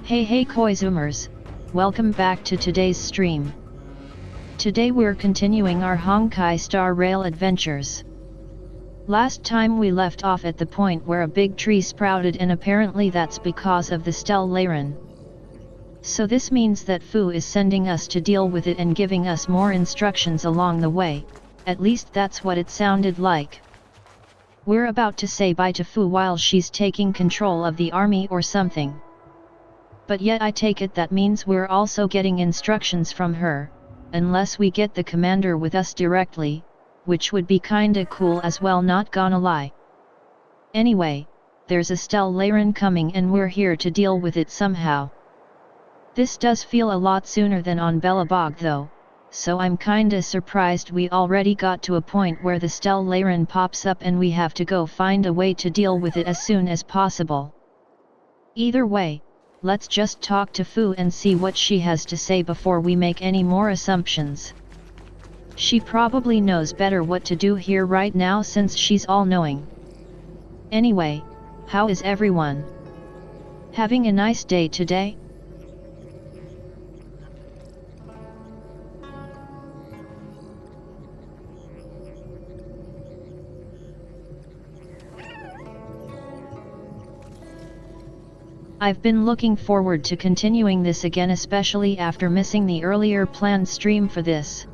Hey Koizumers, welcome back to today's stream. Today we're continuing our Honkai Star Rail adventures. Last time we left off at the point where a big tree sprouted, and apparently that's because of the Stellaron. So this means that Fu is sending us to deal with it and giving us more instructions along the way, at least that's what it sounded like. We're about to say bye to Fu while she's taking control of the army or something. But yet I take it that means we're also getting instructions from her, unless we get the commander with us directly, which would be kinda cool as well, not gonna lie. Anyway, there's a Stellaron coming and we're here to deal with it somehow. This does feel a lot sooner than on Belobog though, so I'm kinda surprised we already got to a point where the Stellaron pops up and we have to go find a way to deal with it as soon as possible. Either way, let's just talk to Fu and see what she has to say before we make any more assumptions. She probably knows better what to do here right now since she's all-knowing. Anyway, how is everyone? Having a nice day today? I've been looking forward to continuing this again, especially after missing the earlier planned stream for this.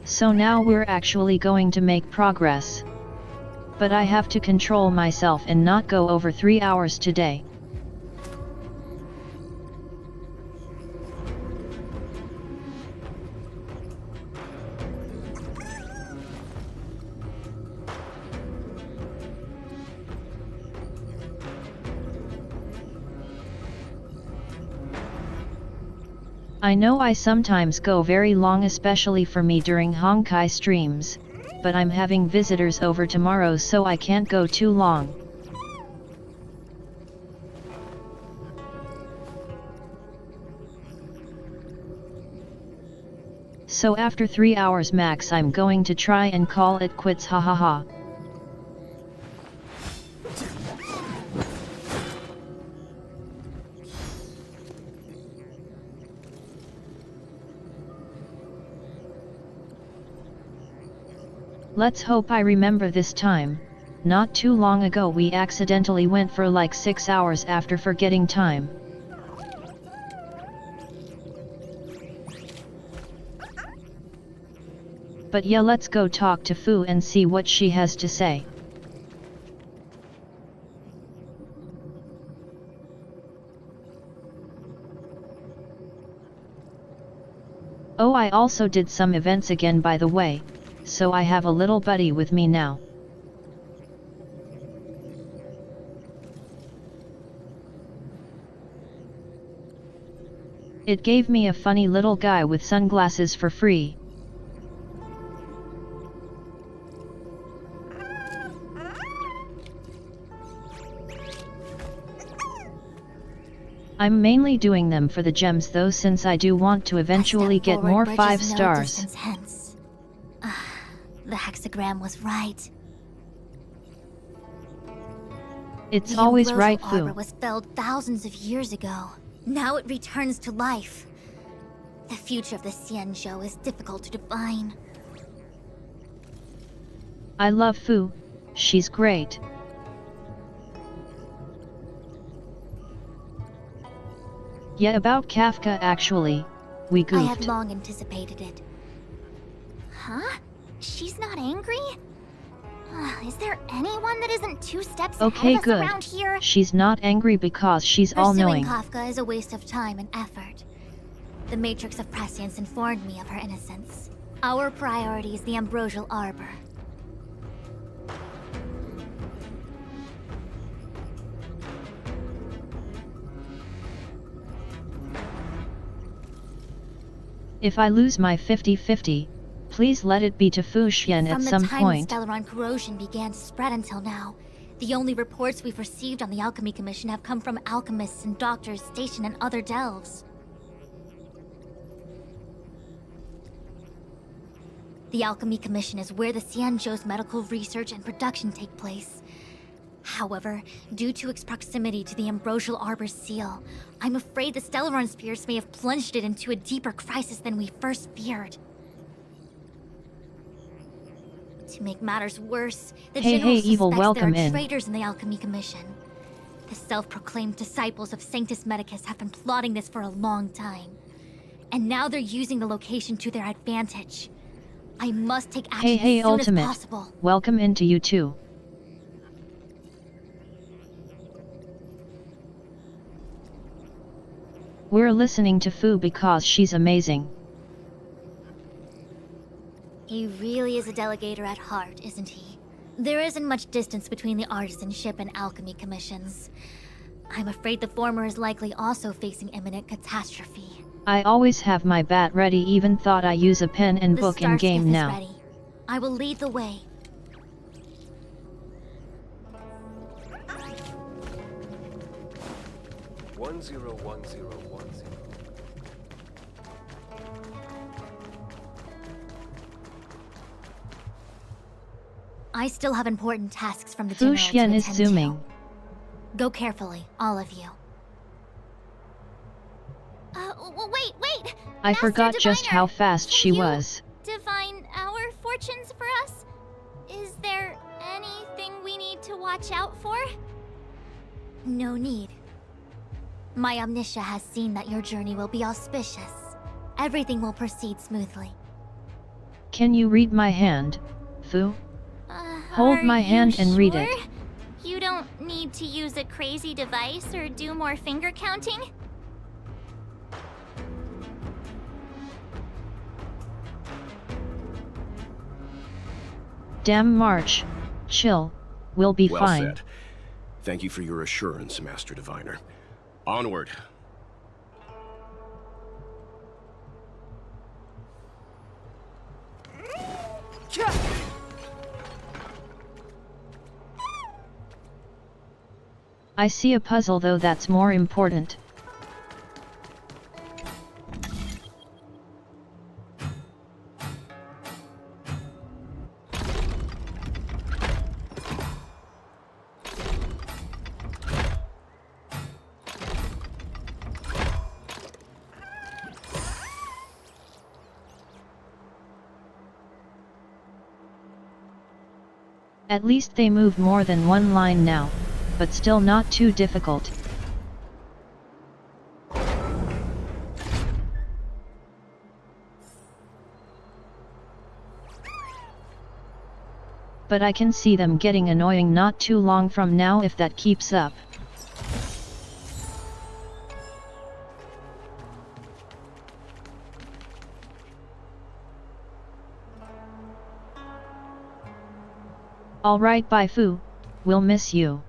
So now we're actually going to make progress. But I have to control myself and not go over 3 hours today. I know I sometimes go very long, especially for me during Honkai streams, but I'm having visitors over tomorrow so I can't go too long. So after 3 hours max I'm going to try and call it quits, hahaha. Let's hope I remember this time. Not too long ago we accidentally went for like 6 hours after forgetting time. But yeah, let's go talk to Fu and see what she has to say. Oh, I also did some events again by the way. So I have a little buddy with me now. It gave me a funny little guy with sunglasses for free. I'm mainly doing them for the gems though, since I do want to eventually get more 5 stars. The hexagram was right. It's always right, Fu. The arbor was felled thousands of years ago. Now it returns to life. The future of the Xianzhou is difficult to define. I love Fu. She's great. Yeah, about Kafka actually, we goofed. I had long anticipated it. Huh? She's not angry? Is there anyone that isn't 2 steps ahead of us around here? She's not angry because she's all-knowing. Pursuing Kafka is a waste of time and effort. The Matrix of Prescience informed me of her innocence. Our priority is the Ambrosial Arbor. If I lose my 50-50, please let it be to Fu Xuan at some point. From the time Stellaron corrosion began to spread until now, The only reports we've received on the Alchemy Commission have come from alchemists and doctors stationed in other delves. The Alchemy Commission is where the Xianzhou's medical research and production take place. However, due to its proximity to the Ambrosial Arbor's seal, I'm afraid the Stellaron spirits may have plunged it into a deeper crisis than we first feared. To make matters worse, the General suspects there are traitors in the Alchemy Commission. The self-proclaimed disciples of Sanctus Medicus have been plotting this for a long time. And now they're using the location to their advantage. I must take action as soon as possible. Welcome into you too. We're listening to Fu because she's amazing. He really is a delegator at heart, isn't he? There isn't much distance between the artisanship and alchemy commissions. I'm afraid the former is likely also facing imminent catastrophe. I always have my bat ready, even thought I use a pen and book in game now. Ready. I will lead the way. I still have important tasks from the General to attend to. Fu Xuan is zooming. Go carefully, all of you. Wait! I forgot just how fast she was. Divine our fortunes for us? Is there anything we need to watch out for? No need. My Omniscia has seen that your journey will be auspicious. Everything will proceed smoothly. Can you read my hand, Fu? Hold my hand and read it. You don't need to use a crazy device or do more finger counting? Damn March. Chill. We'll be fine. Well said. Thank you for your assurance, Master Diviner. Onward. I see a puzzle, though that's more important. At least they move more than one line now, but still not too difficult. But I can see them getting annoying not too long from now if that keeps up. Alright, bye Fu, we'll miss you.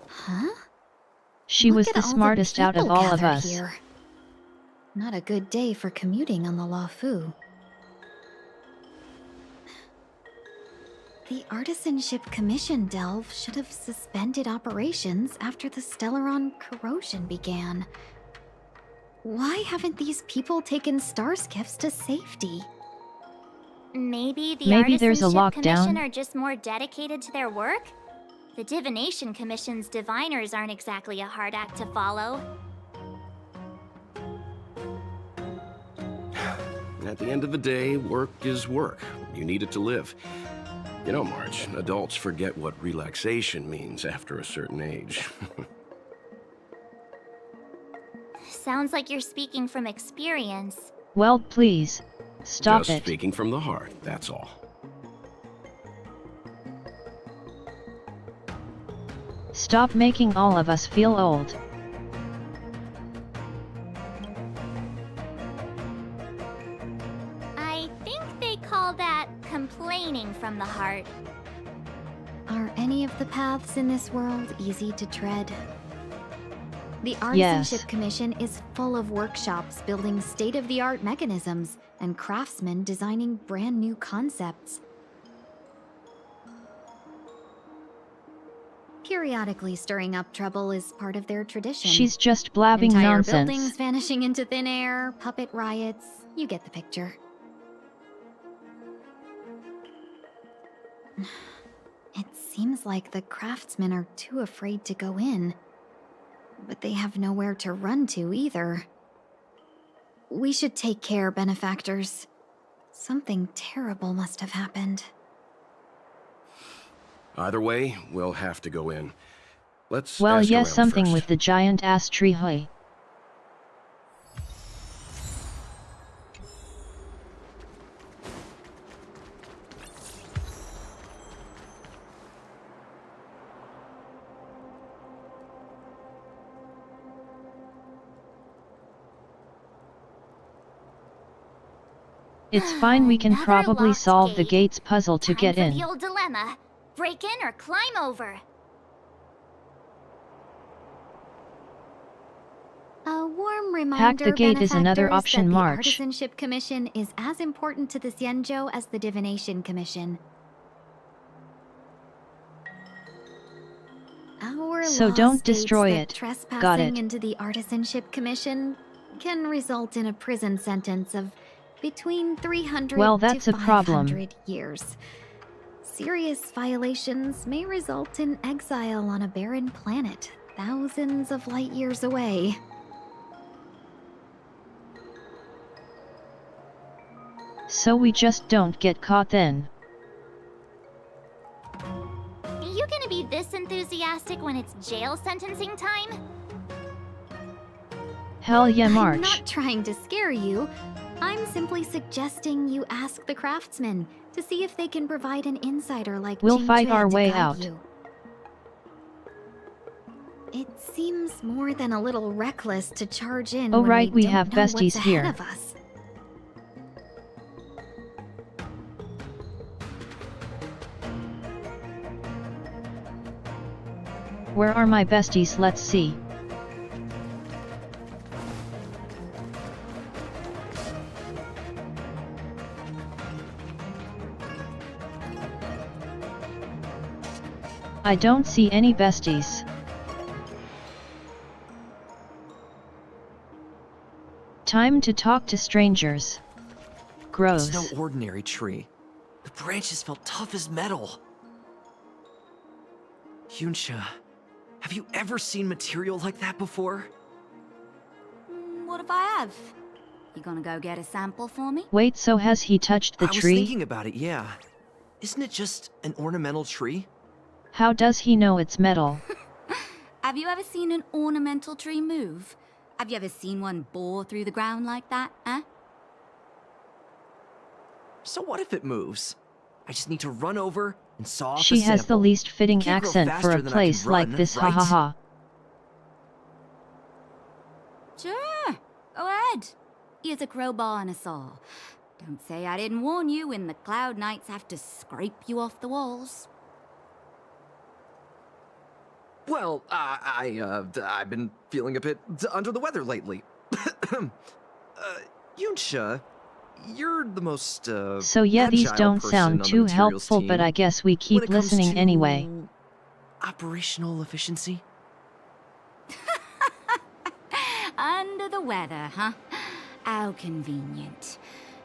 Huh? She was the smartest out of all of us. Here. Not a good day for commuting on the La Fu. The Artisanship Commission delve should have suspended operations after the Stellaron corrosion began. Why haven't these people taken star skiffs to safety? Maybe the there's a Artisanship lockdown. Commission are just more dedicated to their work? The Divination Commission's diviners aren't exactly a hard act to follow. At the end of the day, work is work. You need it to live. You know, March, adults forget what relaxation means after a certain age. Sounds like you're speaking from experience. Well, please, stop it. Just speaking from the heart, that's all. Stop making all of us feel old. I think they call that complaining from the heart. Are any of the paths in this world easy to tread? The Artisanship Commission is full of workshops building state-of-the-art mechanisms and craftsmen designing brand new concepts. Periodically stirring up trouble is part of their tradition. She's just blabbing Entire nonsense. buildings vanishing into thin air, puppet riots. You get the picture. It seems like the craftsmen are too afraid to go in. But they have nowhere to run to either. We should take care, benefactors. Something terrible must have happened. Either way, we'll have to go in. Let's Well, ask yes, around something first. with the giant-ass tree, hey. It's fine, we can Another probably locked solve the gate. gates puzzle to Time get for in. the old dilemma. Break in or climb over. A warm reminder, the gate is another benefactors, option, that March. The Artisanship Commission is as important to the Xianzhou as the Divination Commission. Our So law don't states destroy that it. Trespassing Got it. into the Artisanship Commission can result in a prison sentence of between 300 Well, that's to a problem. 500 years. Serious violations may result in exile on a barren planet, thousands of light years away. So we just don't get caught then. Are you gonna be this enthusiastic when it's jail sentencing time? Hell yeah, I'm March. not trying to scare you. I'm simply suggesting you ask the craftsmen to see if they can provide an insider like We'll Jing fight Jue our to way guide out. you. It seems more than a little reckless to charge in Oh, when right, we don't have know what's besties ahead here. of us. Where are my besties? Let's see. I don't see any besties. Time to talk to strangers. Gross. It's no ordinary tree. The branches felt tough as metal. Yunsha, have you ever seen material like that before? What if I have? You gonna go get a sample for me? Wait, so has he touched the I was tree? thinking about it, yeah. Isn't it just an ornamental tree? How does he know it's metal? Have you ever seen an ornamental tree move? Have you ever seen one bore through the ground like that, huh? So what if it moves? I just need to run over and saw off She a has the sample. least fitting Can't grow accent for faster a than I can place like run, this, right? ha ha ha. Sure, go ahead. Here's a crowbar and a saw. Don't say I didn't warn you when the Cloud Knights have to scrape you off the walls. Well, I've been feeling a bit under the weather lately. Yunsha, you're the most, So yeah, these agile don't person sound on the too materials helpful, but team I guess we when keep it comes listening to anyway. operational efficiency? Under the weather, huh? How convenient.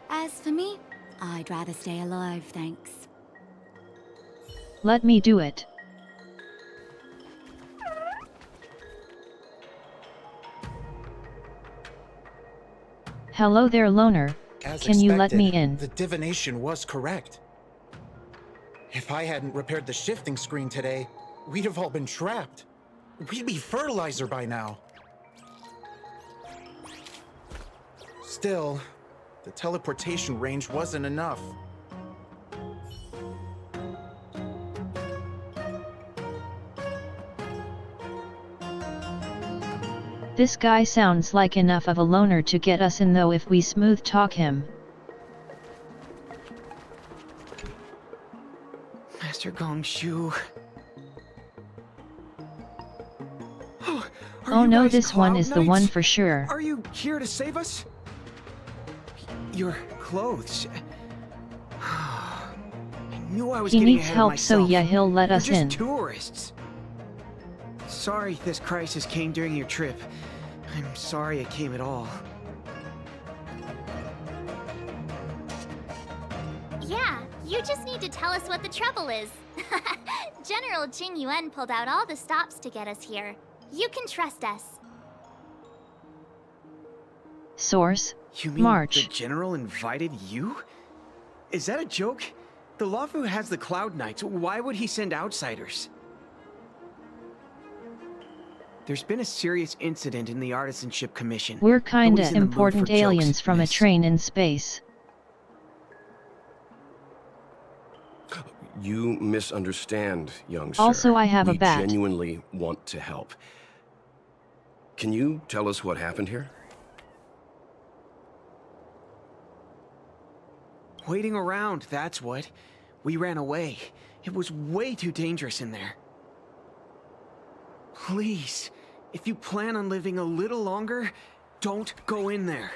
As for me, I'd rather stay alive, thanks. Let me do it. Hello there, loner. As Can you let expected, me in? The divination was correct. If I hadn't repaired the shifting screen today, we'd have all been trapped. We'd be fertilizer by now. Still, the teleportation range wasn't enough. This guy sounds like enough of a loner to get us in, though, if we smooth talk him. Master Gongshu. Oh, Oh no, this one is the one for sure. Are you here to save us? Your clothes. I knew I was He getting needs ahead help, of so myself. yeah, he'll let us We're just in. Tourists. Sorry this crisis came during your trip. I'm sorry it came at all. Yeah, you just need to tell us what the trouble is. General Jing Yuan pulled out all the stops to get us here. You can trust us. Source, You mean March. the General invited you? Is that a joke? The Lafu has the Cloud Knights. Why would he send outsiders? There's been a serious incident in the Artisanship Commission. We're kinda Nobody's in the mood important for jokes, aliens from a miss. train in space. You misunderstand, young sir. Also, I have a bat. We genuinely want to help. Can you tell us what happened here? Waiting around, that's what. We ran away. It was way too dangerous in there. Please, if you plan on living a little longer, don't go in there.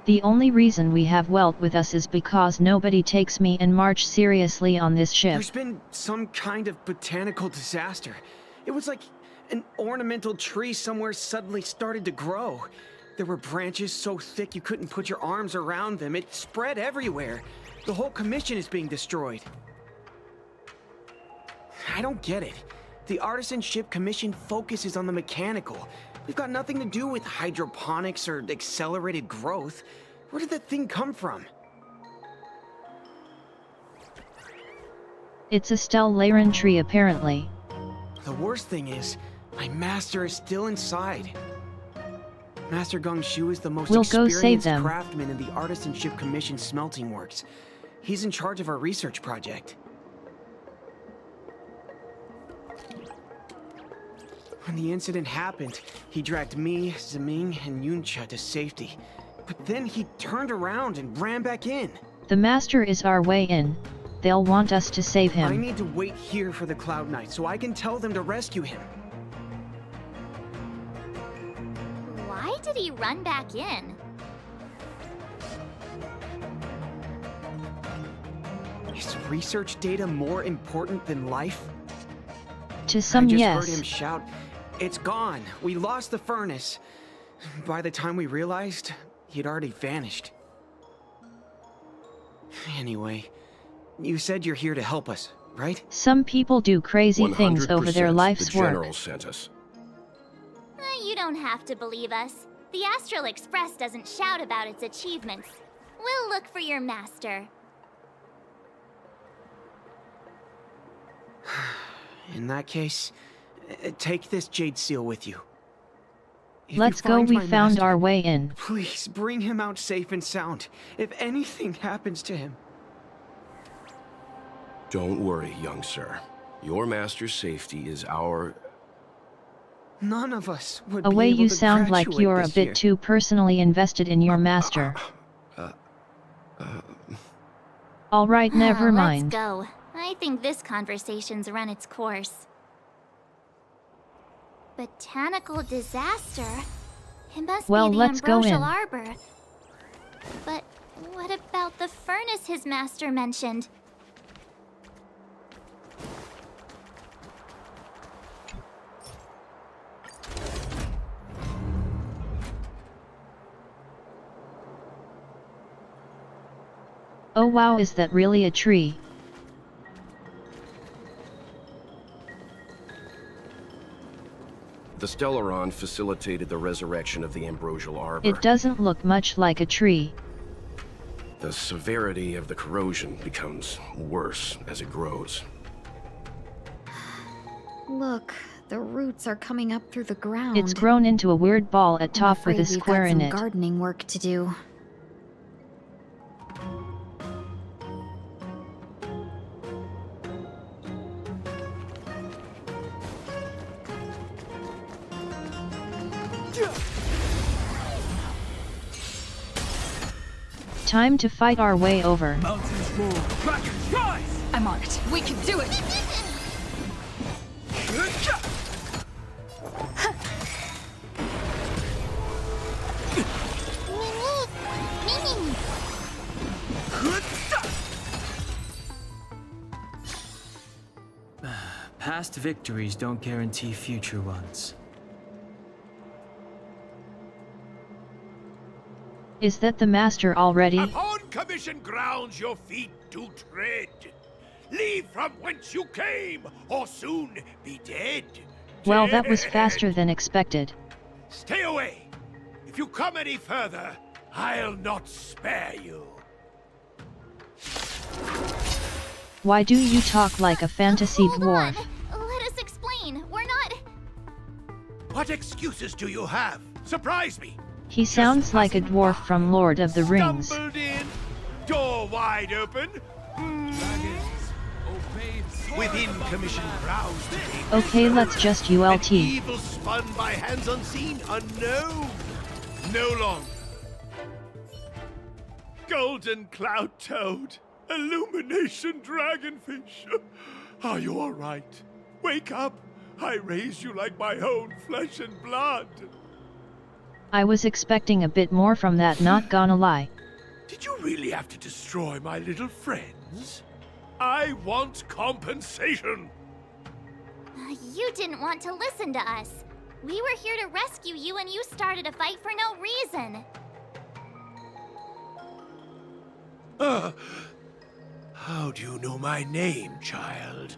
The only reason we have Welt with us is because nobody takes me and March seriously on this ship. There's been some kind of botanical disaster. It was like an ornamental tree somewhere suddenly started to grow. There were branches so thick you couldn't put your arms around them. It spread everywhere. The whole commission is being destroyed. I don't get it. The Artisanship Commission focuses on the mechanical. We've got nothing to do with hydroponics or accelerated growth. Where did that thing come from? It's a Stellaron tree apparently. The worst thing is, my master is still inside. Master Gongshu is the most We'll go save experienced them. craftsman in the Artisanship Commission smelting works. He's in charge of our research project. When the incident happened, he dragged me, Zeming, and Yuncha to safety. But then he turned around and ran back in. The master is our way in. They'll want us to save I him. need to wait here for the Cloud Knight so I can tell them to rescue him. Why did he run back in? Is research data more important than life? To some, I just yes. heard him shout, "It's gone! We lost the furnace!" By the time we realized, he'd already vanished. Anyway, you said you're here to help us, right? Some people do crazy things over their 100% life's the General work. sent us. You don't have to believe us. The Astral Express doesn't shout about its achievements. We'll look for your master. In that case, take this jade seal with you. If you Let's go, find we my found master, our way in. Please bring him out safe and sound. If anything happens to him. Don't worry, young sir. Your master's safety is our... None of us would A be way able you to sound like graduate you're a this bit year. too personally invested in your master. Alright, never mind. Let's go. I think this conversation's run its course. Botanical disaster? It must Well, be the let's go ambrosial in. arbor. But what about the furnace his master mentioned? Oh wow, is that really a tree? The Stellaron facilitated the resurrection of the ambrosial arbor. It doesn't look much like a tree. The severity of the corrosion becomes worse as it grows. Look, the roots are coming up through the ground. It's grown into a weird ball at I'm top with afraid a we've square got in some it. gardening work to do. Time to fight our way over. Mountains roar, crackers rise! I'm on it. We can do it! Past victories don't guarantee future ones. Is that the master already? Upon commission grounds your feet do tread. Leave from whence you came, or soon be dead. Well, that was faster than expected. Stay away. If you come any further, I'll not spare you. Why do you talk like a fantasy dwarf? Let us explain. We're not... What excuses do you have? Surprise me. He sounds like a dwarf from Lord of the Rings. Stumbled in, door wide open. Within commission grounds today. Okay, let's just ULT. An evil spun by hands unseen, unknown. No longer. Golden cloud toad, illumination dragonfish. Are you all right? Wake up. I raised you like my own flesh and blood. I was expecting a bit more from that, not gonna lie. Did you really have to destroy my little friends? I want compensation. You didn't want to listen to us. We were here to rescue you and you started a fight for no reason. How do you know my name, child?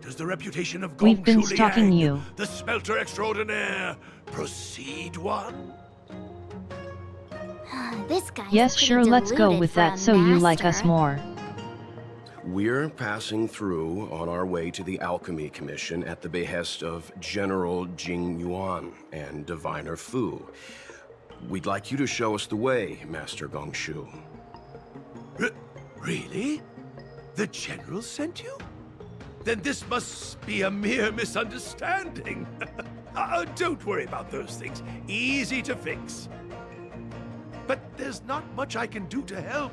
Does the reputation of We've been Gong stalking Shuliang, you. the smelter extraordinaire, proceed one? This guy's Yes, pretty sure, let's go deluded with for a that so you like us master. more. We're passing through on our way to the Alchemy Commission at the behest of General Jing Yuan and Diviner Fu. We'd like you to show us the way, Master Gongshu. Really? The General sent you? Then this must be a mere misunderstanding. Don't worry about those things. Easy to fix. But there's not much I can do to help.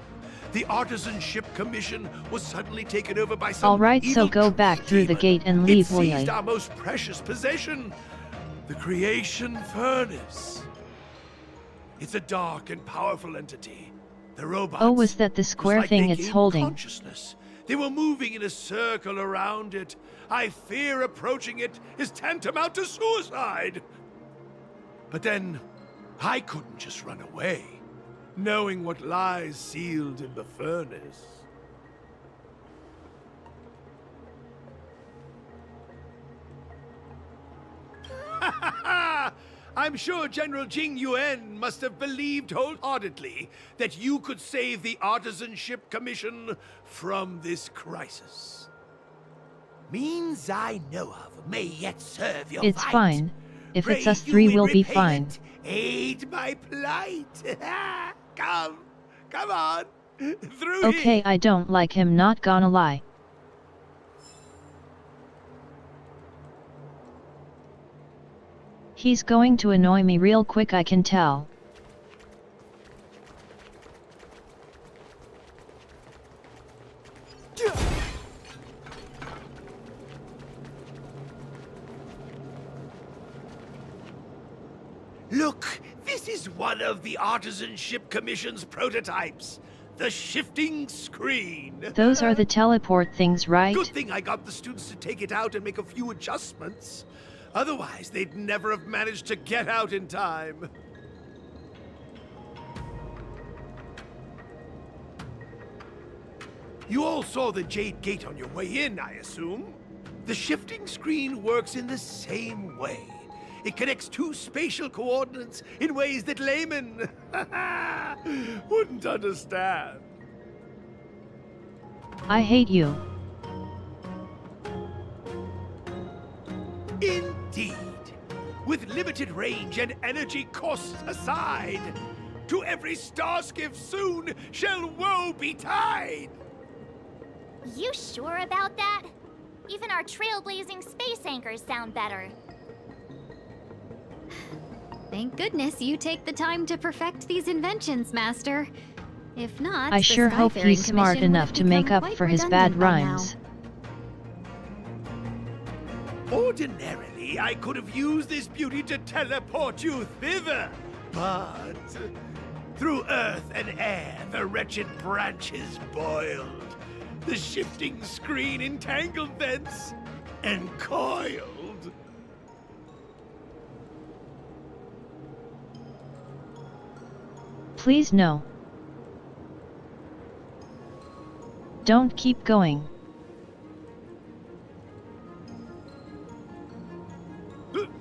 The Artisanship Commission was suddenly taken over by some Alright, so evil go back through the demon. gate and leave, It will seized ya? our most precious possession, the Creation Furnace. It's a dark and powerful entity. The robots. Oh, was that the It was square like thing they it's gained holding? Consciousness. They were moving in a circle around it. I fear approaching it is tantamount to suicide. But then, I couldn't just run away, knowing what lies sealed in the furnace. I'm sure General Jing Yuan must have believed wholeheartedly that you could save the Artisanship Commission from this crisis. Means I know of may yet serve your It's fight. fine. If it's Pray us you three, in we'll be fine. repayment Aid my plight. Come on, through Okay, here. I don't like him, not gonna lie. He's going to annoy me real quick, I can tell. Look, this is one of the Artisanship Commission's prototypes. The shifting screen. Those are the teleport things, right? Good thing I got the students to take it out and make a few adjustments. Otherwise, they'd never have managed to get out in time. You all saw the Jade Gate on your way in, I assume? The shifting screen works in the same way. It connects two spatial coordinates in ways that laymen wouldn't understand. I hate you. Indeed. With limited range and energy costs aside, to every starskiff soon shall woe betide. You sure about that? Even our trailblazing space anchors sound better. Thank goodness you take the time to perfect these inventions, Master. If not, I the sure hope Skyfaring he's smart Commission would enough have to make become up quite for his bad redundant by now. rhymes. Ordinarily, I could have used this beauty to teleport you thither, but through earth and air the wretched branches boiled. The shifting screen entangled thence. and coiled. Please no. Don't keep going.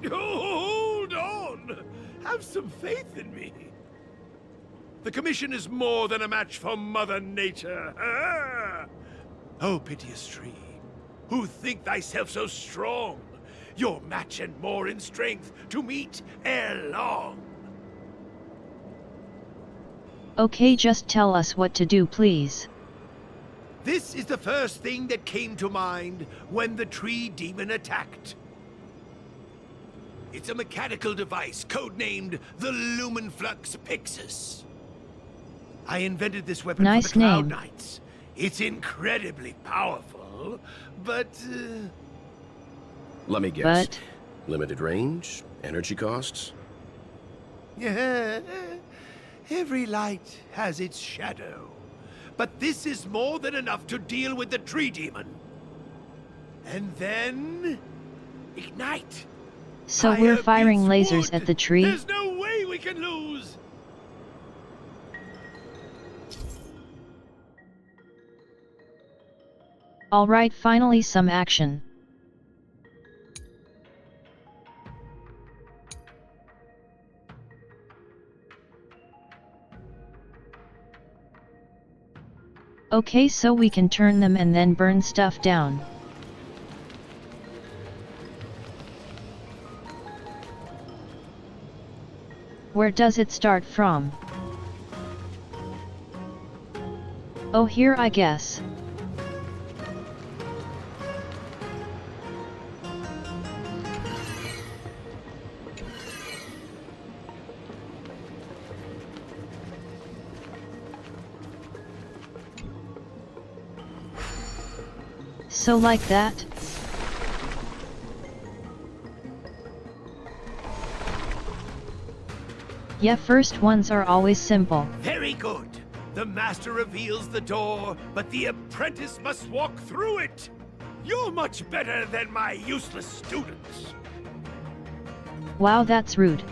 Hold on! Have some faith in me. The Commission is more than a match for Mother Nature. Ah! Oh, piteous tree, who think thyself so strong, your match and more in strength to meet ere long. Okay, just tell us what to do, please. This is the first thing that came to mind when the tree demon attacked. It's a mechanical device codenamed the Lumenflux Pixis. I invented this weapon for the Cloud Knights. It's incredibly powerful, but... Let me guess. Limited range? Energy costs? Yeah, every light has its shadow. But this is more than enough to deal with the tree demon. And then... ignite! So we're firing lasers at the tree? There's no way we can lose! Alright, finally some action. Okay, so we can turn them and then burn stuff down. Where does it start from? Oh, here I guess. So like that? Yeah, first ones are always simple. Very good. The master reveals the door, but the apprentice must walk through it. You're much better than my useless students. Wow, that's rude.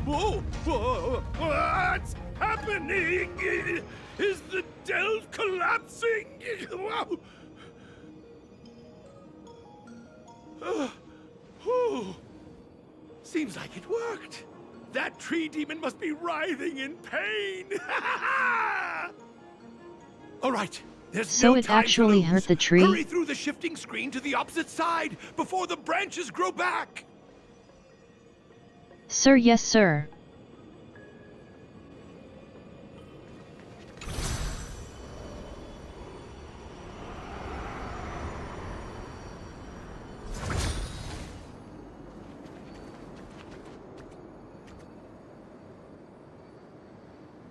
What's happening? Is the delve collapsing? Seems like it worked. That tree demon must be writhing in pain. All right, there's so no it time actually to lose. hurt the tree? Hurry through the shifting screen to the opposite side before the branches grow back. Sir, yes, sir.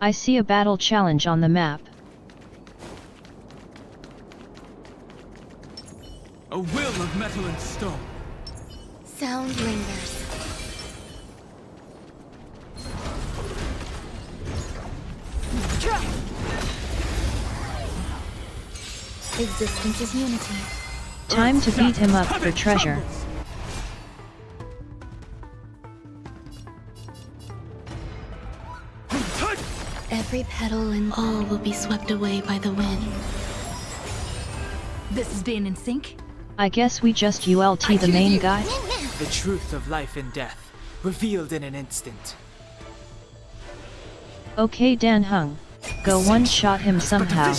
I see a battle challenge on the map. A will of metal and stone. Sound lingers. Existence is unity. Time to beat him up for treasure. Every petal and all will be swept away by the wind. This is being in sync? I guess we just ULT the main guy? The truth of life and death, revealed in an instant. Okay, Dan Hung. Go one-shot him somehow.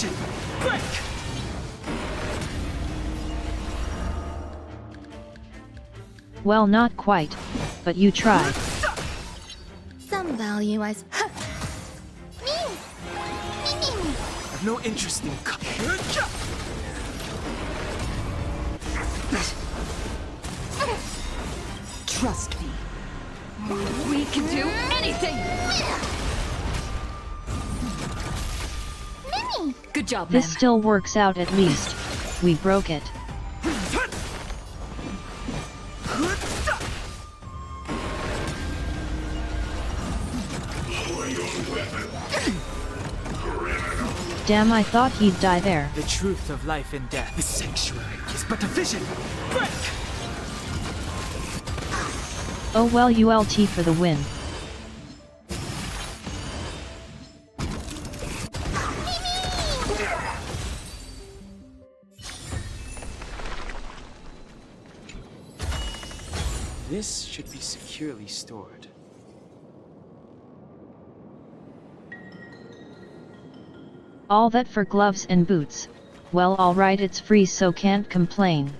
Well, not quite, but you tried. Some value, I I've no interest in Trust me. We can do anything! Good job, This ma'am. still works out at least. We broke it. Damn, I thought he'd die there. The truth of life and death. The sanctuary is but a vision. Break! Oh well, ULT for the win. This should be securely stored. All that for gloves and boots. Well, alright, it's free, so can't complain.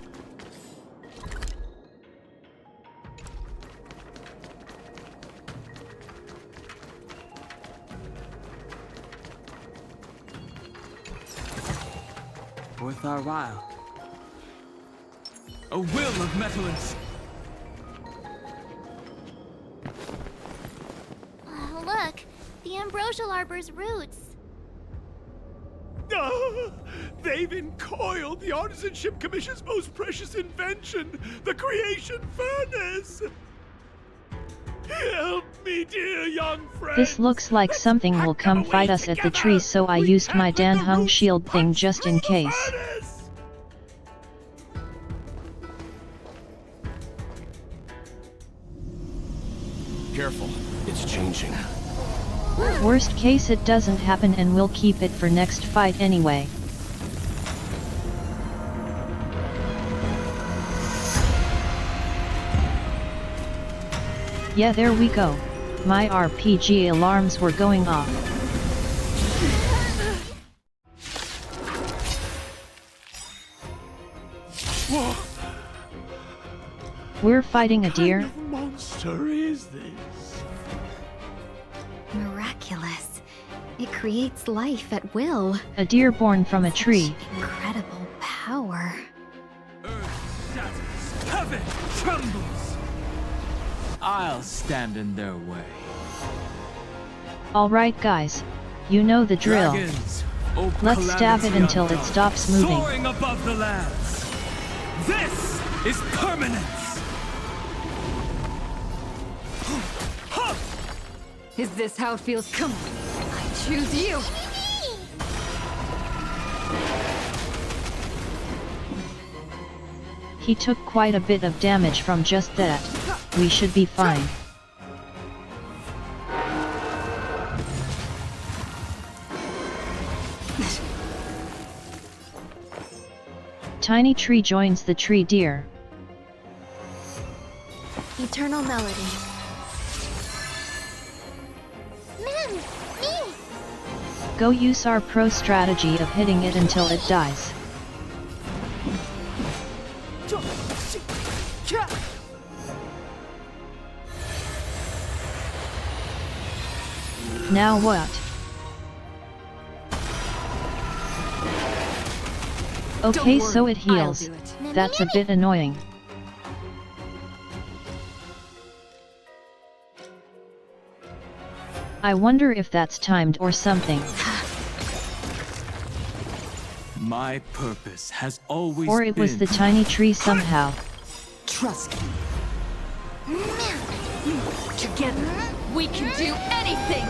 Worth our while. A will of metal and... Look, the ambrosial arbor's roots. They've encoiled the Artisanship Commission's most precious invention, the creation furnace! Help me, dear young friend! This looks like something will come fight us at the tree, so I used my Dan Hung shield thing just in case. Careful, it's changing. Worst case, it doesn't happen and we'll keep it for next fight anyway. Yeah, there we go. My RPG alarms were going off. Whoa. We're fighting a deer? What kind of monster is this? Miraculous. It creates life at will. A deer born from a tree. Incredible power. Earth shatters, heaven trembles. I'll stand in their way. Alright guys, you know the drill. Dragons, Let's stab it until it stops moving. Soaring above the lands. This is permanence. Is this how it feels? Come on, I choose you! He took quite a bit of damage from just that. We should be fine. Tiny tree joins the tree deer. Eternal melody. Go use our pro strategy of hitting it until it dies. Now what? Okay, so it heals. That's a bit annoying. I wonder if that's timed or something. My purpose has always or it was the tiny tree somehow. Trust me. Together, we can do anything!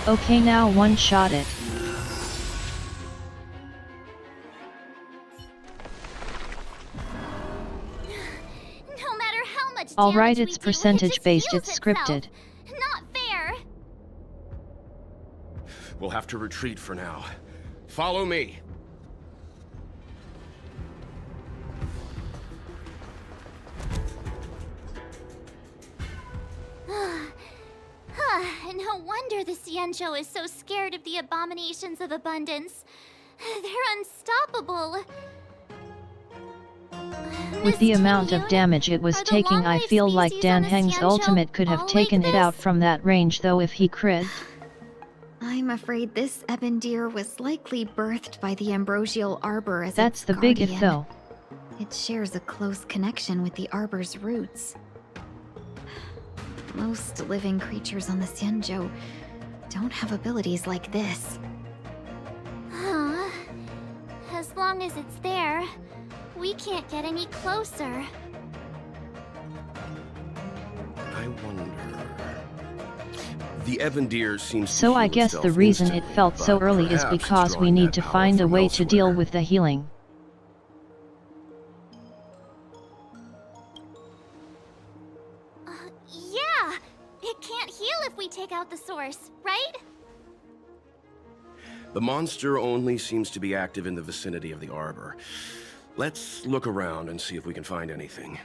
Okay, now one-shot it. Alright, it's percentage-based, it's scripted. Not fair! We'll have to retreat for now. Follow me. No wonder the Xianzhou is so scared of the abominations of abundance. They're unstoppable. With the amount of damage it was taking, I feel like Dan Heng's ultimate could have taken it out from that range, though if he crit. I'm afraid this ebon deer was likely birthed by the ambrosial arbor as That's its the big if, guardian. though. It shares a close connection with the arbor's roots. Most living creatures on the Xianzhou don't have abilities like this. As long as it's there, we can't get any closer. wonder. The Evendeer seems to So I heal guess the itself reason it instantly, felt so but early is perhaps because it's we drawing need that to power find a from way to deal elsewhere. with the healing. Yeah! It can't heal if we take out the source, right? The monster only seems to be active in the vicinity of the arbor. Let's look around and see if we can find anything.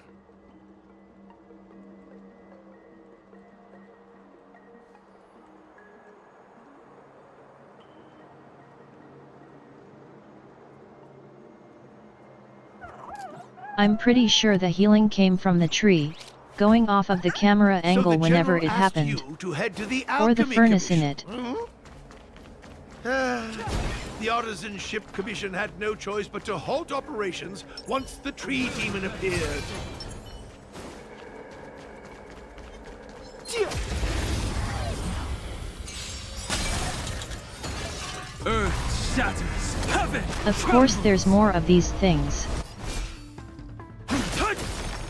I'm pretty sure the healing came from the tree, going off of the camera angle so the whenever it General asked happened. you to head to the Or the Alchemy furnace in Commission. it. The Artisan Ship Commission had no choice but to halt operations once the tree demon appeared. Earth shatters, heaven! Of course there's more of these things.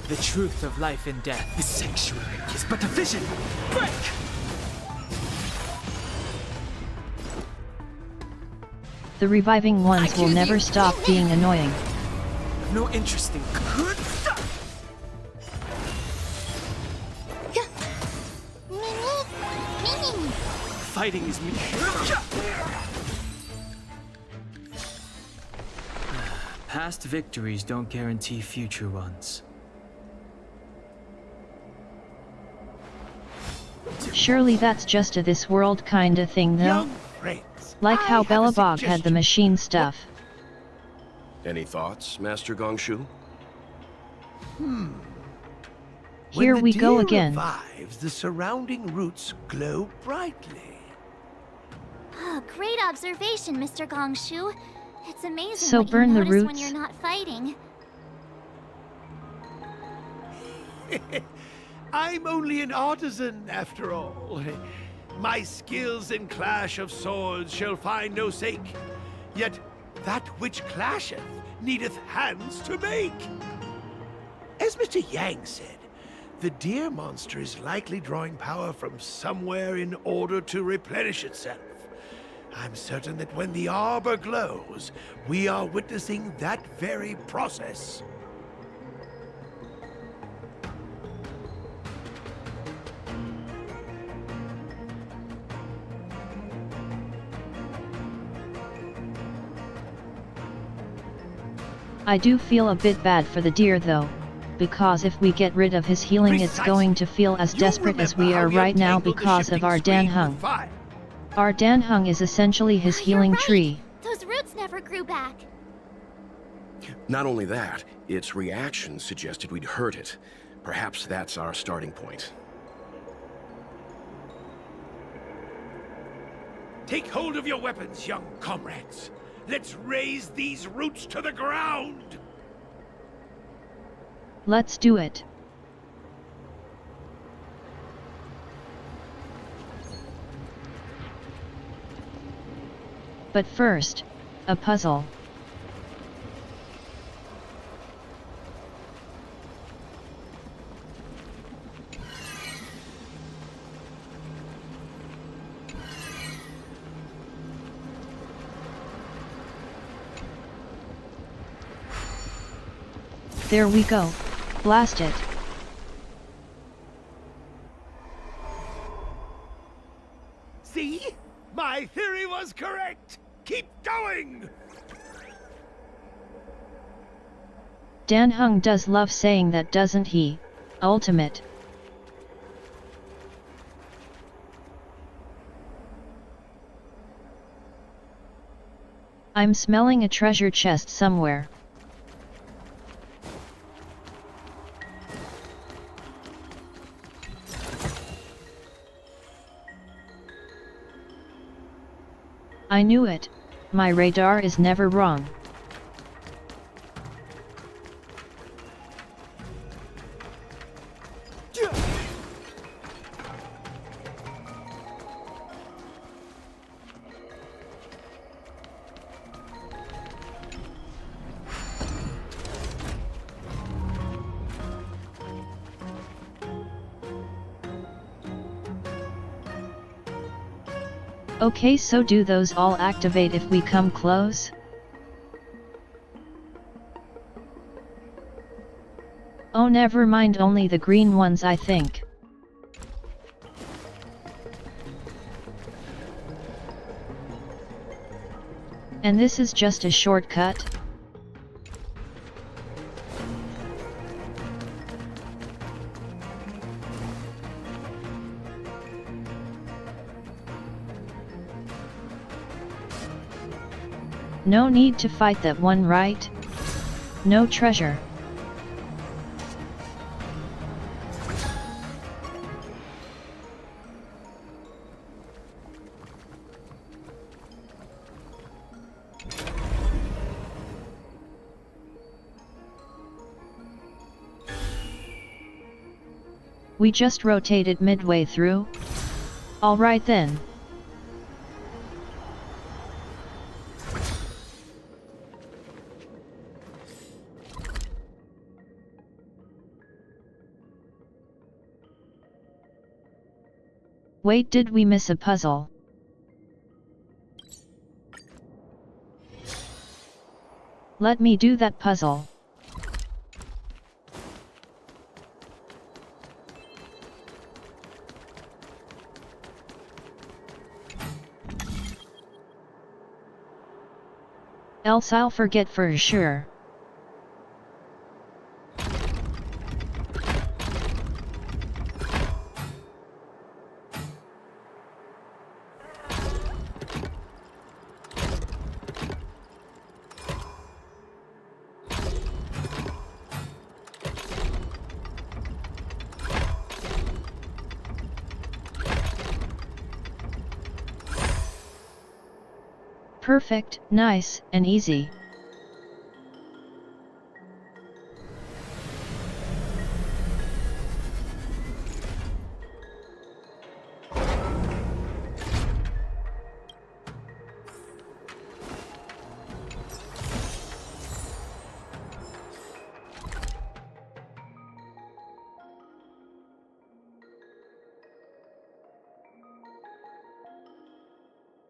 The truth of life and death. The sanctuary is but a vision. Break! The reviving ones will never stop being annoying. No interest in good stuff. Fighting is me. Past victories don't guarantee future ones. Surely that's just a this world kinda thing though? Young friends, Like I how have a Bellabog had the suggestion. machine stuff. Any thoughts, Master Gongshu? Here When we the go deer again. revives, the surrounding roots glow brightly. Oh, great observation, Mr. Gongshu. It's amazing So what burn you the notice when roots? you're not fighting. I'm only an artisan, after all. My skills in clash of swords shall find no sake. Yet that which clasheth needeth hands to make. As Mr. Yang said, the deer monster is likely drawing power from somewhere in order to replenish itself. I'm certain that when the arbor glows, we are witnessing that very process. I do feel a bit bad for the deer though, because if we get rid of his healing it's going to feel as desperate as we are right now because of our Danhung. Our Danhung is essentially his healing tree. Those roots never grew back. Not only that, its reaction suggested we'd hurt it. Perhaps that's our starting point. Take hold of your weapons, young comrades. Let's raise these roots to the ground! Let's do it. But first, a puzzle. There we go. Blast it. See? My theory was correct! Keep going! Danhung does love saying that, doesn't he? Ultimate. I'm smelling a treasure chest somewhere. I knew it. My radar is never wrong. Okay, so do those all activate if we come close? Oh, never mind, only the green ones I think. And this is just a shortcut? No need to fight that one, right? No treasure. We just rotated midway through? Alright then. Wait, did we miss a puzzle? Let me do that puzzle. Else I'll forget for sure. Perfect, nice, and easy.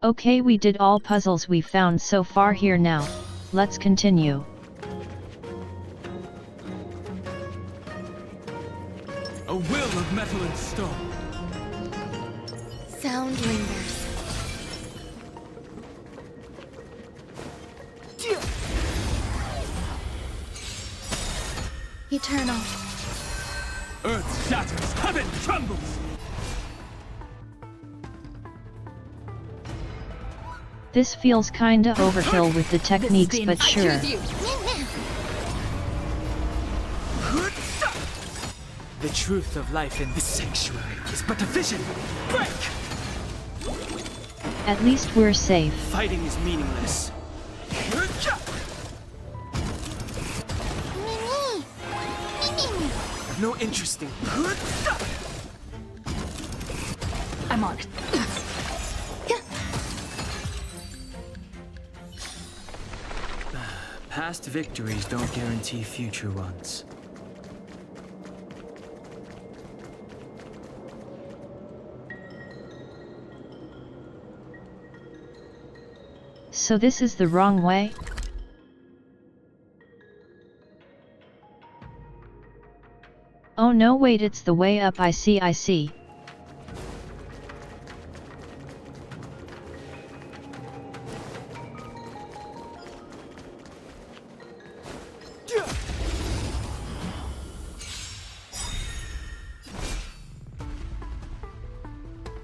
Okay, we did all puzzles we found so far here now. Let's continue. A will of metal and stone. Sound lingers. Eternal. Earth shatters, heaven trembles. This feels kinda overkill with the techniques, but sure. The truth of life in this sanctuary is but a vision. Break! At least we're safe. Fighting is meaningless. I've no interest in. I'm on it. Past victories don't guarantee future ones. So this is the wrong way? Oh no, wait, it's the way up, I see.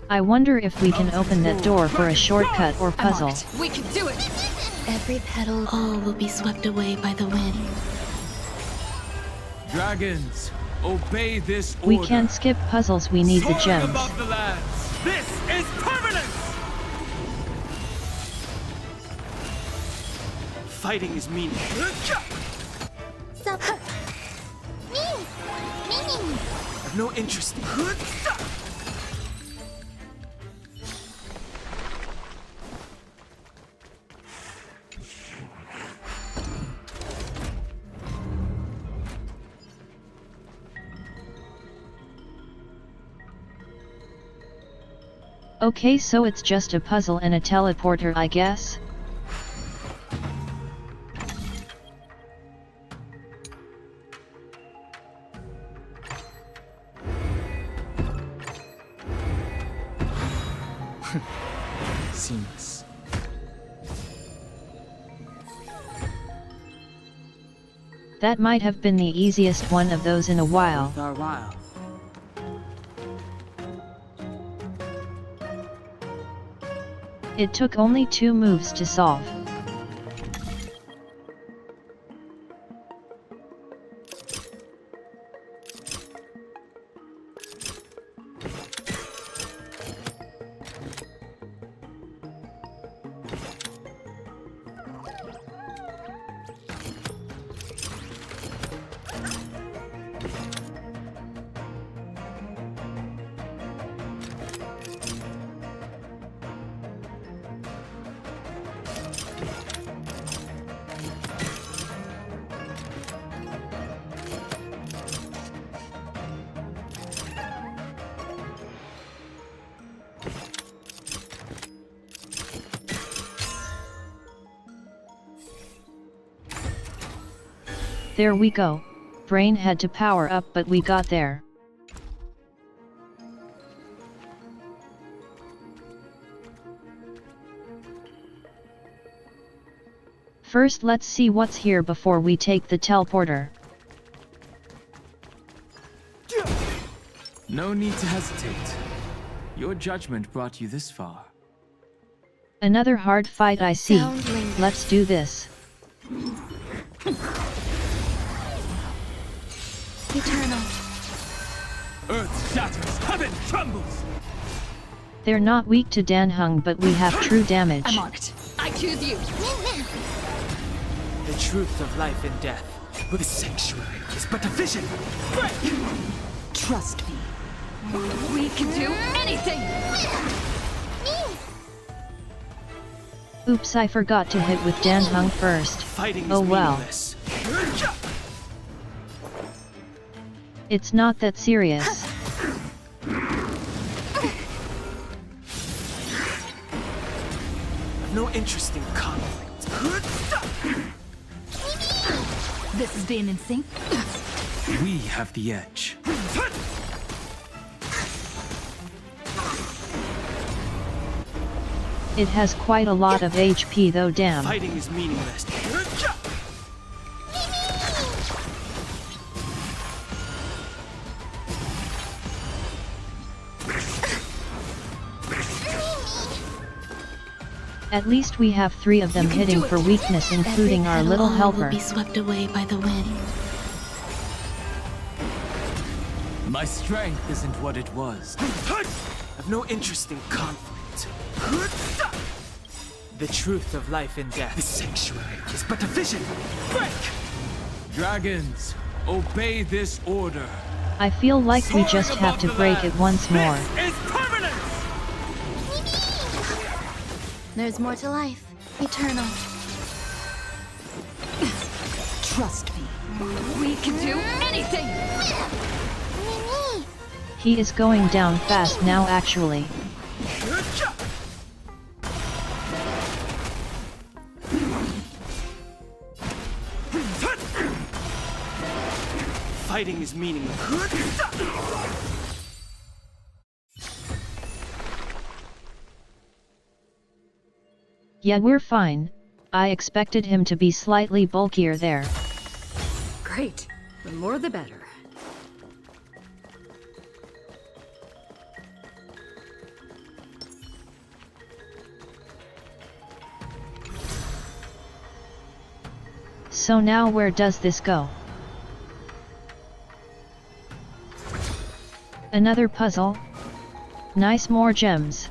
I wonder if we can open that door for a shortcut or puzzle. We can do it! Every petal, all will be swept away by the wind. Dragons, obey this order. We can't skip puzzles, we need the gems. Above the lands. This is permanence! Fighting is meaningless. I've no interest in. Okay, so it's just a puzzle and a teleporter, I guess? Seamless. That might have been the easiest one of those in a while. With our RAIL. It took only 2 moves to solve. There we go. Brain had to power up, but we got there. First, let's see what's here before we take the teleporter. No need to hesitate. Your judgment brought you this far. Another hard fight, I see. Let's do this. Eternal. Earth shatters, heaven trembles! They're not weak to Danheng, but we have true damage. I'm on it. I choose you. The truth of life and death. With the sanctuary is but a vision. Break! Trust me. We can do anything! Oops, I forgot to hit with Danheng first. Fighting Oh is well. meaningless. It's not that serious. I've no interest in conflict. This is being in sync. We have the edge. It has quite a lot of HP though, damn. Fighting is meaningless. At least we have 3 of them hitting for weakness, including our little helper. Will be swept away by the wind. My strength isn't what it was. I've no interest in conflict. The truth of life and death. The sanctuary is but a vision. Break! Dragons, obey this order. I feel like we just have to break it once more. This is permanent! There's more to life. Eternal. Trust me. We can do anything! He is going down fast now, actually. Fighting is meaningless. Yeah, we're fine. I expected him to be slightly bulkier there. Great. The more the better. So now where does this go? Another puzzle? Nice, more gems.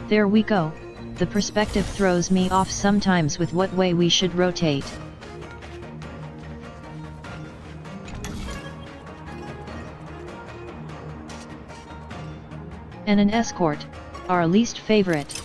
There we go. The perspective throws me off sometimes with what way we should rotate. And an escort, our least favorite.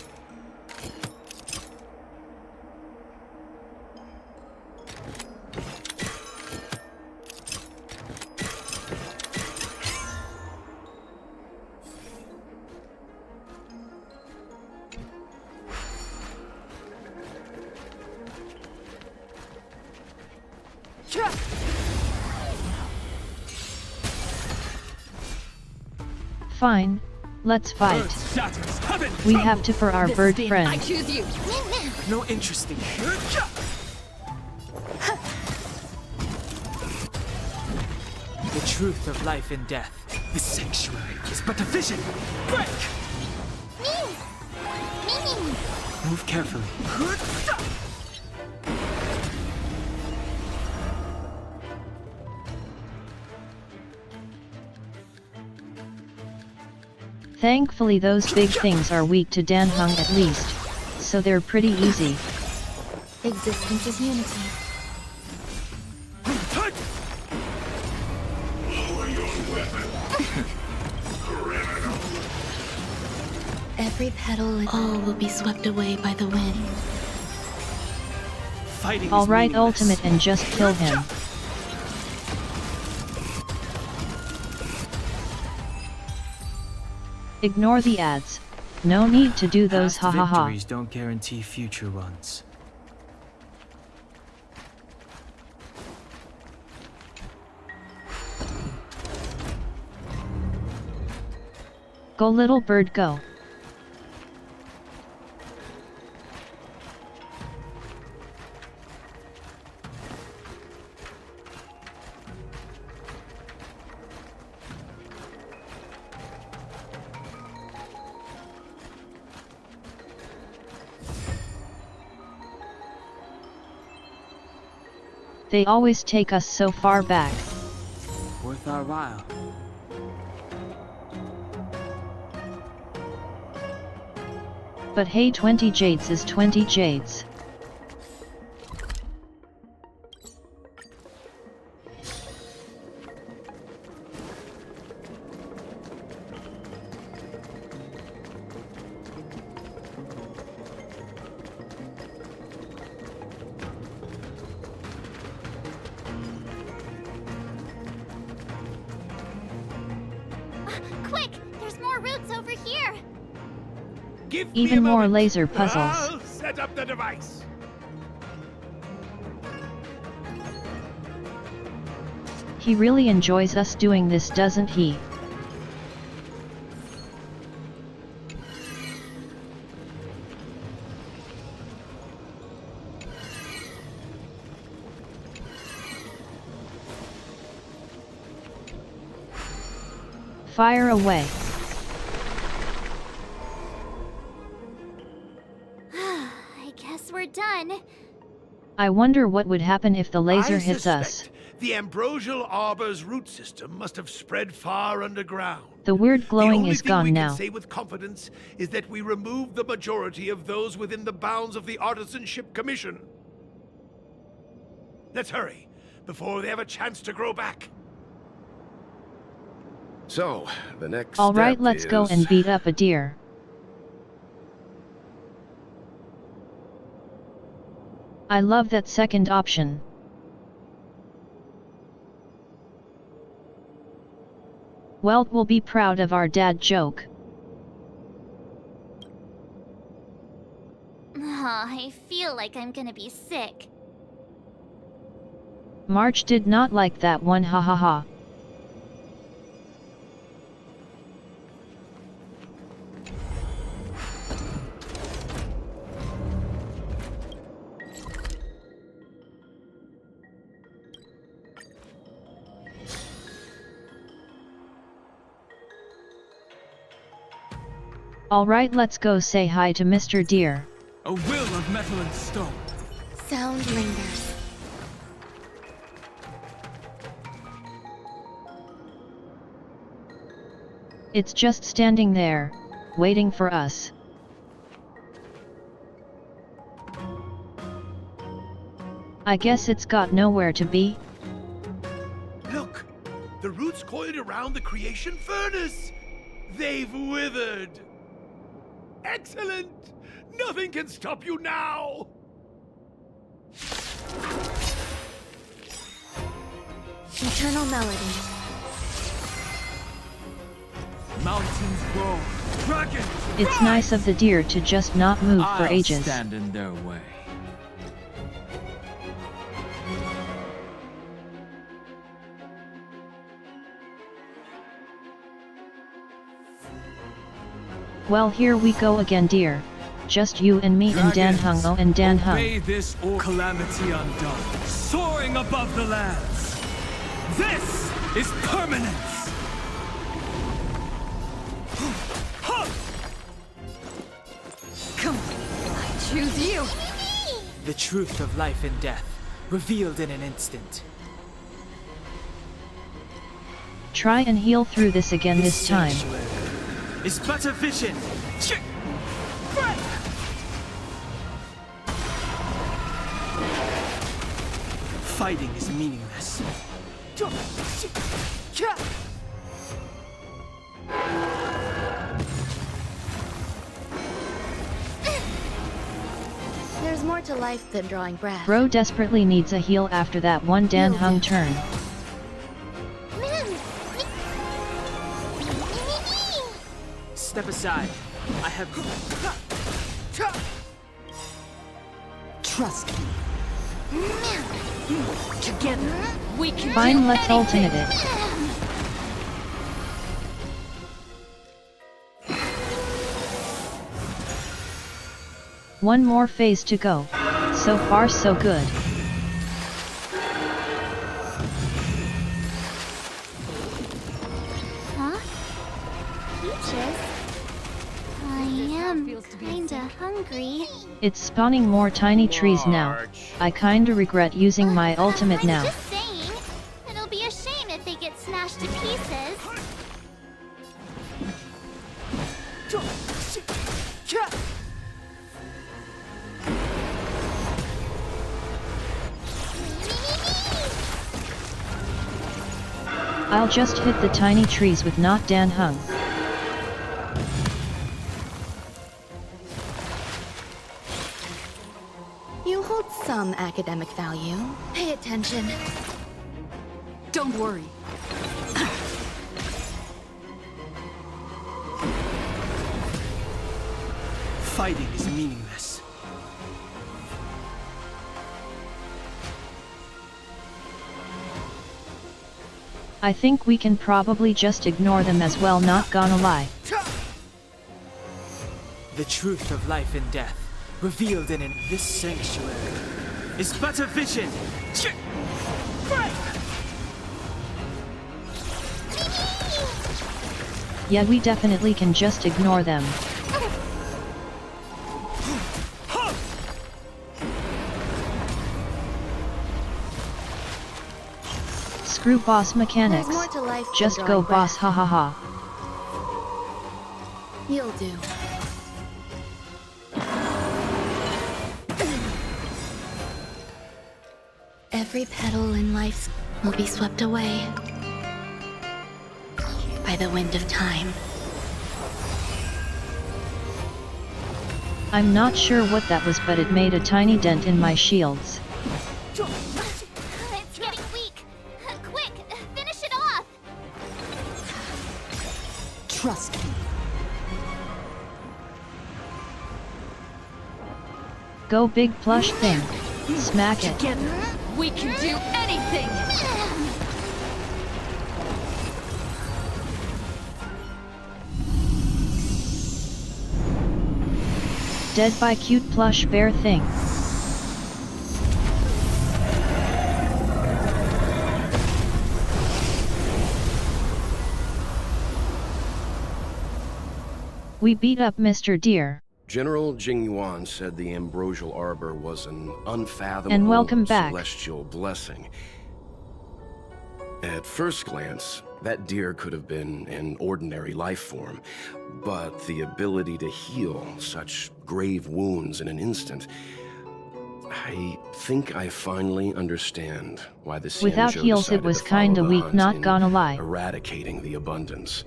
Fine, let's fight. We have to for our bird friend. I choose you. No interest in you. The truth of life and death. The sanctuary is but a vision. Break! Move carefully. Thankfully those big things are weak to Danheng at least, so they're pretty easy. Existence is unity. Every petal and all will be swept away by the wind. Alright, ultimate and just kill him. Ignore the ads. No need to do those hahaha. Victories don't guarantee future ones. Go little bird go. They always take us so far back. Worth our while. But hey, 20 jades is 20 jades. Quick! There's more routes over here! Even more laser puzzles. I'll set up the device. He really enjoys us doing this, doesn't he? Fire away. I guess we're done. I wonder what would happen if the laser hits us. suspect the ambrosial arbor's root system must have spread far underground. The weird glowing is gone The only thing we now. can say with confidence is that we removed the majority of those within the bounds of the Artisanship Commission. Let's hurry, before they have a chance to grow back. So, the next Alright, step let's go is- and beat up a deer. I love that second option. Welt will be proud of our dad joke. I feel like I'm gonna be sick. March did not like that one, hahaha. Alright, let's go say hi to Mr. Deer. A will of metal and stone. Sound lingers. It's just standing there, waiting for us. I guess it's got nowhere to be. Look! The roots coiled around the creation furnace! They've withered! Excellent! Nothing can stop you now! Eternal melody. Mountains roar. Dragons! It's nice of the deer to just not move for ages. I'll stand in their way. Well, here we go again, dear. Just you and me and Dan Hung. Oh, and Dan Hung. Obey this or calamity undone, soaring above the lands. This is permanence. Come on, I choose you. The truth of life and death, revealed in an instant. Try and heal through this again this time. Is but a vision. Fighting is meaningless. There's more to life than drawing breath. Bro desperately needs a heal after that one Dan Hung turn. Step aside. I have... Trust me. Together, we can Fine, do let's anything. alternate it. One more phase to go. So far so good. Huh? Peaches? I am kinda hungry. It's spawning more tiny trees now. I kinda regret using my ultimate now. Just saying. It'll be a shame if they get smashed to pieces. I'll just hit the tiny trees with not Dan Hung. You hold some academic value. Pay attention. Don't worry. Fighting is meaningless. I think we can probably just ignore them as well, not gonna lie. The truth of life and death, revealed in this sanctuary, is but a vision. Yeah, we definitely can just ignore them. Screw boss mechanics. There's more to life than Just go drawing boss, ha ha ha. You'll do. Every petal in life will be swept away by the wind of time. I'm not sure what that was, but it made a tiny dent in my shields. It's getting weak. Quick, finish it off. Trust me. Go big plush thing. Smack it. Together, we can do anything. Dead by cute plush bear thing. We beat up Mr. Deer. General Jing Yuan said the ambrosial arbor was an unfathomable And welcome back. celestial blessing. At first glance, that deer could have been an ordinary life form, but the ability to heal such grave wounds in an instant, I think I finally understand why the Xianzhou Without heals it decided was to follow kinda the weak, hunt not in gonna lie. eradicating the abundance.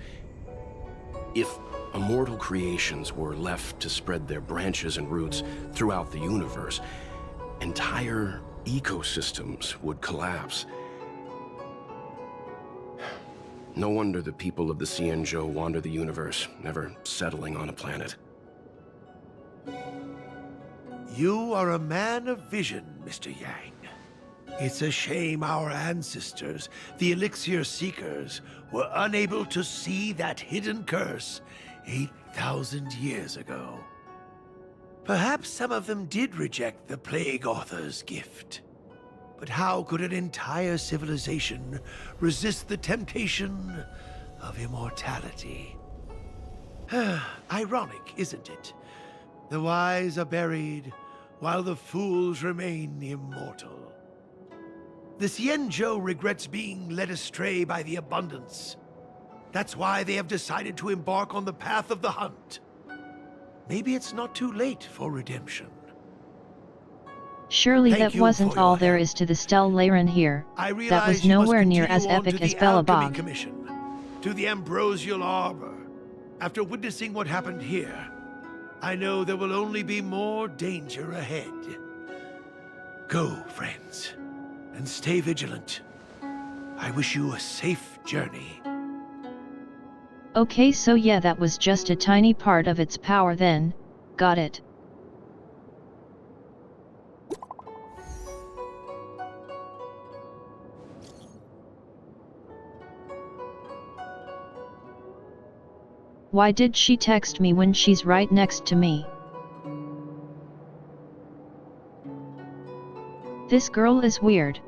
If immortal creations were left to spread their branches and roots throughout the universe, entire ecosystems would collapse. No wonder the people of the Xianzhou wander the universe, never settling on a planet. You are a man of vision, Mr. Yang. It's a shame our ancestors, the Elixir Seekers, were unable to see that hidden curse 8,000 years ago. Perhaps some of them did reject the Plague Author's gift. But how could an entire civilization resist the temptation of immortality? Ironic, isn't it? The wise are buried, while the fools remain immortal. The Xianzhou regrets being led astray by the abundance. That's why they have decided to embark on the path of the hunt. Maybe it's not too late for redemption. Surely Thank that you wasn't for all your there help. is to the Stellaron here. I That realize was you must nowhere near continue as on to epic as the Alchemy Belobog. Commission, to the Ambrosial Arbor. After witnessing what happened here, I know there will only be more danger ahead. Go, friends, and stay vigilant. I wish you a safe journey. Okay, so yeah, that was just a tiny part of its power then, got it. Why did she text me when she's right next to me? This girl is weird.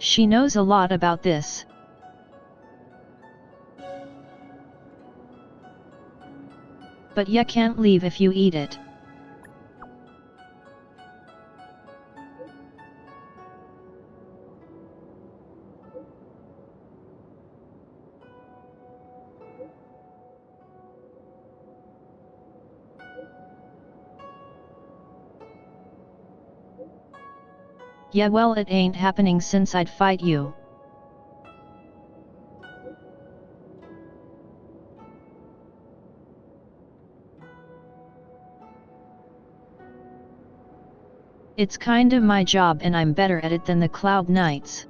She knows a lot about this. But ya can't leave if you eat it. Yeah, well, it ain't happening since I'd fight you. It's kinda my job and I'm better at it than the Cloud Knights.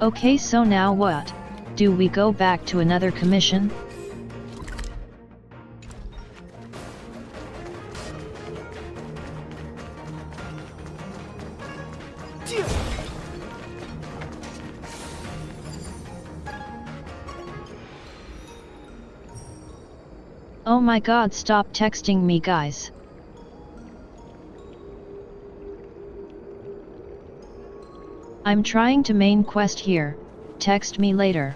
Okay, so now what? Do we go back to another commission? Oh my god, stop texting me, guys. I'm trying to main quest here, text me later.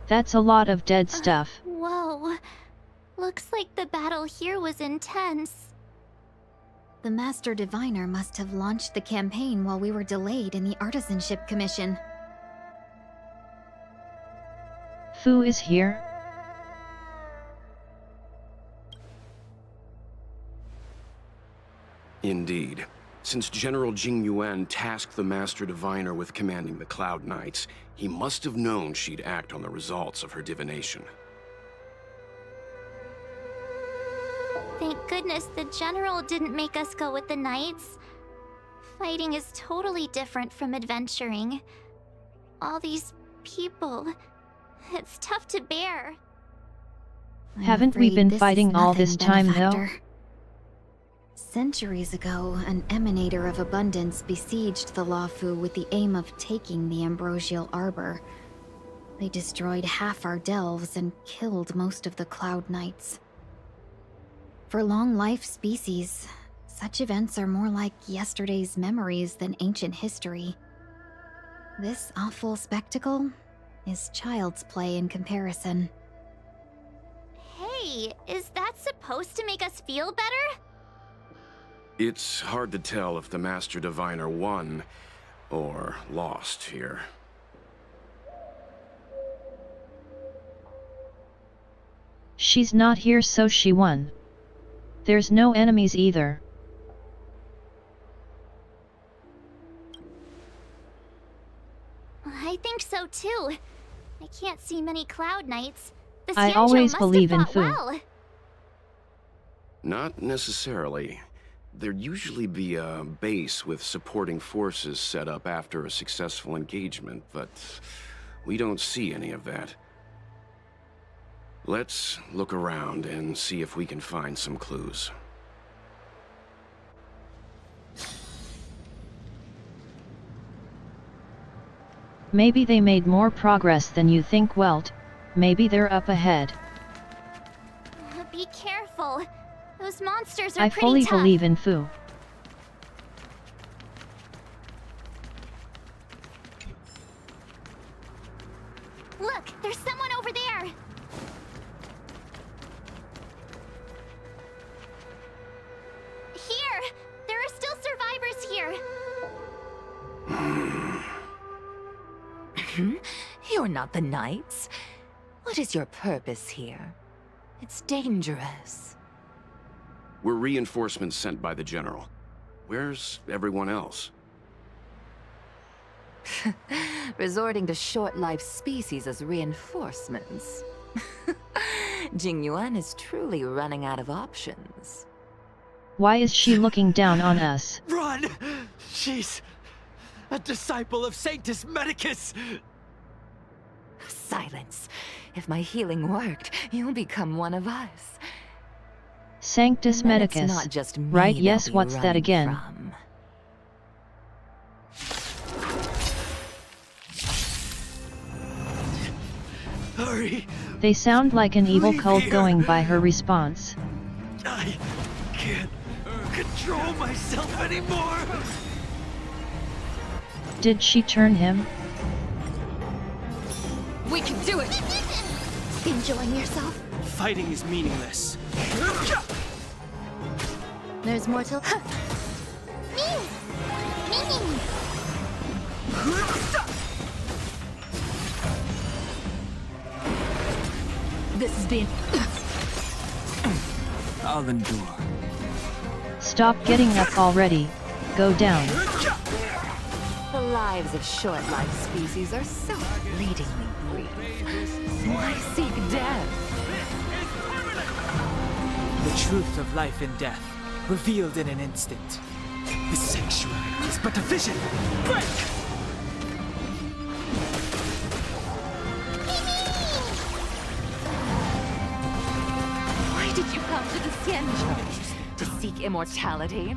That's a lot of dead stuff. Whoa. Looks like the battle here was intense. The Master Diviner must have launched the campaign while we were delayed in the Artisanship Commission. Fu is here? Indeed. Since General Jing Yuan tasked the Master Diviner with commanding the Cloud Knights, he must have known she'd act on the results of her divination. Thank goodness the General didn't make us go with the Knights. Fighting is totally different from adventuring. All these people... It's tough to bear. Haven't we been fighting all this time, though? Centuries ago, an emanator of abundance besieged the Luofu with the aim of taking the ambrosial arbor. They destroyed half our delves and killed most of the Cloud Knights. For long-life species, such events are more like yesterday's memories than ancient history. This awful spectacle is child's play in comparison. Hey, is that supposed to make us feel better? It's hard to tell if the Master Diviner won or lost here. She's not here, so she won. There's no enemies either. I think so too. I can't see many Cloud Knights. The I Xianzhou always must believe have in fought Fu. well. Not necessarily. There'd usually be a base with supporting forces set up after a successful engagement, but we don't see any of that. Let's look around and see if we can find some clues. Maybe they made more progress than you think, Welt. Maybe they're up ahead. Be careful. Those monsters are I pretty fully tough. believe in Fu. Look, there's someone over there. Here! There are still survivors here. You're not the Knights. What is your purpose here? It's dangerous. We're reinforcements sent by the General. Where's everyone else? Resorting to short-lived species as reinforcements. Jing Yuan is truly running out of options. Why is she looking down on us? Run! She's a disciple of Sanctus Medicus! Silence. If my healing worked, you'll become one of us. Sanctus And then it's Medicus. not just me Right, they'll yes, be what's that running again? from. Hurry! They sound like an evil Leave cult here. going by her response. I can't control myself anymore! Did she turn him? We can do it! Enjoying yourself? Fighting is meaningless. There's more to... Me! This has been... I'll endure. Stop getting up already. Go down. The lives of short-lived species are so fleetingly brief. Why seek death? The truth of life and death, revealed in an instant. The sanctuary is but a vision. Break! Why did you come to the Xianzhou? To seek immortality?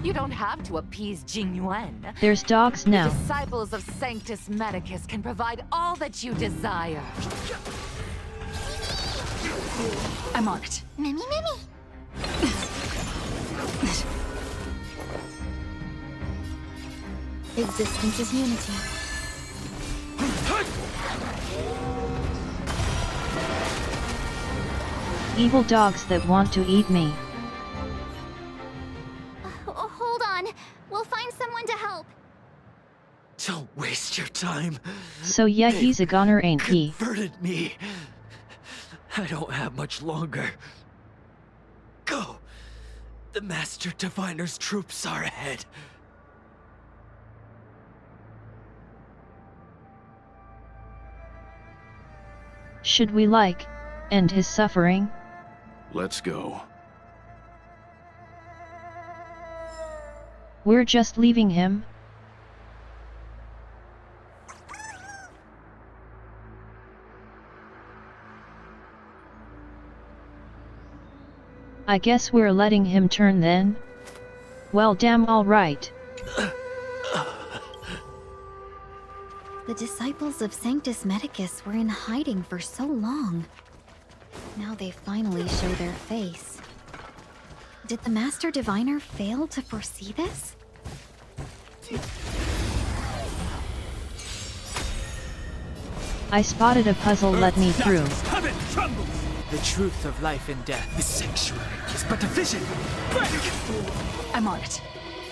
You don't have to appease Jing Yuan. There's dogs The now. disciples of Sanctus Medicus can provide all that you desire. I'm on it. Mimi! Existence is unity. Evil dogs that want to eat me. Hold on. We'll find someone to help. Don't waste your time. So yeah, he's a goner, ain't he? Converted me. I don't have much longer. Go. The Master Diviner's troops are ahead. Should we end his suffering? Let's go. We're just leaving him? I guess we're letting him turn then? Well, damn, alright. The disciples of Sanctus Medicus were in hiding for so long. Now they finally show their face. Did the Master Diviner fail to foresee this? I spotted a puzzle, let me through. The truth of life and death. The sanctuary is but a vision. I'm on it.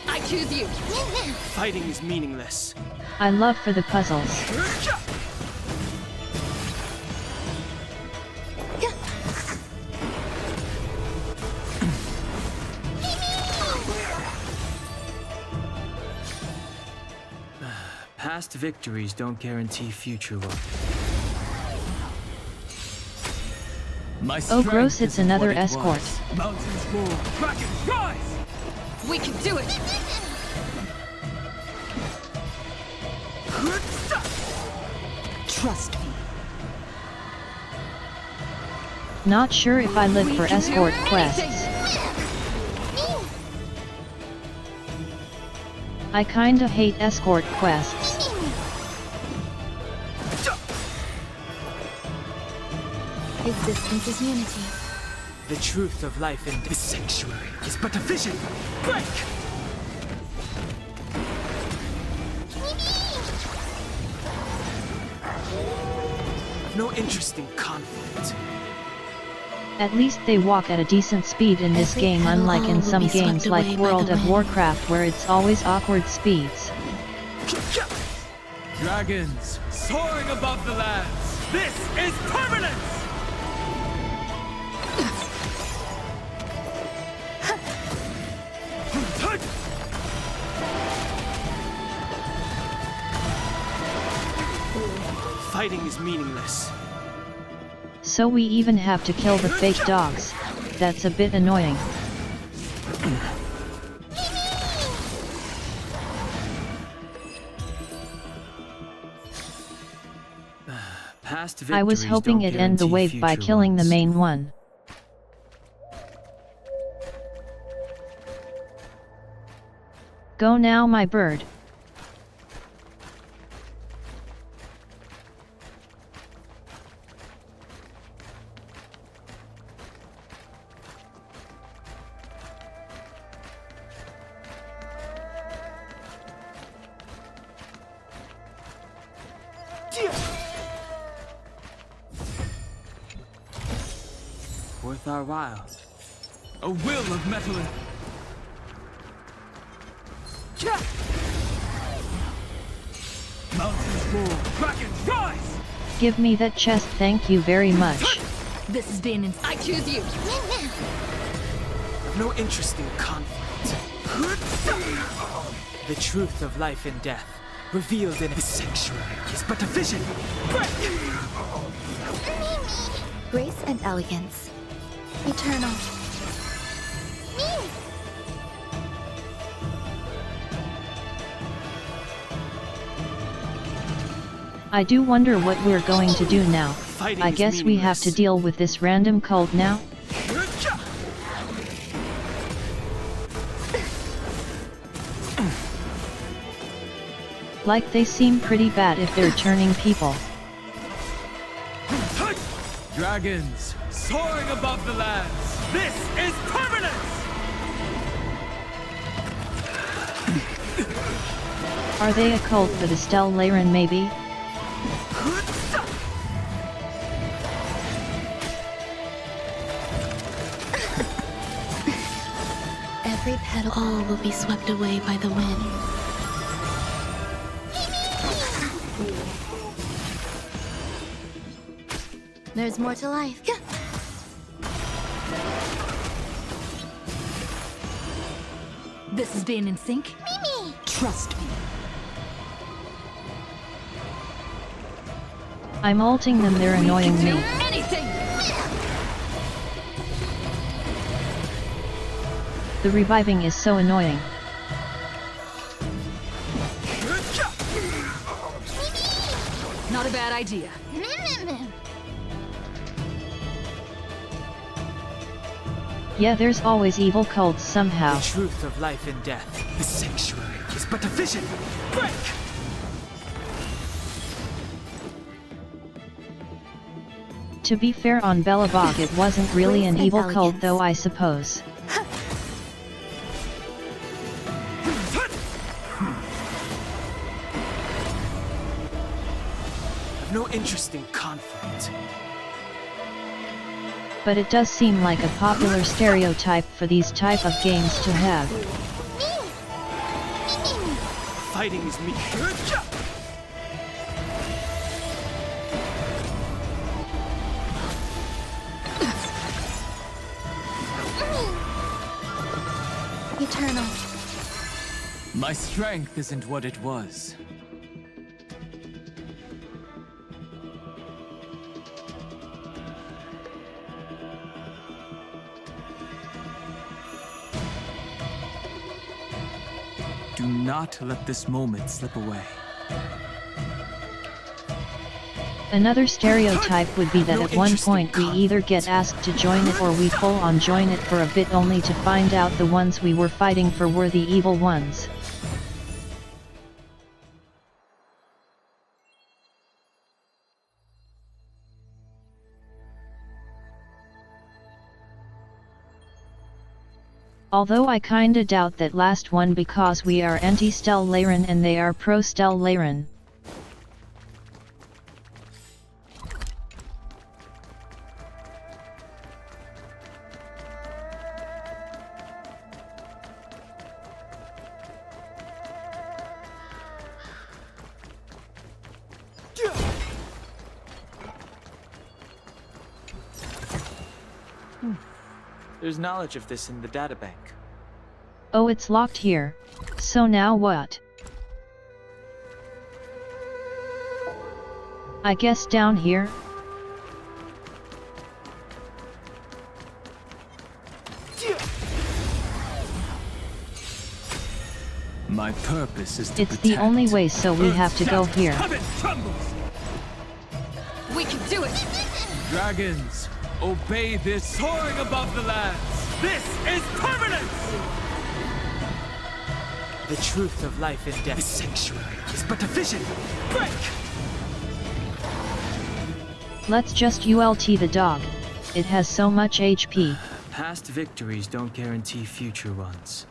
I choose you. Fighting is meaningless. I love for the puzzles. Past victories don't guarantee future one. Oh gross, it's another escort. Mountains roar, dragons rise! We can do it! Trust me. Not sure if I live for escort quests. I kinda hate escort quests. Existence is unity. The truth of life and the sanctuary is but a vision. Break! No interest in conflict. At least they walk at a decent speed in this game, unlike in some games like World of Warcraft where it's always awkward speeds. Dragons soaring above the lands. This is permanence! Fighting is meaningless. So we even have to kill the fake dogs. That's a bit annoying. I was hoping it'd end the wave by killing the main one. Go now, my bird. Worth our while. A will of metal. Mountains roar, dragons rise! Give me that chest, thank you very much. This has been I choose you. No interest in conflict. The truth of life and death, revealed in the sanctuary, is but a vision. Grace and elegance. Eternal. I do wonder what we're going to do now. Fighting I guess we have to deal with this random cult now. Like they seem pretty bad if they're turning people. Dragons soaring above the lands. This is permanence! Are they a cult for the Stellaron maybe? Every petal, all will be swept away by the wind. There's more to life. This is being in sync? Mimi! Trust me. I'm ulting them, they're annoying me. Anything! The reviving is so annoying. Not a bad idea. Yeah, there's always evil cults somehow. The truth of life and death. The sanctuary is but a vision. Break! To be fair on Belobog, it wasn't really an evil cult though, I suppose. I've no interest in conflict. But it does seem like a popular stereotype for these type of games to have. Fighting is me. Eternal. My strength isn't what it was. Do not let this moment slip away. Another stereotype would be that at one point we either get asked to join it or we full on join it for a bit only to find out the ones we were fighting for were the evil ones. Although I kinda doubt that last one because we are anti-Stellaron and they are pro-Stellaron. There's knowledge of this in the databank. Oh, it's locked here. So now what? I guess down here? My purpose is to It's the only way, so we have to go here. We can do it! Dragons, obey this, soaring above the lands. This is permanence! The truth of life and death. The sanctuary is but a vision. Break! Let's just ult the dog. It has so much HP. Past victories don't guarantee future ones.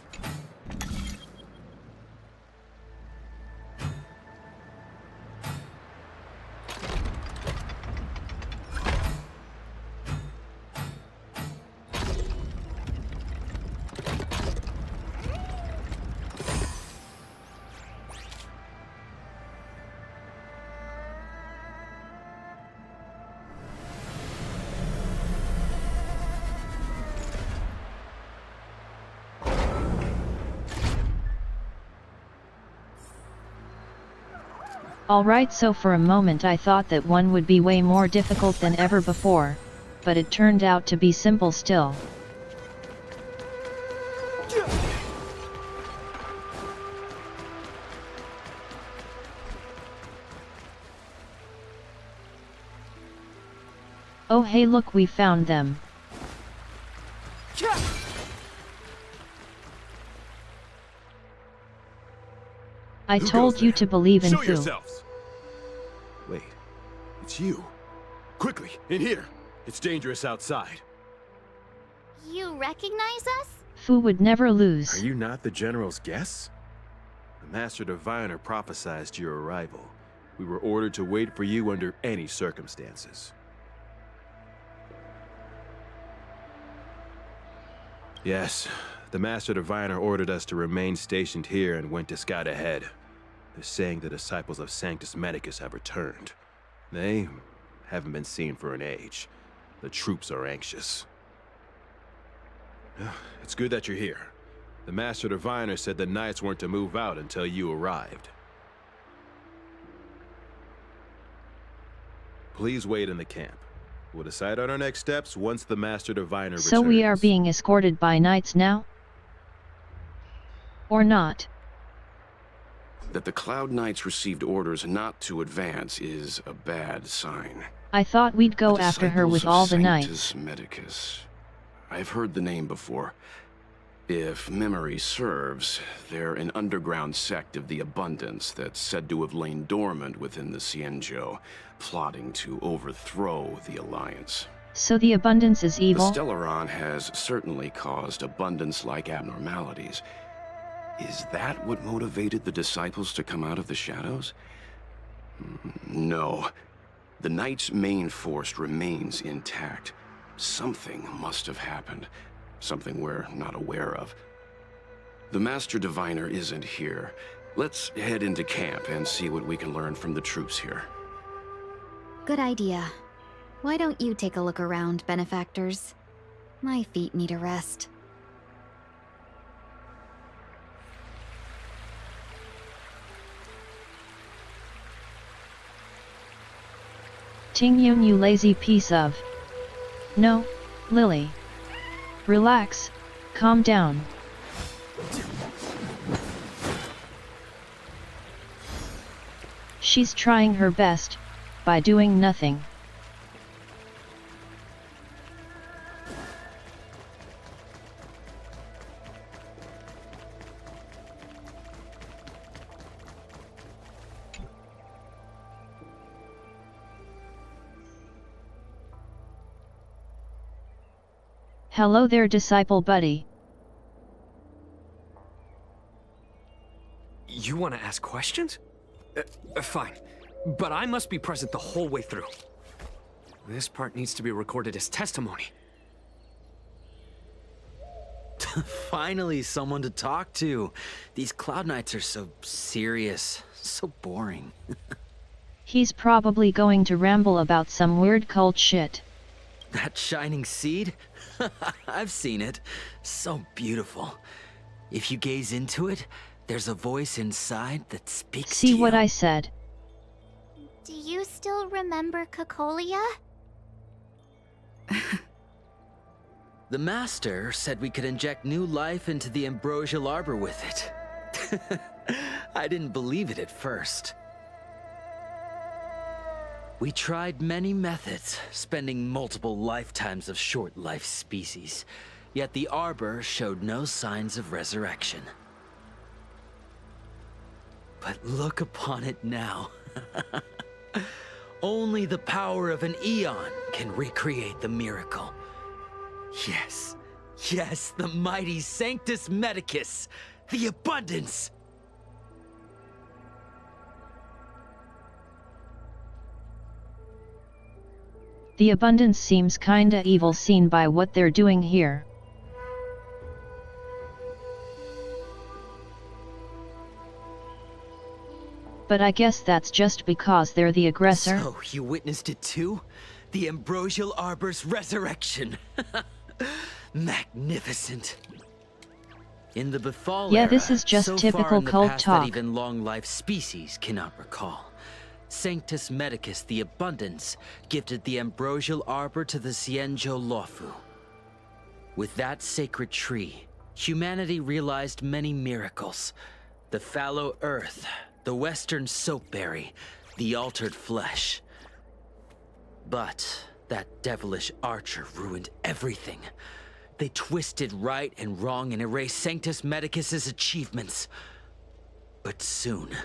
Alright, so for a moment I thought that one would be way more difficult than ever before, but it turned out to be simple still. Oh hey, look, we found them. I told you to believe in Show Fu. yourselves. Wait, it's you. Quickly, in here. It's dangerous outside. You recognize us? Fu would never lose. Are you not the General's guests? The Master Diviner prophesied your arrival. We were ordered to wait for you under any circumstances. Yes, the Master Diviner ordered us to remain stationed here and went to scout ahead. They're saying the disciples of Sanctus Medicus have returned. They haven't been seen for an age. The troops are anxious. It's good that you're here. The Master Diviner said the Knights weren't to move out until you arrived. Please wait in the camp. We'll decide on our next steps once the Master Diviner returns. So we are being escorted by Knights now? Or not? That the Cloud Knights received orders not to advance is a bad sign. I thought we'd go after her with all the Knights. Medicus. I've heard the name before. If memory serves, they're an underground sect of the Abundance that's said to have lain dormant within the Xianzhou, plotting to overthrow the Alliance. So the Abundance is evil? The Stellaron has certainly caused Abundance-like abnormalities. Is that what motivated the disciples to come out of the shadows? No. The Knight's main force remains intact. Something must have happened. Something we're not aware of. The Master Diviner isn't here. Let's head into camp and see what we can learn from the troops here. Good idea. Why don't you take a look around, benefactors? My feet need a rest. Tingyun, you lazy piece of... No, Lily. Relax, calm down. She's trying her best, by doing nothing. Hello there, disciple buddy. You want to ask questions? Fine. But I must be present the whole way through. This part needs to be recorded as testimony. Finally, someone to talk to. These Cloud Knights are so serious, so boring. He's probably going to ramble about some weird cult shit. That shining seed? I've seen it. So beautiful. If you gaze into it, there's a voice inside that speaks to you. See what I said? Do you still remember Cocolia? The Master said we could inject new life into the ambrosial arbor with it. I didn't believe it at first. We tried many methods, spending multiple lifetimes of short-life species, yet the arbor showed no signs of resurrection. But look upon it now. Only the power of an eon can recreate the miracle. Yes, yes, the mighty Sanctus Medicus, the Abundance! The Abundance seems kinda evil seen by what they're doing here. But I guess that's just because they're the aggressor. So, you witnessed it too? The ambrosial arbor's resurrection! Magnificent! In the Befall yeah, era, this is just so typical far in the cult past talk. That even long-life species cannot recall. Sanctus Medicus, the Abundance, gifted the ambrosial arbor to the Xianzhou Luofu. With that sacred tree, humanity realized many miracles. The fallow earth, the western soapberry, the altered flesh. But that devilish archer ruined everything. They twisted right and wrong and erased Sanctus Medicus's achievements. But soon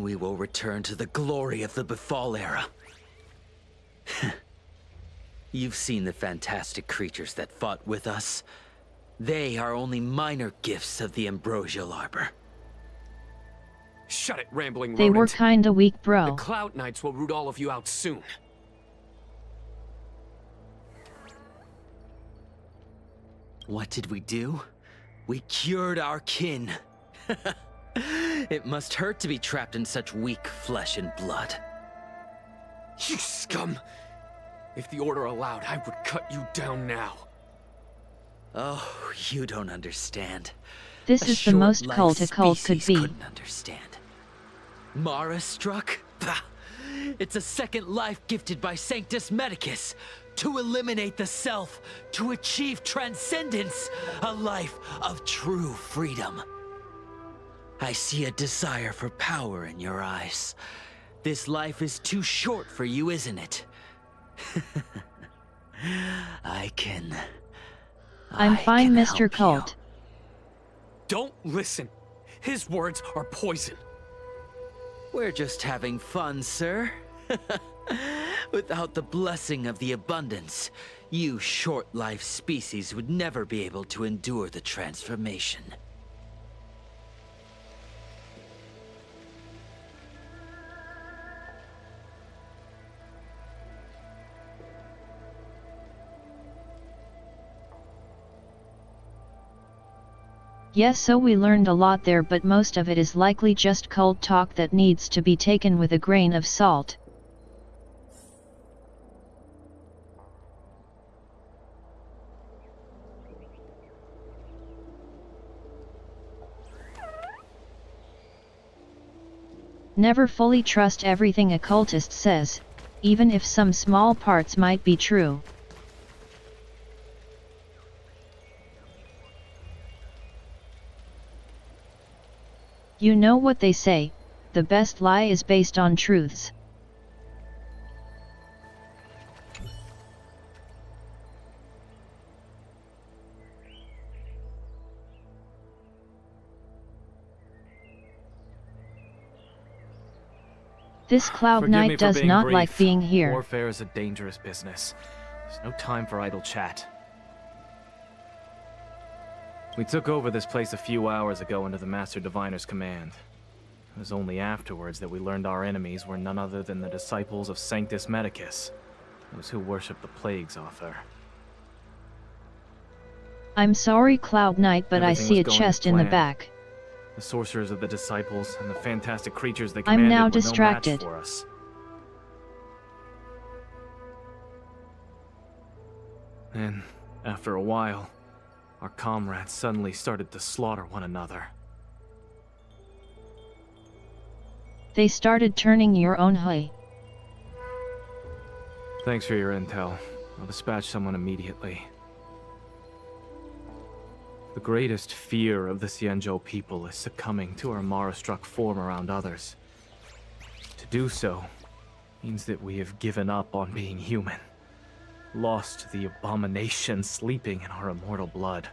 we will return to the glory of the Befall era. You've seen the fantastic creatures that fought with us. They are only minor gifts of the ambrosial arbor. Shut it, rambling rodent. They were kinda weak, bro. The Cloud Knights will root all of you out soon. What did we do? We cured our kin. It must hurt to be trapped in such weak flesh and blood. You scum! If the Order allowed, I would cut you down now. Oh, you don't understand. This is the most cult a cult could be. Couldn't understand. Mara struck? Pah! It's a second life gifted by Sanctus Medicus to eliminate the self, to achieve transcendence, a life of true freedom. I see a desire for power in your eyes. This life is too short for you, isn't it? I'm fine, Mr. Cult. Don't listen. His words are poison. We're just having fun, sir. Without the blessing of the abundance, you short-life species would never be able to endure the transformation. Yes, so we learned a lot there, but most of it is likely just cult talk that needs to be taken with a grain of salt. Never fully trust everything a cultist says, even if some small parts might be true. You know what they say, the best lie is based on truths. This Cloud Knight does not like being here. Warfare is a dangerous business. There's no time for idle chat. We took over this place a few hours ago under the Master Diviner's command. It was only afterwards that we learned our enemies were none other than the disciples of Sanctus Medicus, those who worship the Plague's author. I'm sorry, Cloud Knight, but I see a chest in the back. The sorcerers of the disciples and the fantastic creatures they I'm commanded now were distracted. no match for us. And after a while, our comrades suddenly started to slaughter one another. They started turning your own hay. Thanks for your intel. I'll dispatch someone immediately. The greatest fear of the Xianzhou people is succumbing to our Mara-struck form around others. To do so means that we have given up on being human, lost to the abomination sleeping in our immortal blood,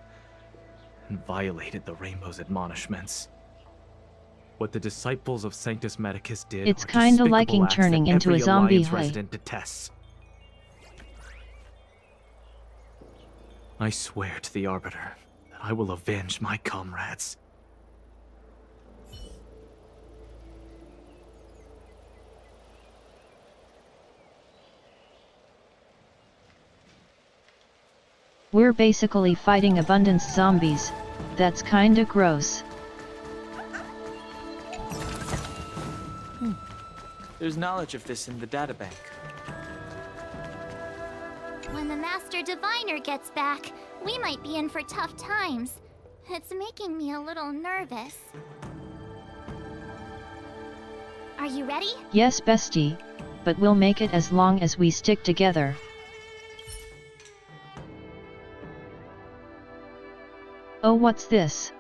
and violated the Rainbow's admonishments. What the disciples of Sanctus Medicus did It's are kinda despicable liking acts turning that into a every zombie Alliance hay. resident detests. I swear to the Arbiter that I will avenge my comrades. We're basically fighting abundance zombies. That's kinda gross. There's knowledge of this in the databank. When the Master Diviner gets back, we might be in for tough times. It's making me a little nervous. Are you ready? Yes, bestie, but we'll make it as long as we stick together. Oh, what's this?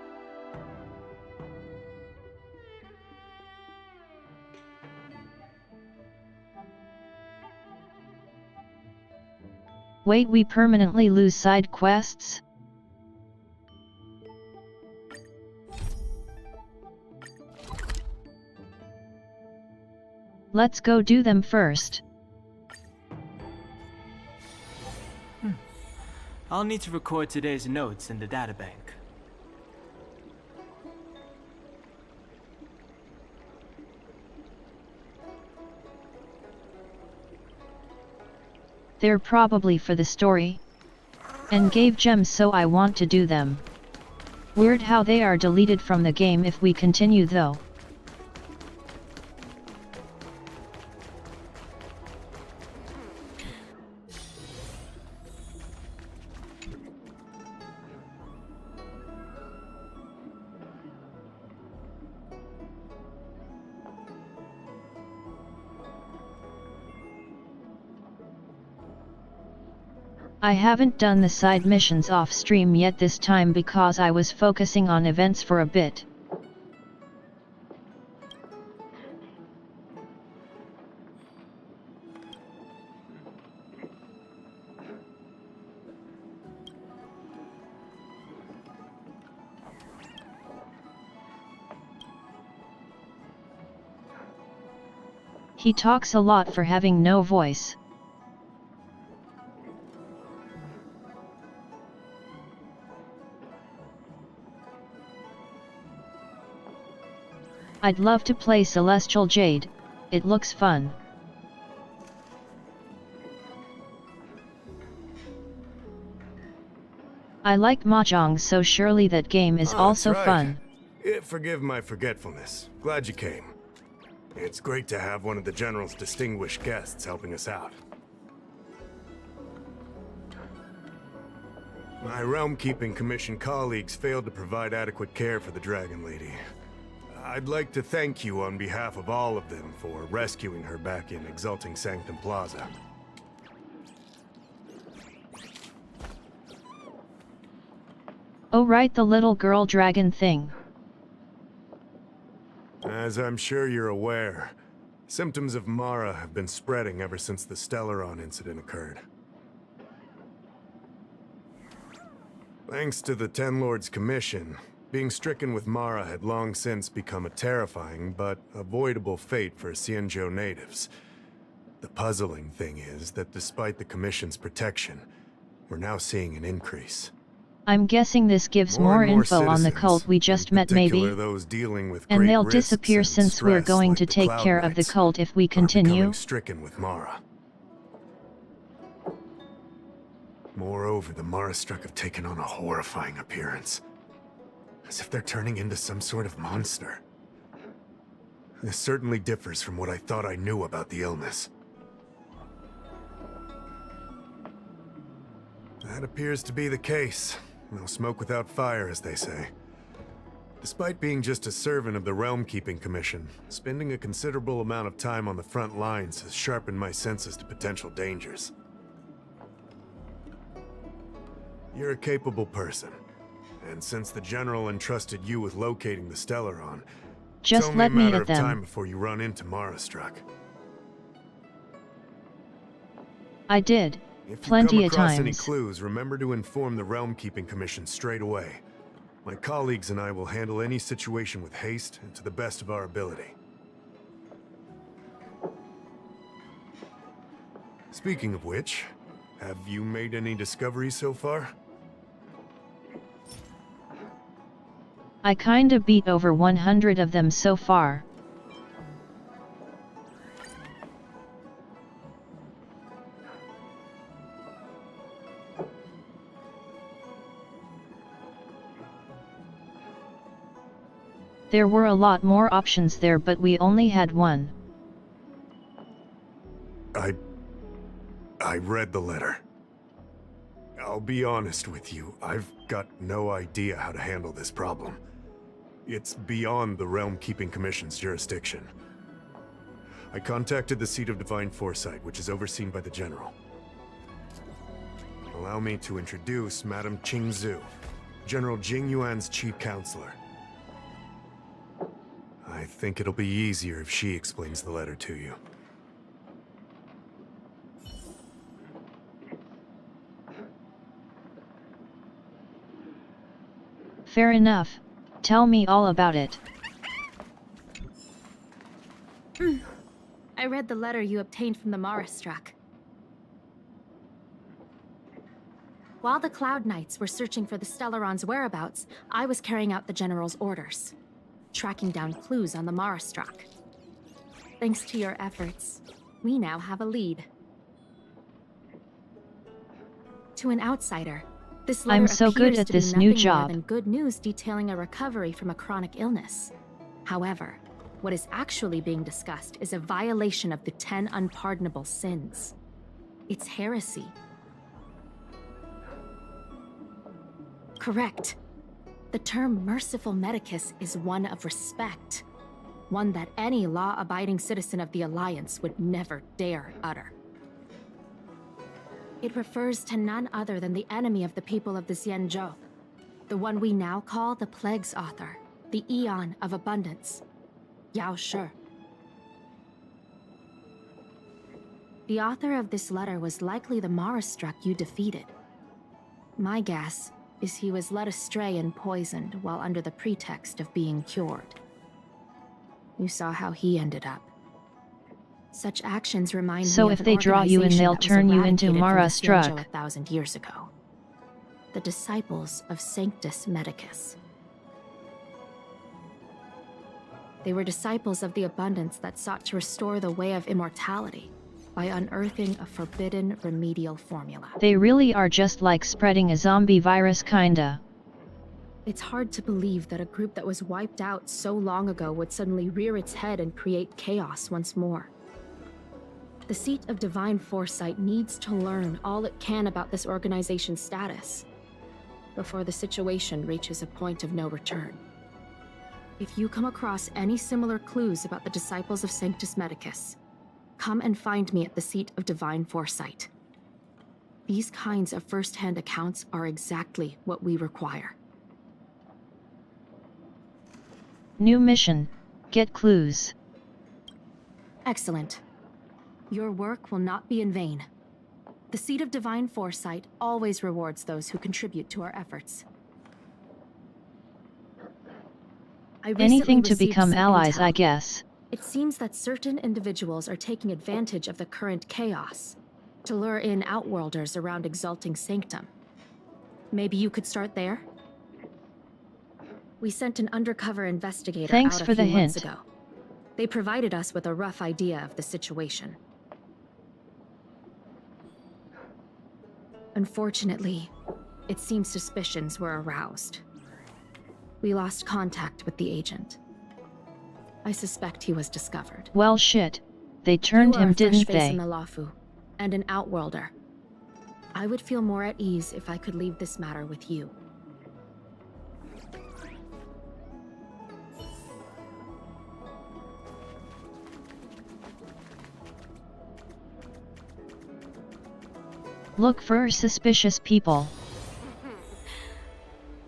Wait, we permanently lose side quests? Let's go do them first. I'll need to record today's notes in the databank. They're probably for the story. And gave gems, so I want to do them. Weird how they are deleted from the game if we continue though. I haven't done the side missions off stream yet this time because I was focusing on events for a bit. He talks a lot for having no voice. I'd love to play Celestial Jade, it looks fun. I like Mahjong, so surely that game is also fun. Forgive my forgetfulness. Glad you came. It's great to have one of the General's distinguished guests helping us out. My Realm-Keeping Commission colleagues failed to provide adequate care for the Dragon Lady. I'd like to thank you on behalf of all of them for rescuing her back in Exalting Sanctum Plaza. Oh right, the little girl dragon thing. As I'm sure you're aware, symptoms of Mara have been spreading ever since the Stellaron incident occurred. Thanks to the Ten Lords Commission, being stricken with Mara had long since become a terrifying but avoidable fate for Xianzhou natives. The puzzling thing is that despite the Commission's protection, we're now seeing an increase. I'm guessing this gives more info on the cult we just met maybe, and they'll disappear since we're going to take care of the cult if we continue. Stricken with Mara. Moreover, the Mara-struck have taken on a horrifying appearance. As if they're turning into some sort of monster. This certainly differs from what I thought I knew about the illness. That appears to be the case. No smoke without fire, as they say. Despite being just a servant of the Realm-Keeping Commission, spending a considerable amount of time on the front lines has sharpened my senses to potential dangers. You're a capable person, and since the General entrusted you with locating the Stellaron, just let me at them. It's only a matter of time before you run into Mara-struck. I did. If Plenty you of come across times. any clues, remember to inform the Realm-Keeping Commission straight away. My colleagues and I will handle any situation with haste and to the best of our ability. Speaking of which, have you made any discoveries so far? I kinda beat over 100 of them so far. There were a lot more options there, but we only had one. I read the letter. I'll be honest with you, I've got no idea how to handle this problem. It's beyond the Realm-Keeping Commission's jurisdiction. I contacted the Seat of Divine Foresight, which is overseen by the General. Allow me to introduce Madame Qingzhu, General Jing Yuan's chief counselor. I think it'll be easier if she explains the letter to you. Fair enough. Tell me all about it. I read the letter you obtained from the Mara-struck. While the Cloud Knights were searching for the Stellaron's whereabouts, I was carrying out the General's orders, tracking down clues on the Mara-struck. Thanks to your efforts, we now have a lead. To an outsider, this letter I'm so good at this new job. Than good news detailing a recovery from a chronic illness. However, what is actually being discussed is a violation of the 10 unpardonable sins. It's heresy. Correct. The term merciful medicus is one of respect. One that any law-abiding citizen of the Alliance would never dare utter. It refers to none other than the enemy of the people of the Xianzhou, the one we now call the Plague's author, the Eon of Abundance, Yao Shi. The author of this letter was likely the Marastruck you defeated. My guess is he was led astray and poisoned while under the pretext of being cured. You saw how he ended up. Such actions remind me of So if they draw you in, they'll turn you into Marastruck. 1,000 years ago. The disciples of Sanctus Medicus. They were disciples of the abundance that sought to restore the way of immortality by unearthing a forbidden remedial formula. They really are just like spreading a zombie virus kinda. It's hard to believe that a group that was wiped out so long ago would suddenly rear its head and create chaos once more. The seat of divine foresight needs to learn all it can about this organization's status before the situation reaches a point of no return. If you come across any similar clues about the disciples of Sanctus Medicus, come and find me at the seat of divine foresight. These kinds of first-hand accounts are exactly what we require. New mission. Get clues. Excellent. Your work will not be in vain. The seat of divine foresight always rewards those who contribute to our efforts. Anything to become allies, I guess. It seems that certain individuals are taking advantage of the current chaos to lure in outworlders around Exalting Sanctum. Maybe you could start there? We sent an undercover investigator out a few months ago. They provided us with a rough idea of the situation. Unfortunately, it seems suspicions were aroused. We lost contact with the agent. I suspect he was discovered. Well, shit. They turned him, didn't they? In the Luofu, and an outworlder. I would feel more at ease if I could leave this matter with you. Look for suspicious people.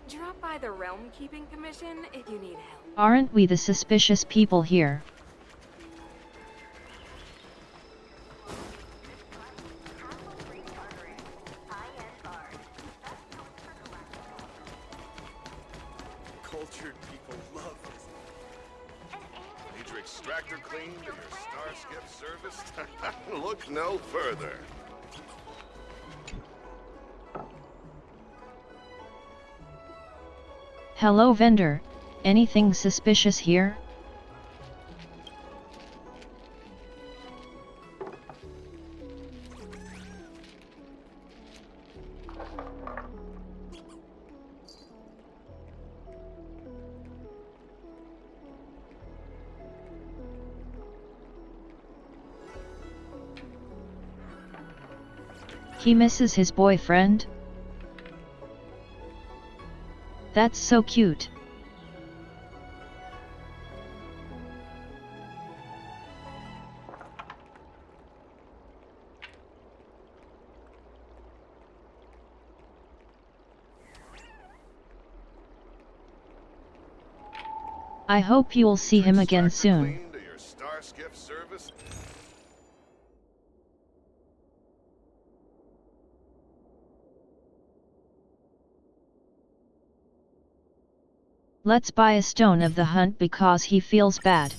Drop by the Realm Keeping Commission if you need help. Aren't we the suspicious people here? Cultured people love this. Need your extractor cleaned and your star skip serviced? Look no further. Hello, vendor. Anything suspicious here? He misses his boyfriend? That's so cute. I hope you'll see him again soon. Let's buy a stone of the hunt because he feels bad.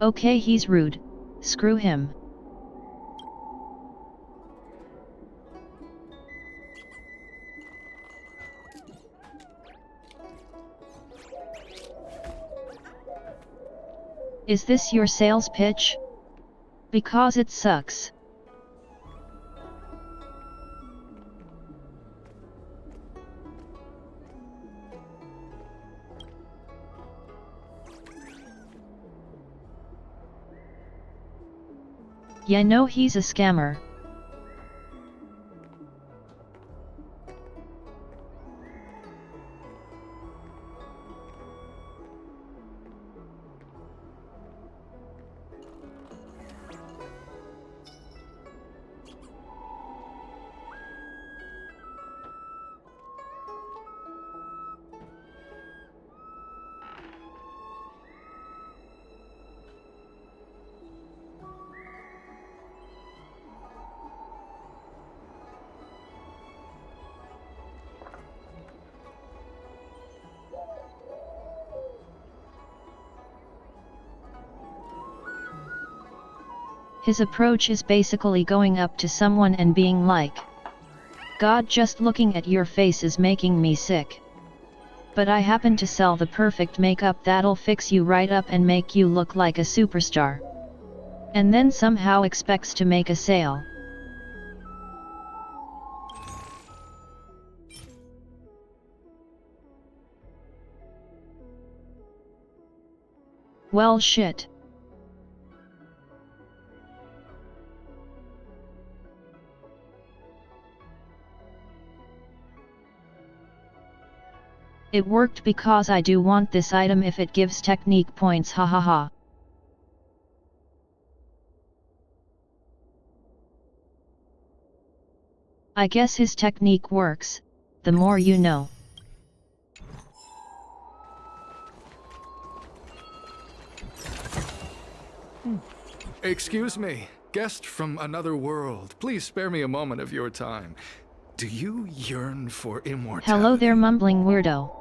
Okay, he's rude. Screw him. Is this your sales pitch? Because it sucks. Yeah, no, he's a scammer. His approach is basically going up to someone and being like, "God, just looking at your face is making me sick. But I happen to sell the perfect makeup that'll fix you right up and make you look like a superstar." And then somehow expects to make a sale. Well, shit. It worked because I do want this item if it gives technique points, hahaha. I guess his technique works, the more you know. Excuse me, guest from another world. Please spare me a moment of your time. Do you yearn for immortality? Hello there, mumbling weirdo.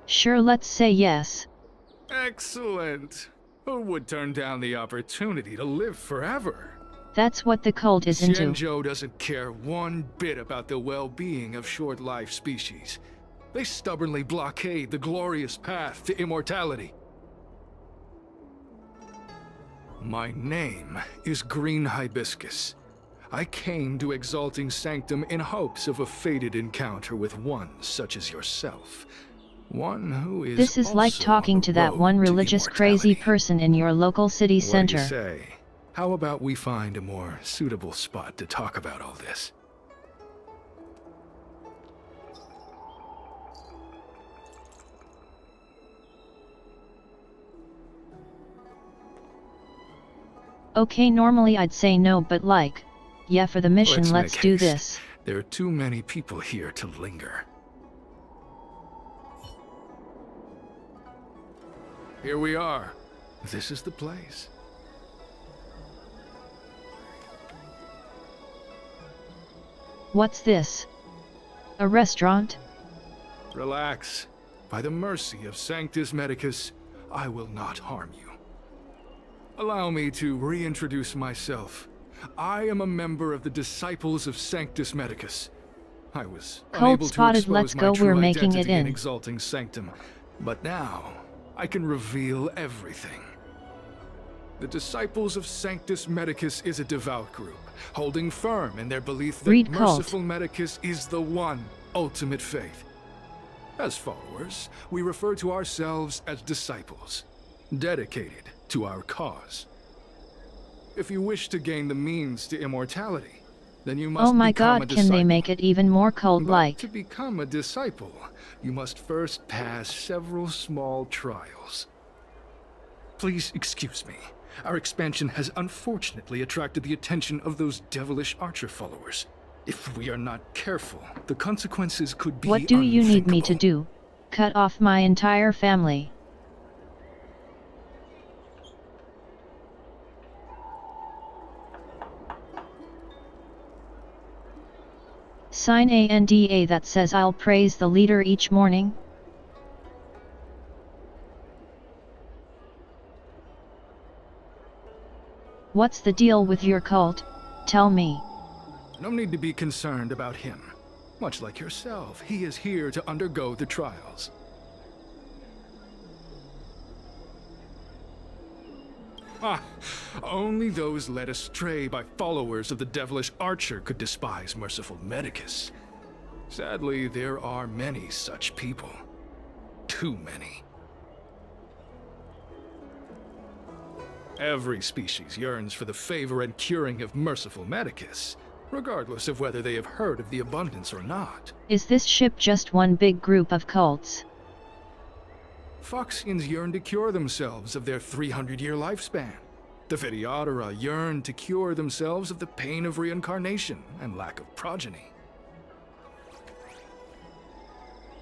Sure, let's say yes. Excellent. Who would turn down the opportunity to live forever? That's what the cult is into. Xianzhou doesn't care one bit about the well-being of short-lived species. They stubbornly blockade the glorious path to immortality. My name is Green Hibiscus. I came to Exalting Sanctum in hopes of a fated encounter with one such as yourself. One who is This is like talking to that one religious crazy person in your local city center. What do you say? How about we find a more suitable spot to talk about all this? Okay, normally I'd say no, but like, yeah, for the mission, let's do this. There are too many people here to linger. Here we are. This is the place. What's this? A restaurant? Relax. By the mercy of Sanctus Medicus, I will not harm you. Allow me to reintroduce myself. I am a member of the Disciples of Sanctus Medicus. I was unable to expose let's my go, true we're making it identity in. Exalting Sanctum, but now I can reveal everything. The Disciples of Sanctus Medicus is a devout group, holding firm in their belief that Read cult. Merciful Medicus is the one ultimate faith. As followers, we refer to ourselves as disciples, dedicated to our cause. If you wish to gain the means to immortality, then you must Oh my become a god, disciple. can they make it even more cult-like? But to become a disciple, you must first pass several small trials. Please excuse me. Our expansion has unfortunately attracted the attention of those devilish archer followers. If we are not careful, the consequences could be What do you need me to do? Cut off my entire family? Sign a NDA that says I'll praise the leader each morning? What's the deal with your cult? Tell me. No need to be concerned about him. Much like yourself, he is here to undergo the trials. Ah, only those led astray by followers of the devilish archer could despise Merciful Medicus. Sadly, there are many such people. Too many. Every species yearns for the favor and curing of Merciful Medicus, regardless of whether they have heard of the abundance or not. Is this ship just one big group of cults? Foxians yearn to cure themselves of their 300-year lifespan. The Videodora yearn to cure themselves of the pain of reincarnation and lack of progeny.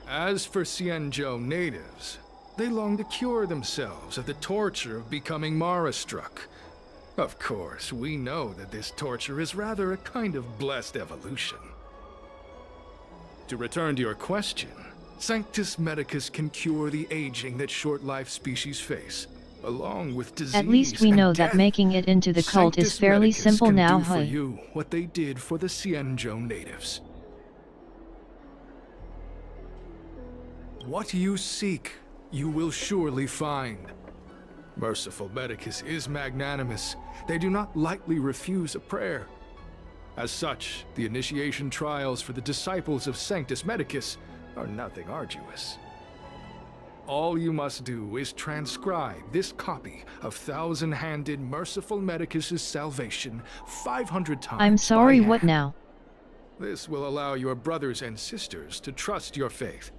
As for Xianzhou natives, they long to cure themselves of the torture of becoming Mara-struck. Of course, we know that this torture is rather a kind of blessed evolution. To return to your question, Sanctus Medicus can cure the aging that short-lived species face, along with disease. At least we know that making it into the cult is fairly simple now, for you what they did for the Xianzhou natives. What you seek, you will surely find. Merciful Medicus is magnanimous. They do not lightly refuse a prayer. As such, the initiation trials for the disciples of Sanctus Medicus are nothing arduous. All you must do is transcribe this copy of Thousand-Handed Merciful Medicus's salvation 500 times. I'm sorry, by what hand. now? This will allow your brothers and sisters to trust your faith,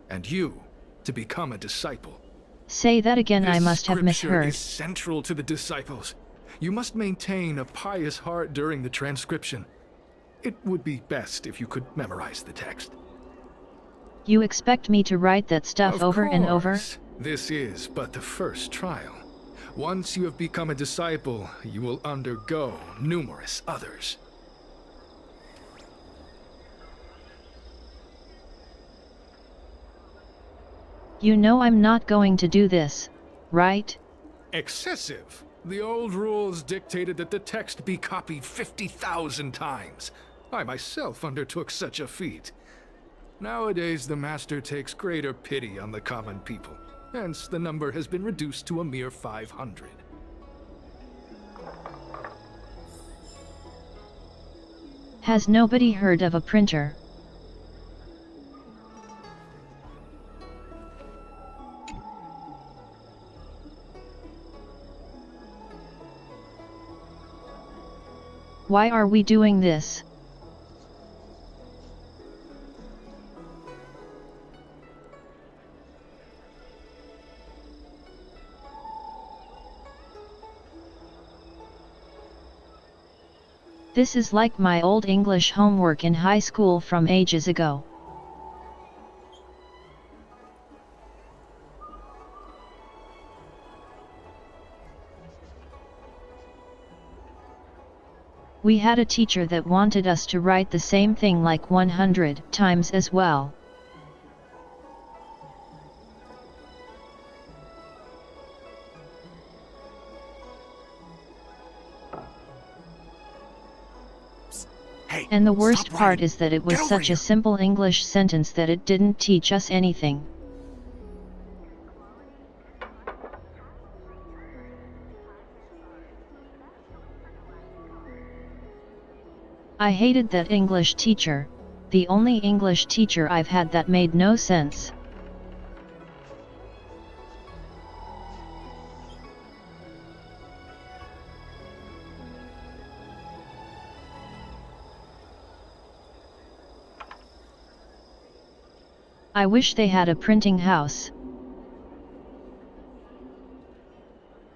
and you to become a disciple. Say that again, I must have Scripture misheard. is central to the disciples. You must maintain a pious heart during the transcription. It would be best if you could memorize the text. You expect me to write that stuff over and over? This is but the first trial. Once you have become a disciple, you will undergo numerous others. You know I'm not going to do this, right? Excessive. The old rules dictated that the text be copied 50,000 times. I myself undertook such a feat. Nowadays, the Master takes greater pity on the common people. Hence, the number has been reduced to a mere 500. Has nobody heard of a printer? Why are we doing this? This is like my old English homework in high school from ages ago. We had a teacher that wanted us to write the same thing like 100 times as well. And the worst part is that it was such a simple English sentence that it didn't teach us anything. I hated that English teacher, the only English teacher I've had that made no sense. I wish they had a printing house.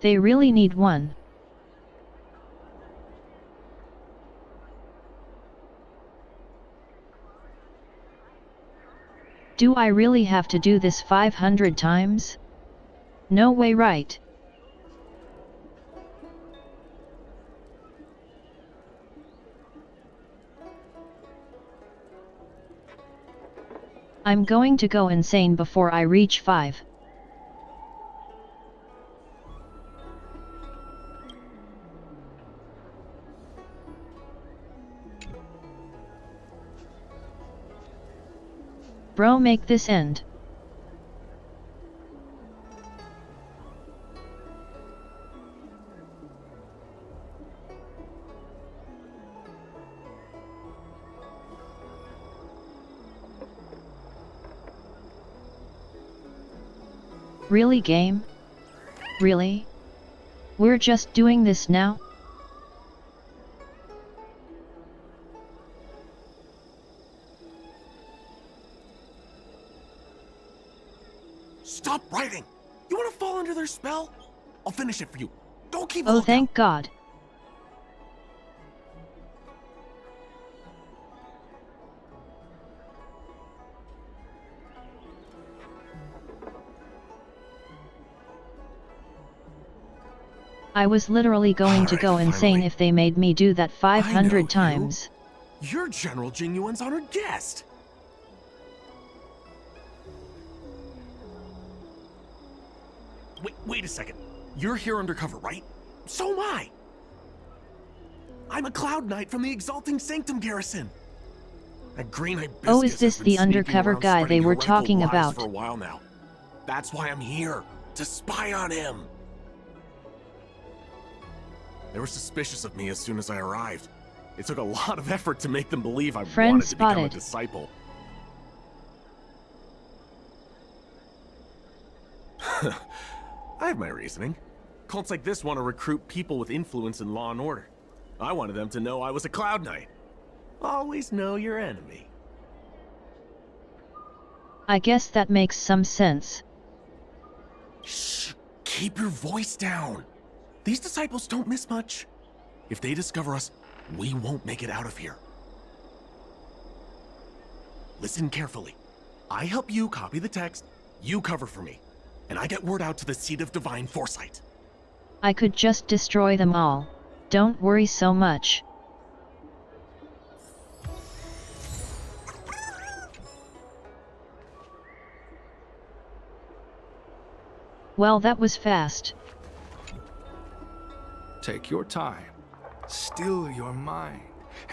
They really need one. Do I really have to do this 500 times? No way, right? I'm going to go insane before I reach 5. Bro, make this end. Really, game? Really? We're just doing this now? Stop writing! You want to fall under their spell? I'll finish it for you. Don't keep Oh, thank God. I was literally going to go insane if they made me do that 500 times. You're General Jingyuan's honored guest. Wait a second. You're here undercover, right? So am I. I'm a Cloud Knight from the Exalting Sanctum Garrison. That green hibiscus. Oh, is this the undercover guy they were talking about? For a while now. That's why I'm here, to spy on him. They were suspicious of me as soon as I arrived. It took a lot of effort to make them believe I wanted to become a disciple. I have my reasoning. Cults like this want to recruit people with influence in law and order. I wanted them to know I was a Cloud Knight. Always know your enemy. I guess that makes some sense. Shh! Keep your voice down. These disciples don't miss much. If they discover us, we won't make it out of here. Listen carefully. I help you copy the text, you cover for me, and I get word out to the Seat of Divine Foresight. I could just destroy them all. Don't worry so much. Well, that was fast. Take your time, still your mind,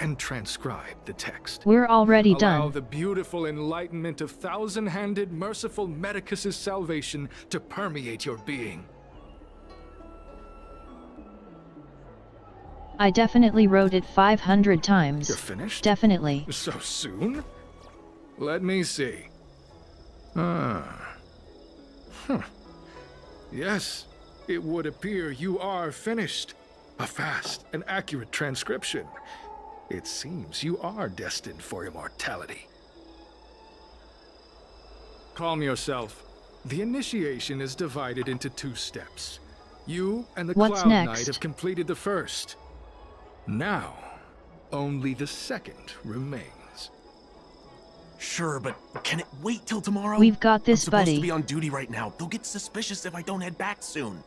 and transcribe the text. We're already done. Allow the beautiful enlightenment of thousand-handed, merciful Medicus's salvation to permeate your being. I definitely wrote it 500 times. You're finished? Definitely. So soon? Let me see. Yes, it would appear you are finished. A fast and accurate transcription. It seems you are destined for immortality. Calm yourself. The initiation is divided into 2 steps. You and the What's Cloud next? Knight have completed the first. Now, only the second remains. Sure, but can it wait till tomorrow? We've got this, I'm supposed buddy. to be on duty right now. They'll get suspicious if I don't head back soon.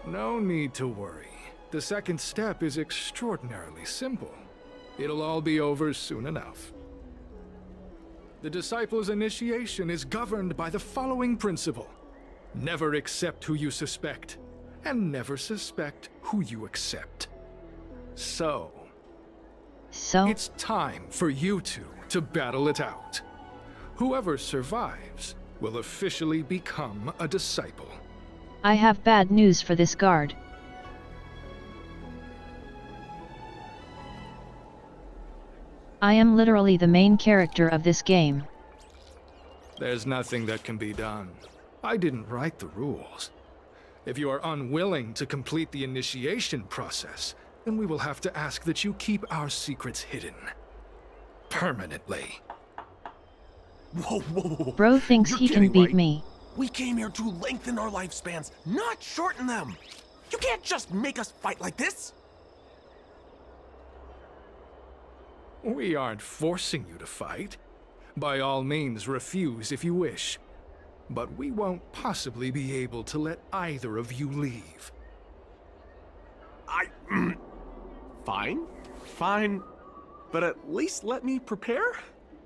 No need to worry. The second step is extraordinarily simple. It'll all be over soon enough. The disciple's initiation is governed by the following principle. Never accept who you suspect, and never suspect who you accept. So, it's time for you two to battle it out. Whoever survives will officially become a disciple. I have bad news for this guard. I am literally the main character of this game. There's nothing that can be done. I didn't write the rules. If you are unwilling to complete the initiation process, then we will have to ask that you keep our secrets hidden. Permanently. Whoa. Bro thinks he can beat me. We came here to lengthen our lifespans, not shorten them. You can't just make us fight like this. We aren't forcing you to fight. By all means, refuse if you wish. But we won't possibly be able to let either of you leave. Fine. But at least let me prepare.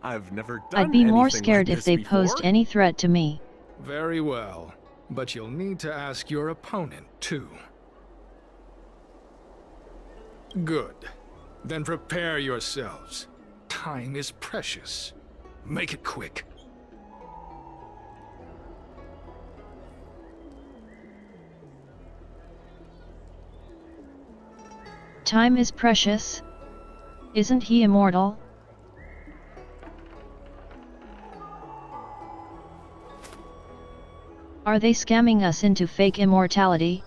I've never done I'd be more anything scared like if they this before. posed any threat to me. Very well. But you'll need to ask your opponent, too. Good. Then prepare yourselves. Time is precious. Make it quick. Time is precious. Isn't he immortal? Are they scamming us into fake immortality?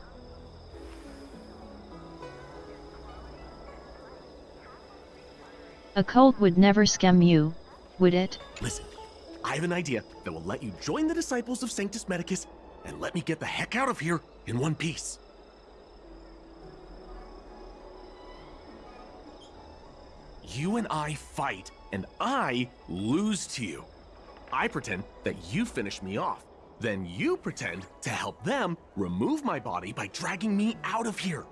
A cult would never scam you, would it? Listen, I have an idea that will let you join the disciples of Sanctus Medicus and let me get the heck out of here in one piece. You and I fight, and I lose to you. I pretend that you finish me off. Then you pretend to help them remove my body by dragging me out of here.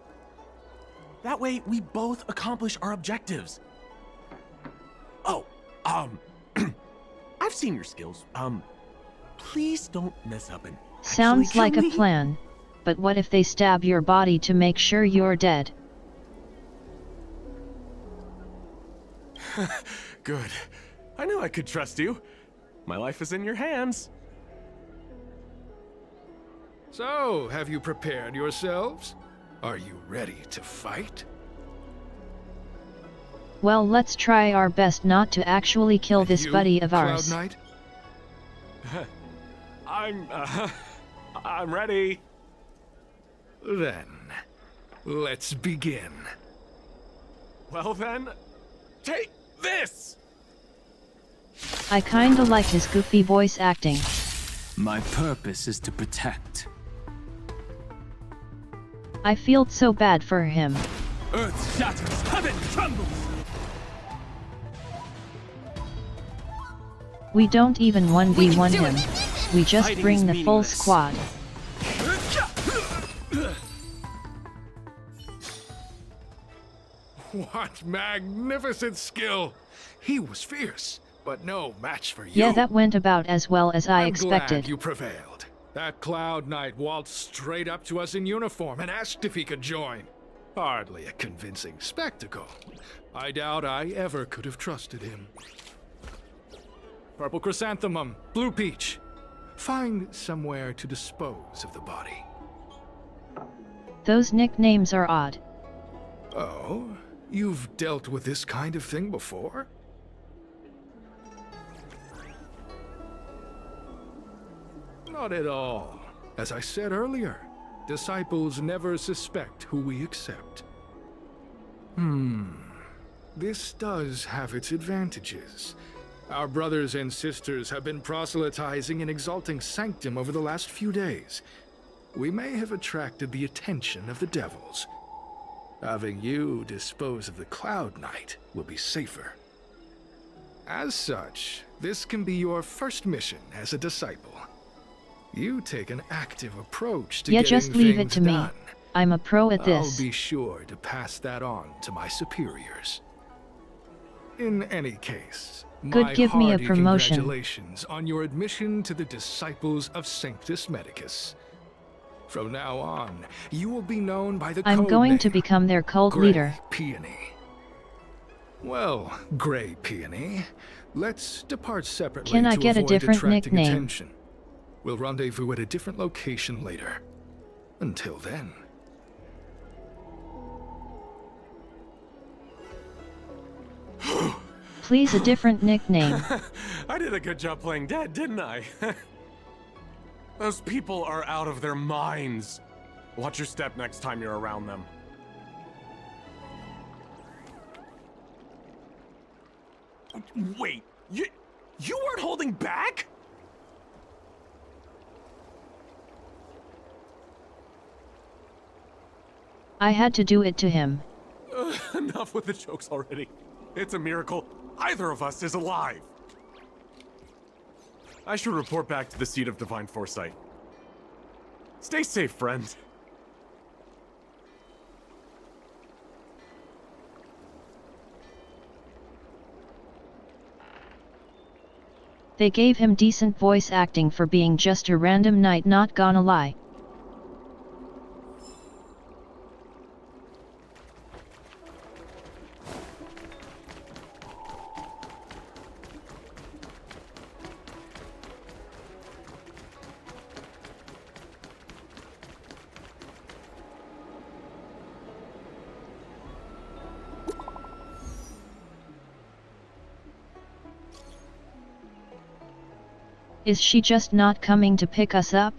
That way, we both accomplish our objectives. Oh, I I've seen your skills. Please don't mess up and Sounds like kill a me. plan. But what if they stab your body to make sure you're dead? Good. I knew I could trust you. My life is in your hands. So, have you prepared yourselves? Are you ready to fight? Well, let's try our best not to actually kill this buddy of ours. Cloud Knight? I'm ready. Then, let's begin. Well then, take this! I kinda like his goofy voice acting. My purpose is to protect. I feel so bad for him. Earth shatters, heaven trembles! We don't even 1v1 him. We just Fighting bring is the full meaningless. squad. What magnificent skill! He was fierce, but no match for you. Yeah, that went about as well as I I'm expected. glad you prevailed. That Cloud Knight waltzed straight up to us in uniform and asked if he could join. Hardly a convincing spectacle. I doubt I ever could have trusted him. Purple chrysanthemum, blue peach. Find somewhere to dispose of the body. Those nicknames are odd. Oh, you've dealt with this kind of thing before? Not at all. As I said earlier, disciples never suspect who we accept. This does have its advantages. Our brothers and sisters have been proselytizing and exalting sanctum over the last few days. We may have attracted the attention of the devils. Having you dispose of the Cloud Knight will be safer. As such, this can be your first mission as a disciple. You take an active approach to Yeah, getting just leave it things to me. done. I'm a pro at this. I'll be sure to pass that on to my superiors. In any case, Good, my give me a hearty promotion. Congratulations on your admission to the Disciples of Sanctus Medicus. From now on, you will be known by the I'm code going name to become their cult Grey leader. Peony. Well, Grey Peony, let's depart separately Can I to get a avoid different attracting nickname? attention. We'll rendezvous at a different location later. Until then. Please, a different nickname. I did a good job playing dead, didn't I? Those people are out of their minds. Watch your step next time you're around them. Wait, you weren't holding back? I had to do it to him. Enough with the jokes already. It's a miracle either of us is alive. I should report back to the seat of divine foresight. Stay safe, friend. They gave him decent voice acting for being just a random knight, not gonna lie. Is she just not coming to pick us up?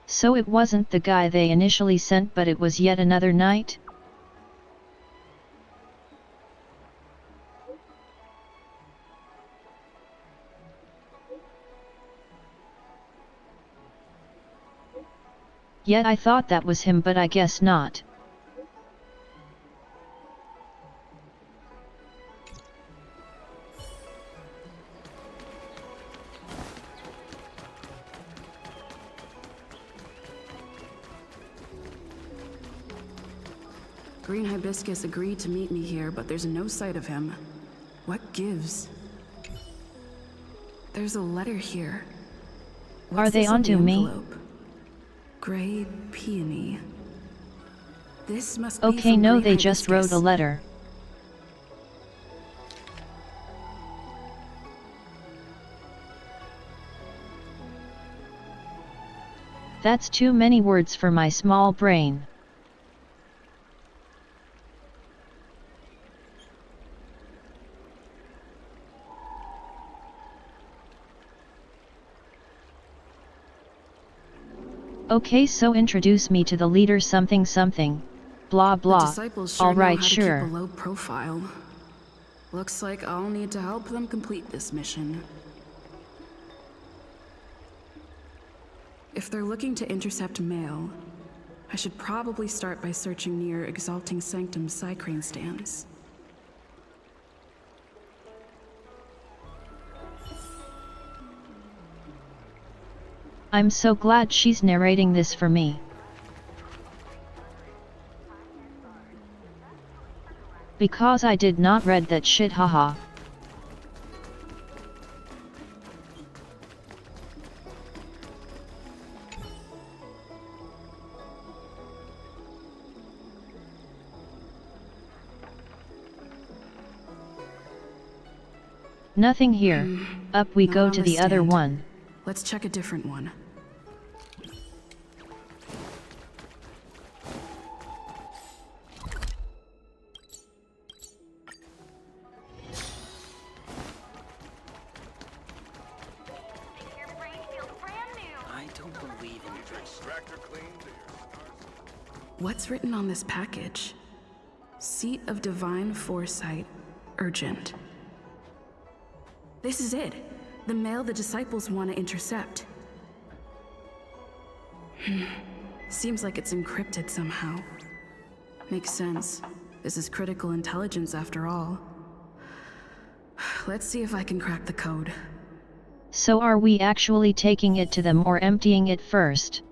So it wasn't the guy they initially sent, but it was yet another knight? Yet I thought that was him, but I guess not. Green Hibiscus agreed to meet me here, but there's no sight of him. What gives? There's a letter here. Are they onto me? Gray peony. This must be Okay, no, they just wrote a letter. That's too many words for my small brain. Okay, so introduce me to the leader something something. Blah blah. The disciples sure Alright, know how sure. to keep a low profile. Looks like I'll need to help them complete this mission. If they're looking to intercept mail, I should probably start by searching near Exalting Sanctum's Psycrane stands. I'm so glad she's narrating this for me. Because I did not read that shit, haha. Nothing here. Up we go to the other one. Let's check a different one. I don't believe in What's written on this package? Seat of Divine Foresight, urgent. This is it. The mail the disciples want to intercept. Seems like it's encrypted somehow. Makes sense. This is critical intelligence after all. Let's see if I can crack the code. So are we actually taking it to them or emptying it first?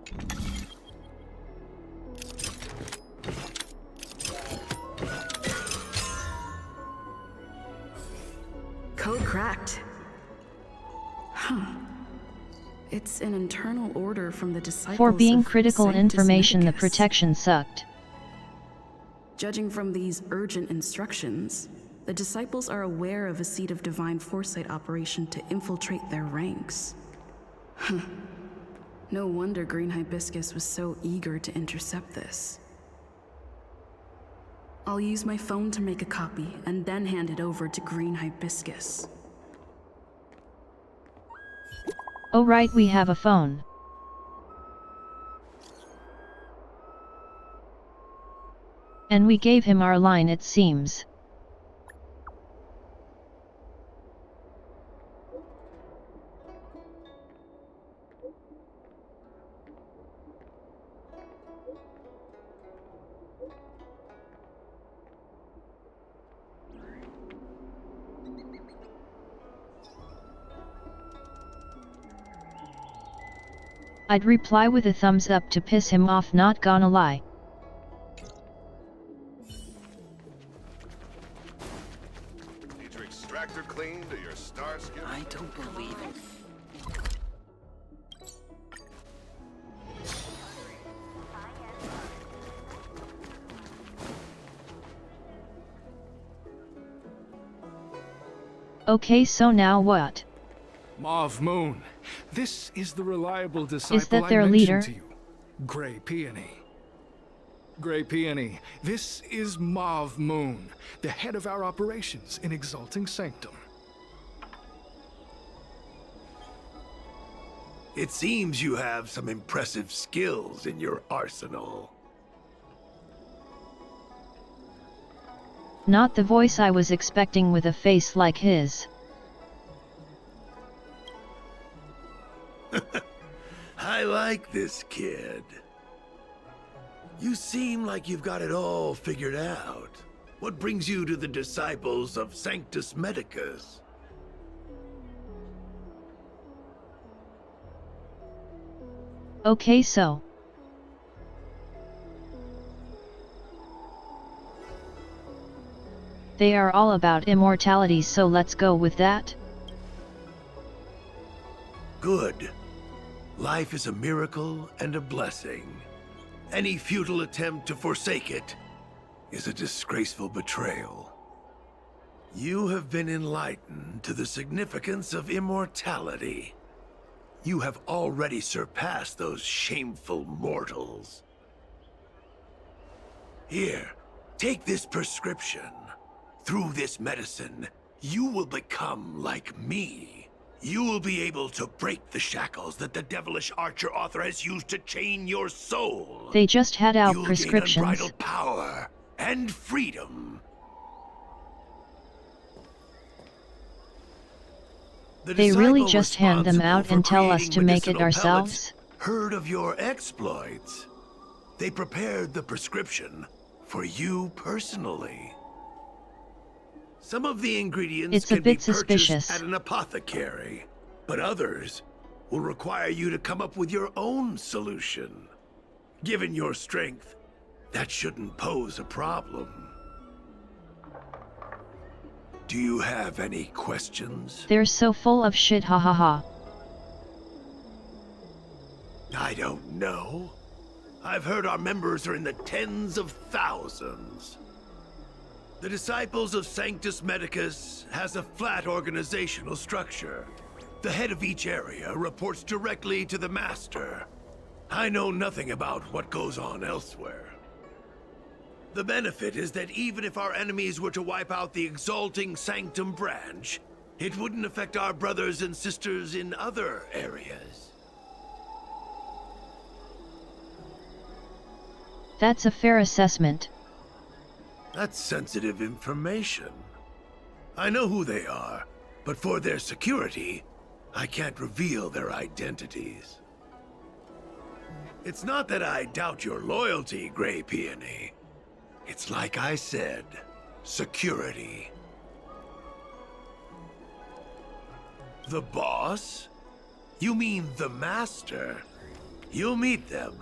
Code cracked. Huh. It's an internal order from the disciples. For being of critical Sanctus information, the Medicus. protection sucked. Judging from these urgent instructions, the disciples are aware of a Seat of Divine Foresight operation to infiltrate their ranks. Huh. No wonder Green Hibiscus was so eager to intercept this. I'll use my phone to make a copy and then hand it over to Green Hibiscus. Oh right, we have a phone. And we gave him our line, it seems. I'd reply with a thumbs up to piss him off, not gonna lie. Need your extractor cleaned or your star skin? I don't believe in Okay, so now what? Mauve Moon. This is the reliable disciple that their I mentioned leader? to you. Gray Peony. Gray Peony, this is Mauve Moon, the head of our operations in Exalting Sanctum. It seems you have some impressive skills in your arsenal. Not the voice I was expecting with a face like his. I like this kid. You seem like you've got it all figured out. What brings you to the disciples of Sanctus Medicus? Okay, so they are all about immortality, so let's go with that. Good. Life is a miracle and a blessing. Any futile attempt to forsake it is a disgraceful betrayal. You have been enlightened to the significance of immortality. You have already surpassed those shameful mortals. Here, take this prescription. Through this medicine, you will become like me. You will be able to break the shackles that the devilish archer author has used to chain your soul. They just had out You'll prescriptions. gain unbridled power and freedom. They really just hand them out and tell us to make it ourselves? Heard of your exploits. They prepared the prescription for you personally. Some of the ingredients can be purchased at an apothecary, but others will require you to come up with your own solution. Given your strength, that shouldn't pose a problem. Do you have any questions? They're so full of shit, ha ha ha. I don't know. I've heard our members are in the tens of thousands. The Disciples of Sanctus Medicus has a flat organizational structure. The head of each area reports directly to the Master. I know nothing about what goes on elsewhere. The benefit is that even if our enemies were to wipe out the Exalting Sanctum branch, it wouldn't affect our brothers and sisters in other areas. That's a fair assessment. That's sensitive information. I know who they are, but for their security, I can't reveal their identities. It's not that I doubt your loyalty, Grey Peony. It's like I said, security. The boss? You mean the Master? You'll meet them,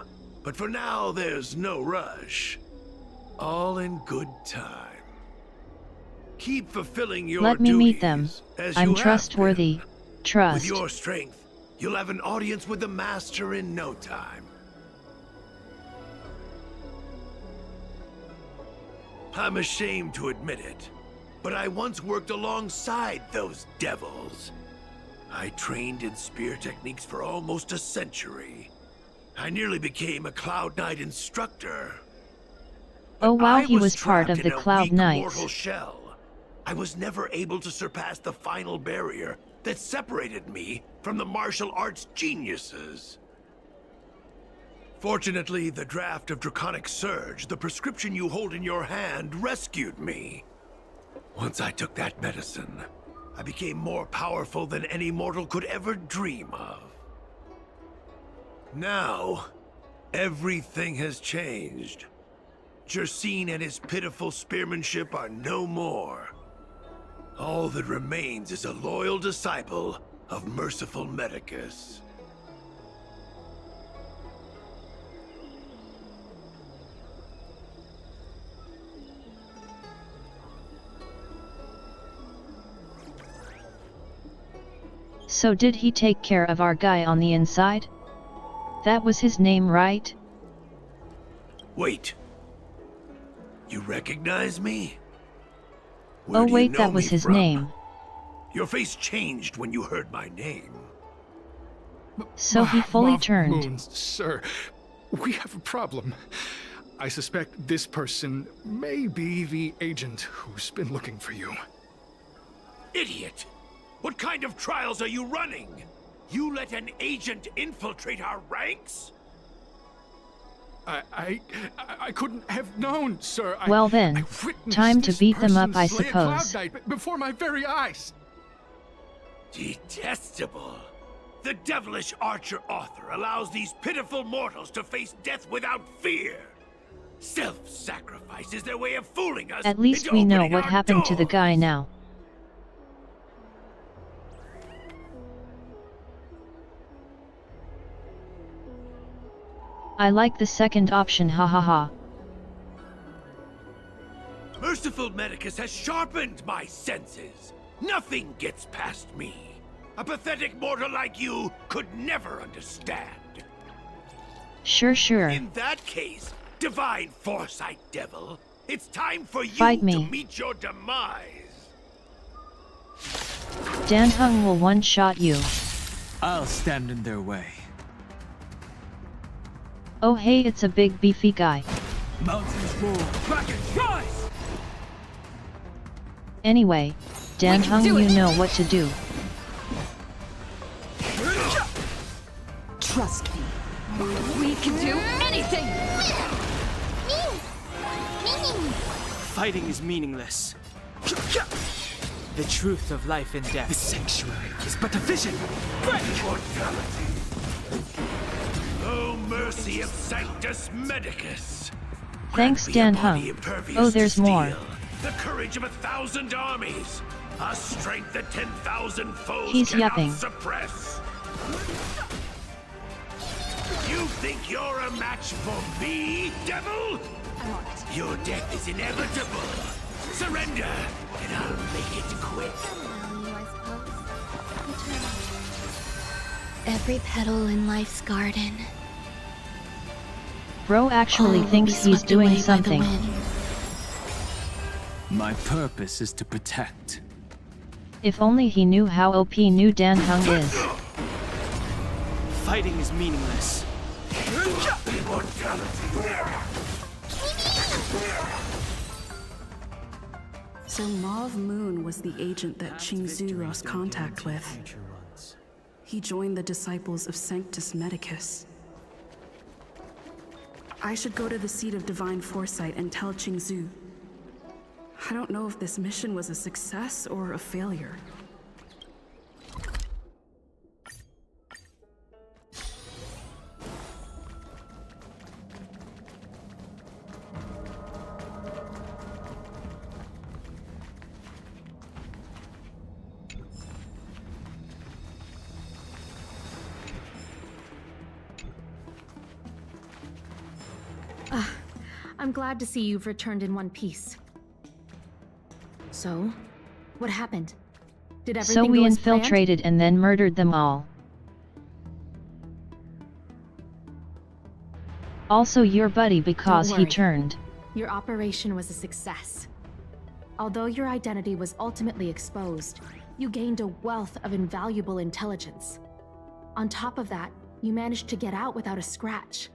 but for now there's no rush. All in good time. Keep fulfilling your Let me meet them. as I'm you have trustworthy. been. Trust. With your strength, you'll have an audience with the Master in no time. I'm ashamed to admit it, but I once worked alongside those devils. I trained in spear techniques for almost a century. I nearly became a Cloud Knight instructor. Oh wow, he was trapped part of in the a Cloud weak Knights. mortal shell. I was never able to surpass the final barrier that separated me from the martial arts geniuses. Fortunately, the draft of Draconic Surge, the prescription you hold in your hand, rescued me. Once I took that medicine, I became more powerful than any mortal could ever dream of. Now, everything has changed. Jersine and his pitiful spearmanship are no more. All that remains is a loyal disciple of merciful Medicus. So did he take care of our guy on the inside? That was his name, right? Wait. You recognize me? Oh wait, that was his name. Your face changed when you heard my name. So he fully turned. Moons, sir, we have a problem. I suspect this person may be the agent who's been looking for you. Idiot! What kind of trials are you running? You let an agent infiltrate our ranks? I couldn't have known, sir. Well then, time to beat them up, I suppose. Cloud Knight before my very eyes. Detestable. The devilish archer author allows these pitiful mortals to face death without fear. Self-sacrifice is their way of fooling us. At least we know what happened to the guy now. I like the second option, hahaha. Merciful Medicus has sharpened my senses. Nothing gets past me. A pathetic mortal like you could never understand. Sure. In that case, divine foresight, devil, it's time for you Fight me. to meet your demise. Dan Heng will one-shot you. I'll stand in their way. Oh hey, it's a big beefy guy. Mountains roar, dragons rise! Anyway, Dan Heng, you know what to do. Trust me. We can do anything! Fighting is meaningless. The truth of life and death. The sanctuary is but a vision. Break! Oh, mercy of Sanctus Medicus. Thanks, Dan Heng. Oh, there's more. The courage of 1,000 armies. A strength that 10,000 foes He's cannot yapping. suppress. You think you're a match for me, devil? Your death is inevitable. Surrender, and I'll make it quick. Every petal in life's garden. Bro actually thinks he's doing something. My purpose is to protect. If only he knew how OP new Dan Heng is. Fighting is meaningless. So Mauve Moon was the agent that Qingzhou lost contact with. He joined the disciples of Sanctus Medicus. I should go to the seat of divine foresight and tell Qingzhou. I don't know if this mission was a success or a failure. I'm glad to see you've returned in one piece. So, what happened? Did everything So we go as infiltrated and then murdered them all. Also your buddy because he turned. Your operation was a success. Although your identity was ultimately exposed, you gained a wealth of invaluable intelligence. On top of that, you managed to get out without a scratch.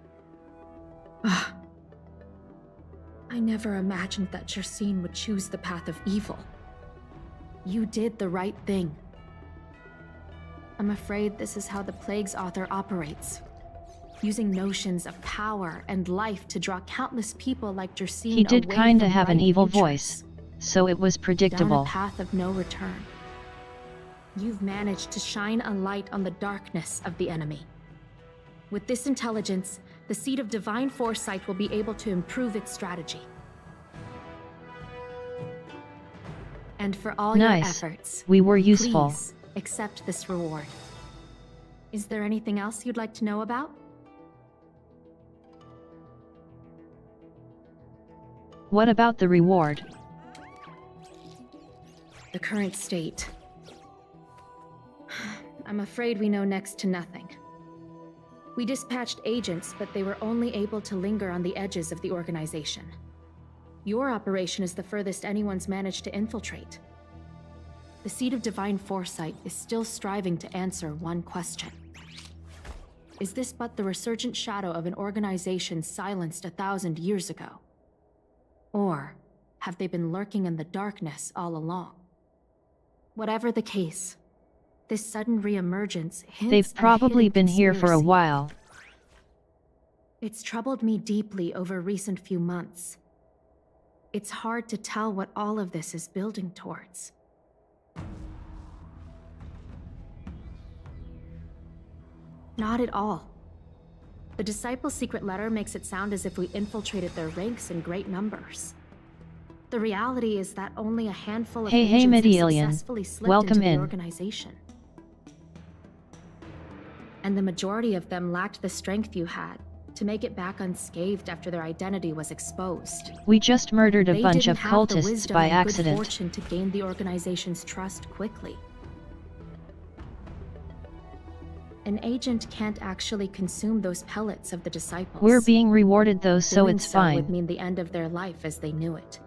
I never imagined that Jersine would choose the path of evil. You did the right thing. I'm afraid this is how the Plague's author operates. Using notions of power and life to draw countless people like Jersine He did away kinda from have an right evil futures. voice, so it was predictable. Down a path of no return. You've managed to shine a light on the darkness of the enemy. With this intelligence, the seat of divine foresight will be able to improve its strategy. And for all your Nice. efforts, We were useful. please accept this reward. Is there anything else you'd like to know about? What about the reward? The current state. I'm afraid we know next to nothing. We dispatched agents, but they were only able to linger on the edges of the organization. Your operation is the furthest anyone's managed to infiltrate. The Seat of Divine Foresight is still striving to answer one question. Is this but the resurgent shadow of an organization silenced 1,000 years ago? Or have they been lurking in the darkness all along? Whatever the case, this sudden reemergence hints They've at a probably hidden been here for a conspiracy. while. It's troubled me deeply over recent few months. It's hard to tell what all of this is building towards. Not at all. The Disciples' secret letter makes it sound as if we infiltrated their ranks in great numbers. The reality is that only a handful of agents have successfully slipped into the organization. And the majority of them lacked the strength you had to make it back unscathed after their identity was exposed. We just murdered a bunch of cultists by accident. They didn't have the wisdom and good fortune to gain the organization's trust quickly. An agent can't actually consume those pellets of the Disciples. We're being rewarded though, so it's fine. Doing so would mean the end of their life as they knew it.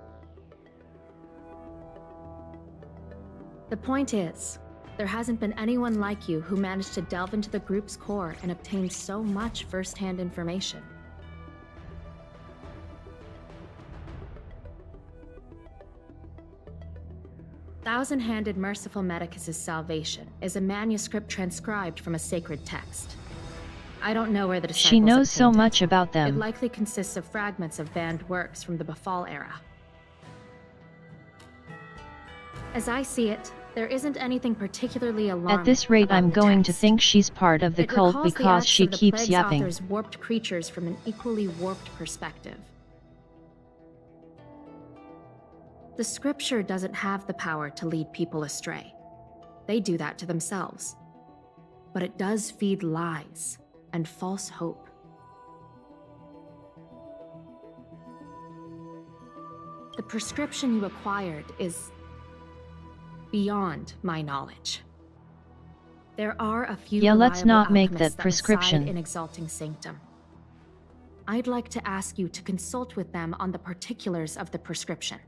The point is, there hasn't been anyone like you who managed to delve into the group's core and obtain so much first-hand information. Thousand-Handed Merciful Medicus' Salvation is a manuscript transcribed from a sacred text. I don't know where the Disciples She knows so obtained much about them. It likely consists of fragments of banned works from the Befall era. As I see it, there isn't anything particularly alarming. At this rate, I'm going to think she's part of the It cult recalls the because acts she of the keeps Plague's yapping. authors warped creatures from an equally warped perspective. The scripture doesn't have the power to lead people astray. They do that to themselves. But it does feed lies and false hope. The prescription you acquired is beyond my knowledge. There are a few let's not make that alchemists prescription. reside in Exalting Sanctum. I'd like to ask you to consult with them on the particulars of the prescription.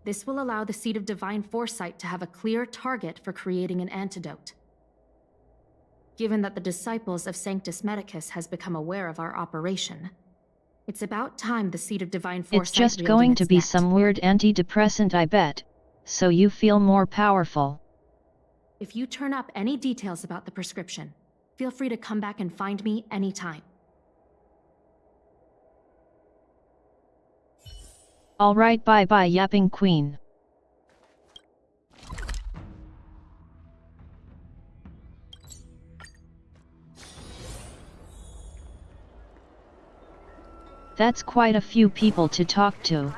This will allow the Seed of Divine Foresight to have a clear target for creating an antidote. Given that the Disciples of Sanctus Medicus has become aware of our operation, it's about time the Seed of Divine Foresight It's just reeled going in to its be net. some weird antidepressant, I bet. So you feel more powerful. If you turn up any details about the prescription, feel free to come back and find me anytime. Alright, bye-bye, yapping queen. That's quite a few people to talk to.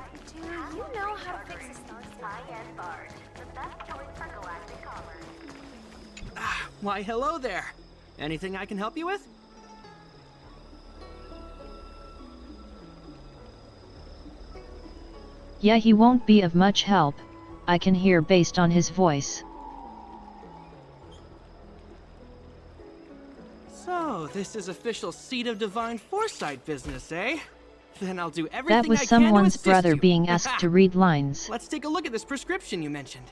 Why, hello there. Anything I can help you with? Yeah, he won't be of much help. I can hear based on his voice. So, this is official Seed of Divine Foresight business, eh? Then I'll do everything That was I can to someone's assist brother you. being asked to read lines. Let's take a look at this prescription you mentioned.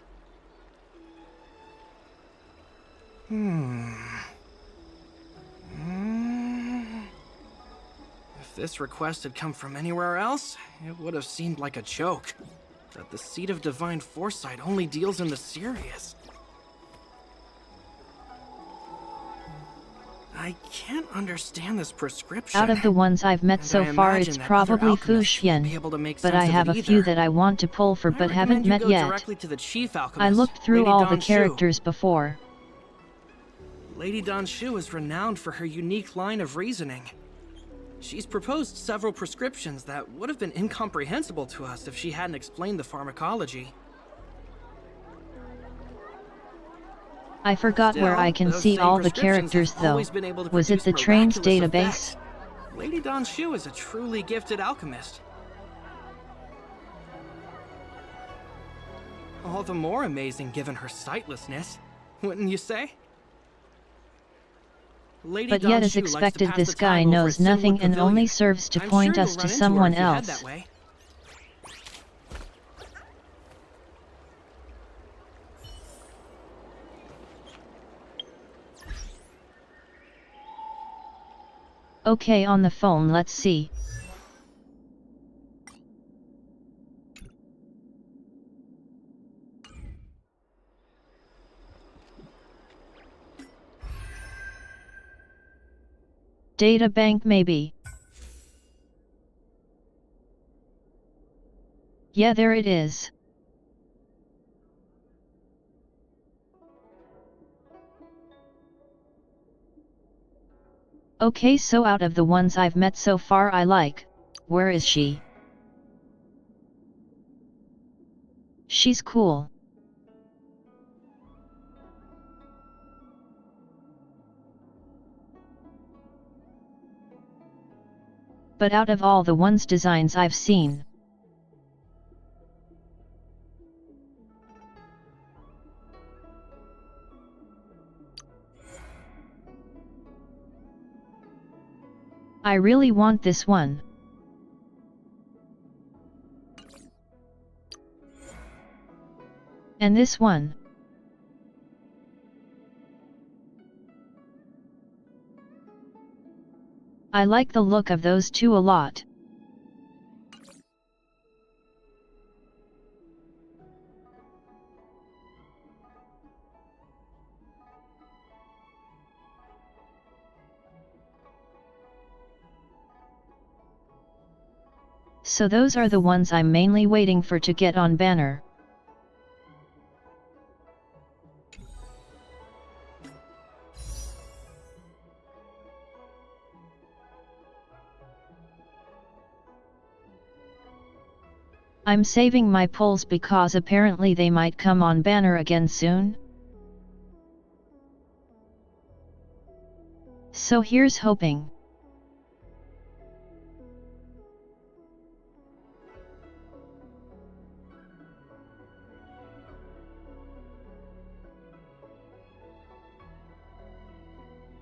If this request had come from anywhere else, it would have seemed like a joke. That the Seed of Divine Foresight only deals in the serious. I can't understand this prescription. Out of the ones I've met so far, it's probably Fu Xuan, but I have a few that I want to pull for but haven't met yet. I looked through all the characters before. Lady Danshu is renowned for her unique line of reasoning. She's proposed several prescriptions that would have been incomprehensible to us if she hadn't explained the pharmacology. I forgot where I can see all the characters though. Was it the trains database? Lady Danshu is a truly gifted alchemist. All the more amazing given her sightlessness, wouldn't you say? But yet as expected, this guy knows nothing and only serves to point us to someone else. Okay, on the phone, let's see. Data bank maybe. Yeah, there it is. Okay, so out of the ones I've met so far I like, where is she? She's cool. But out of all the ones designs I've seen, I really want this one. And this one. I like the look of those two a lot. So those are the ones I'm mainly waiting for to get on banner. I'm saving my pulls because apparently they might come on banner again soon. So here's hoping.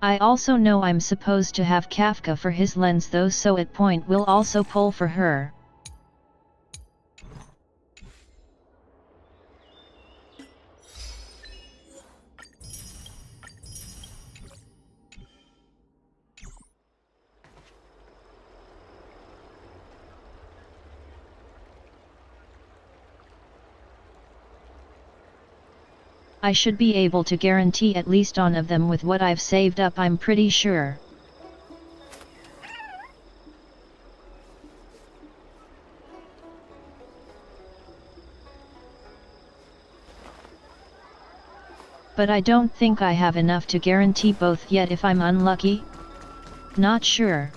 I also know I'm supposed to have Kafka for his lens though, so at point will also pull for her. I should be able to guarantee at least one of them with what I've saved up, I'm pretty sure. But I don't think I have enough to guarantee both yet. If I'm unlucky? Not sure.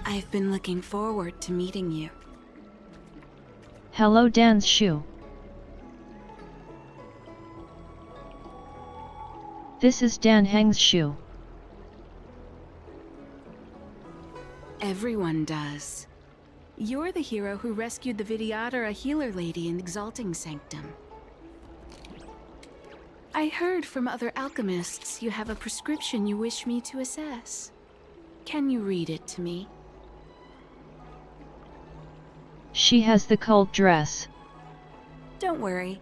I've been looking forward to meeting you. Hello, Dan's shoe. This is Dan Heng's shoe. Everyone does. You're the hero who rescued the Vidyadhara healer lady in Exalting Sanctum. I heard from other alchemists you have a prescription you wish me to assess. Can you read it to me? She has the cult dress. Don't worry.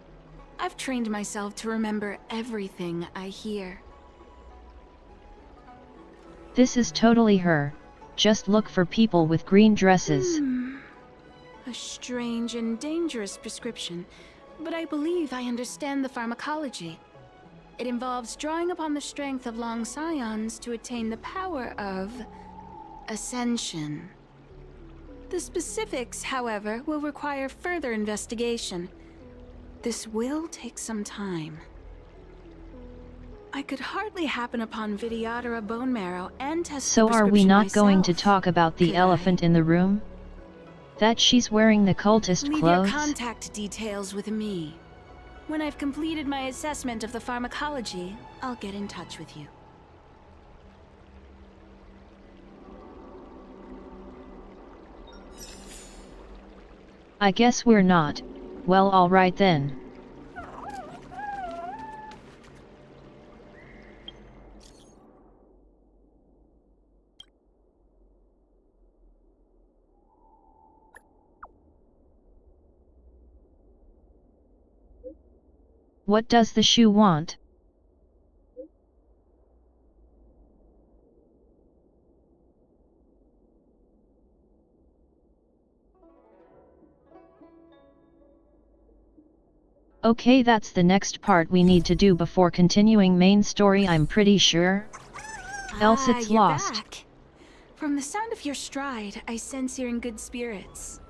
I've trained myself to remember everything I hear. This is totally her. Just look for people with green dresses. A strange and dangerous prescription, but I believe I understand the pharmacology. It involves drawing upon the strength of long scions to attain the power of ascension. The specifics, however, will require further investigation. This will take some time. I could hardly happen upon Vidyadhara bone marrow and test So the are we not myself. going to talk about the elephant in the room? That she's wearing the cultist Leave clothes? your contact details with me. When I've completed my assessment of the pharmacology, I'll get in touch with you. I guess we're not. Well, alright then. What does the shoe want? Okay, that's the next part we need to do before continuing main story, I'm pretty sure. Else it's you're lost. Back. From the sound of your stride, I sense you're in good spirits.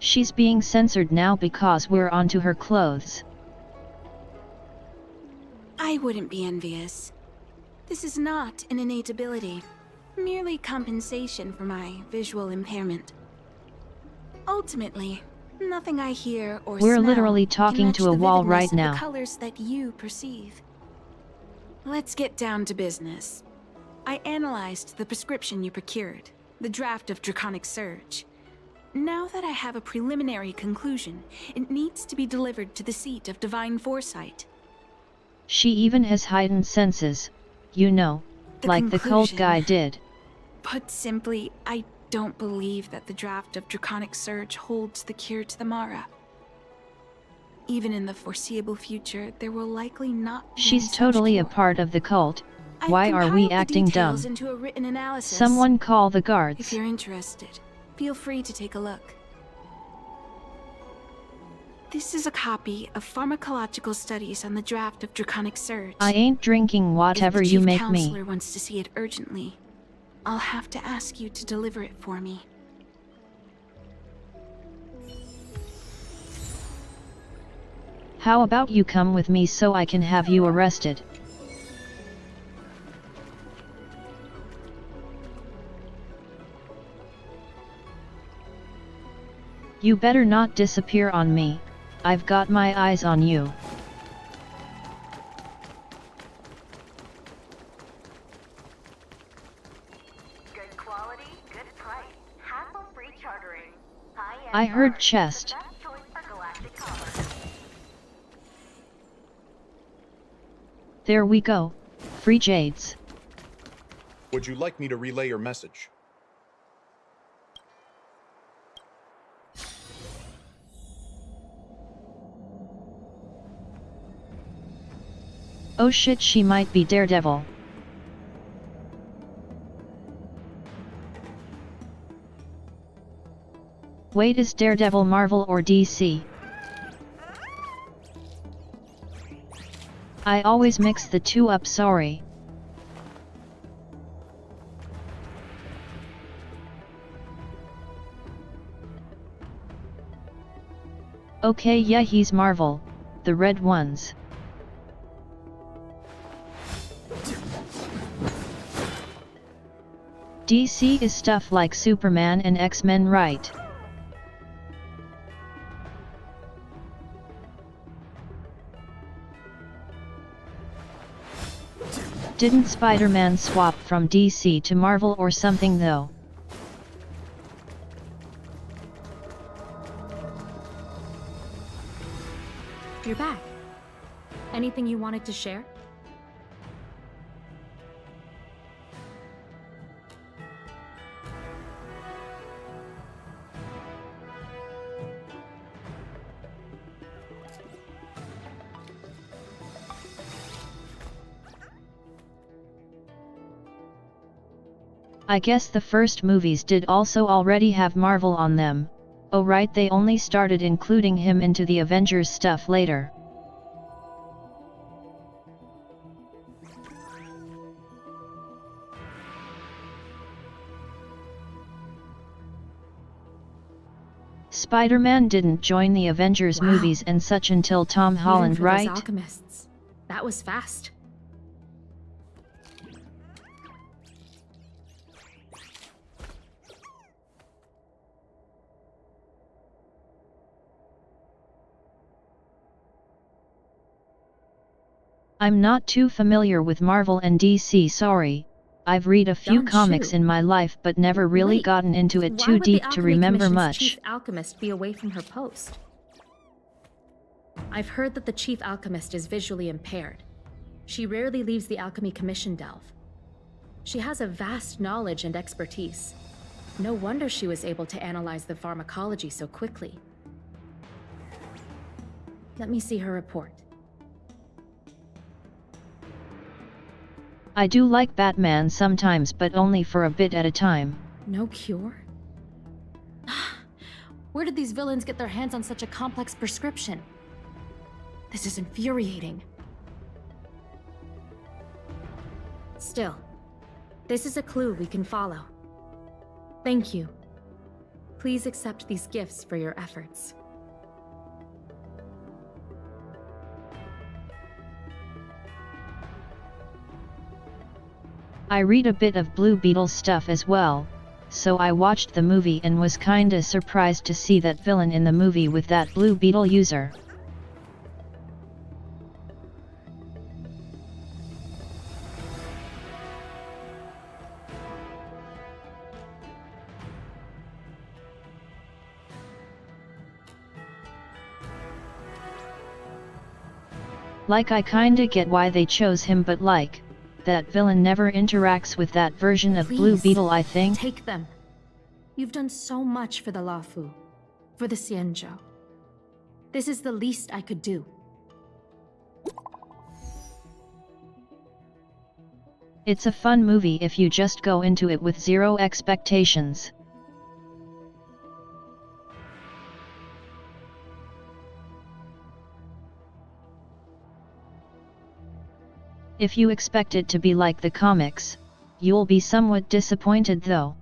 She's being censored now because we're onto her clothes. I wouldn't be envious. This is not an innate ability, merely compensation for my visual impairment. Ultimately, nothing I hear or We're smell literally can talking match to a the wall vividness right of now. The colors that you perceive. Let's get down to business. I analyzed the prescription you procured, the draft of Draconic Surge. Now that I have a preliminary conclusion, it needs to be delivered to the seat of Divine Foresight. She even has heightened senses, you know, like the cult guy did. Put simply, I don't believe that the draft of Draconic Surge holds the cure to the Mara. Even in the foreseeable future, there will likely not be She's totally a part of the cult. Why are we acting dumb? Into a written analysis. Someone call the guards. If you're interested, feel free to take a look. This is a copy of pharmacological studies on the draft of Draconic Surge. I ain't drinking whatever you make me. If the Chief Counselor wants to see it urgently, I'll have to ask you to deliver it for me. How about you come with me so I can have you arrested? You better not disappear on me. I've got my eyes on you. Good quality, good price. Hassle-free chartering. High-end I heard cars. chest. Best choice for galactic commerce. There we go. Free jades. Would you like me to relay your message? Oh shit, she might be Daredevil. Wait, is Daredevil Marvel or DC? I always mix the two up, sorry. Okay, yeah, he's Marvel. The red ones. DC is stuff like Superman and X-Men, right? Didn't Spider-Man swap from DC to Marvel or something though? You're back. Anything you wanted to share? I guess the first movies did also already have Marvel on them. Oh right, they only started including him into the Avengers stuff later. Spider-Man didn't join the Avengers movies and such until Tom Holland, Even for right? those alchemists. That was fast. I'm not too familiar with Marvel and DC, sorry. I've read a few comics in my life but never really gotten into it too deep to remember much. Chief Alchemist be away from her post? I've heard that the Chief Alchemist is visually impaired. She rarely leaves the Alchemy Commission delve. She has a vast knowledge and expertise. No wonder she was able to analyze the pharmacology so quickly. Let me see her report. I do like Batman sometimes, but only for a bit at a time. No cure? Where did these villains get their hands on such a complex prescription? This is infuriating. Still, this is a clue we can follow. Thank you. Please accept these gifts for your efforts. I read a bit of Blue Beetle stuff as well, so I watched the movie and was kinda surprised to see that villain in the movie with that Blue Beetle user. Like I kinda get why they chose him, but like, that villain never interacts with that version of Blue Beetle, I think. Take them. You've done so much for the Luofu, for the Xianzhou. This is the least I could do. It's a fun movie if you just go into it with zero expectations. If you expect it to be like the comics, you'll be somewhat disappointed though.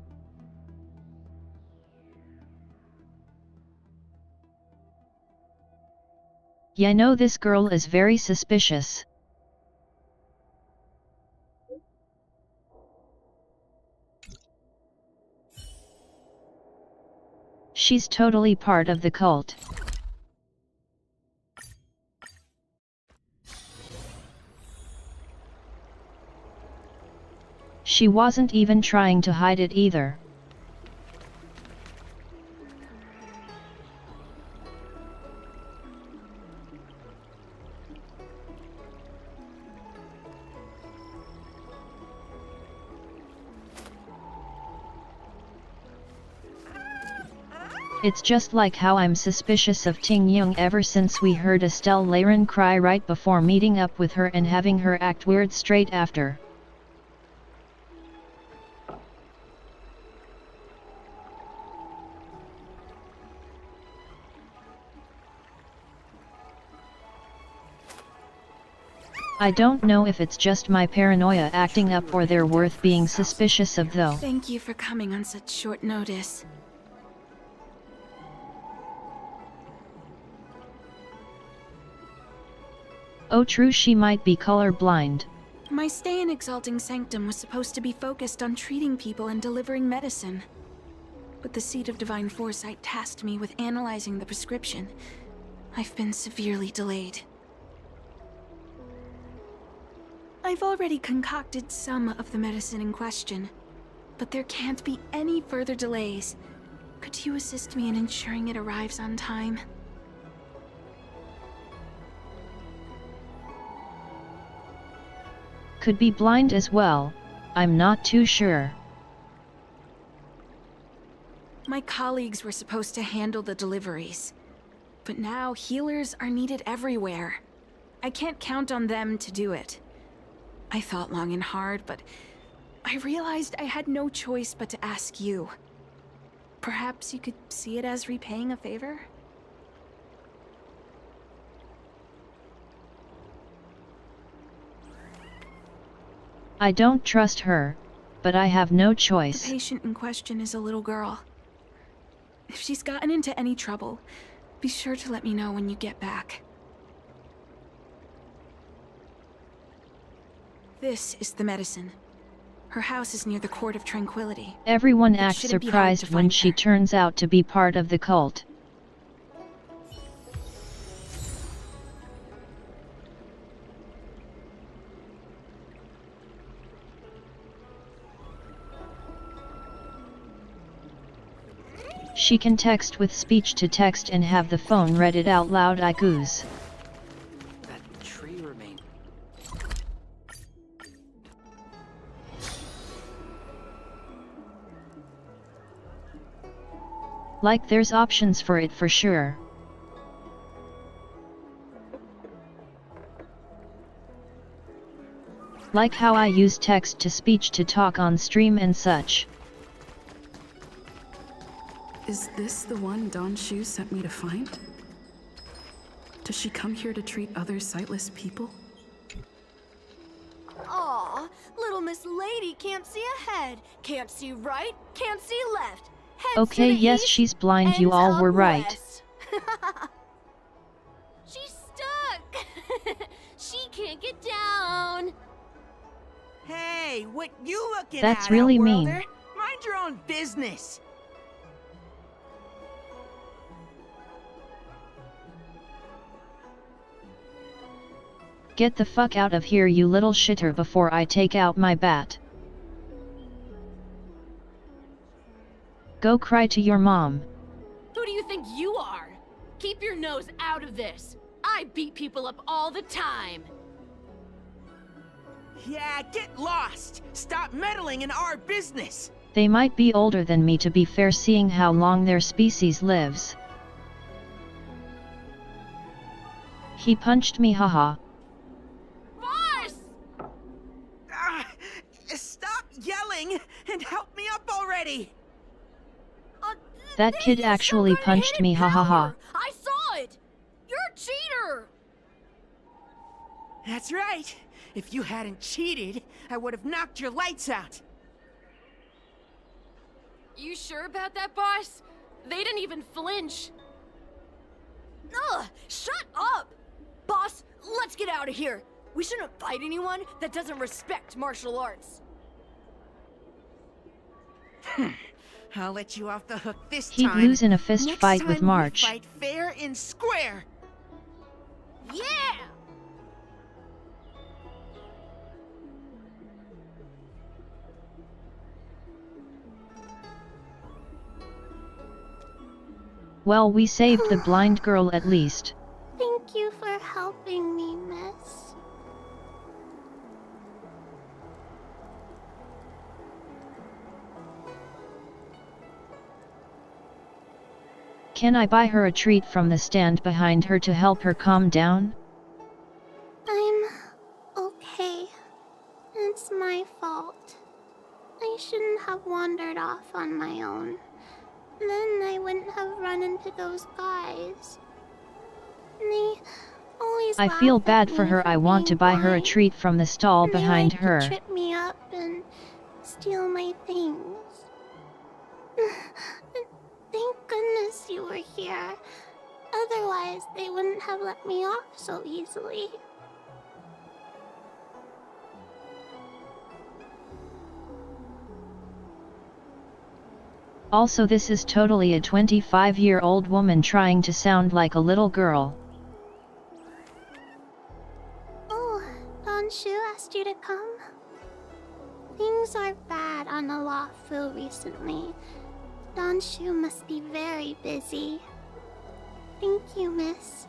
Yeah, I know this girl is very suspicious. She's totally part of the cult. She wasn't even trying to hide it either. It's just like how I'm suspicious of Ting Yung ever since we heard a Stellaron cry right before meeting up with her and having her act weird straight after. I don't know if it's just my paranoia acting up or they're worth being suspicious of though. Thank you for coming on such short notice. Oh true, she might be colorblind. My stay in Exalting Sanctum was supposed to be focused on treating people and delivering medicine. But the Seat of Divine Foresight tasked me with analyzing the prescription. I've been severely delayed. I've already concocted some of the medicine in question, but there can't be any further delays. Could you assist me in ensuring it arrives on time? Could be blind as well, I'm not too sure. My colleagues were supposed to handle the deliveries, but now healers are needed everywhere. I can't count on them to do it. I thought long and hard, but I realized I had no choice but to ask you. Perhaps you could see it as repaying a favor? I don't trust her, but I have no choice. The patient in question is a little girl. If she's gotten into any trouble, be sure to let me know when you get back. This is the medicine. Her house is near the Court of Tranquility. Everyone acts surprised when she turns out to be part of the cult. She can text with speech-to-text and have the phone read it out loud IQs. That tree remained. Like there's options for it for sure. Like how I use text-to-speech to talk on stream and such. Is this the one Don Shu sent me to find? Does she come here to treat other sightless people? Aw, little Miss Lady can't see ahead, can't see right, can't see left. Okay, yes, she's blind, you all were right. She's stuck! She can't get down! Hey, what you looking That's at, really mean. Outworlder? Mind your own business! Get the fuck out of here, you little shitter, before I take out my bat. Go cry to your mom. Who do you think you are? Keep your nose out of this. I beat people up all the time. Yeah, get lost! Stop meddling in our business! They might be older than me, to be fair, seeing how long their species lives. He punched me, haha. Boss! Stop yelling and help me up already! That kid actually punched me, ha ha ha. I saw it! You're a cheater! That's right. If you hadn't cheated, I would have knocked your lights out. You sure about that, boss? They didn't even flinch. Ugh! Shut up! Boss, let's get out of here. We shouldn't fight anyone that doesn't respect martial arts. I'll let you off the hook this He'd time. lose in a fist Next fight time with March. We fight fair and square. Yeah! Well, we saved the blind girl at least. Thank you for helping me, miss. Can I buy her a treat from the stand behind her to help her calm down? I'm okay. It's my fault. I shouldn't have wandered off on my own. Then I wouldn't have run into those guys. They always I feel laugh at bad for me her. I want to buy her a treat from the stall behind They like her. to trip me up and steal my things. Thank goodness you were here. Otherwise, they wouldn't have let me off so easily. Also, this is totally a 25-year-old woman trying to sound like a little girl. Oh, Don Shu asked you to come? Things are bad on the Luofu recently. Don Shu must be very busy. Thank you, miss.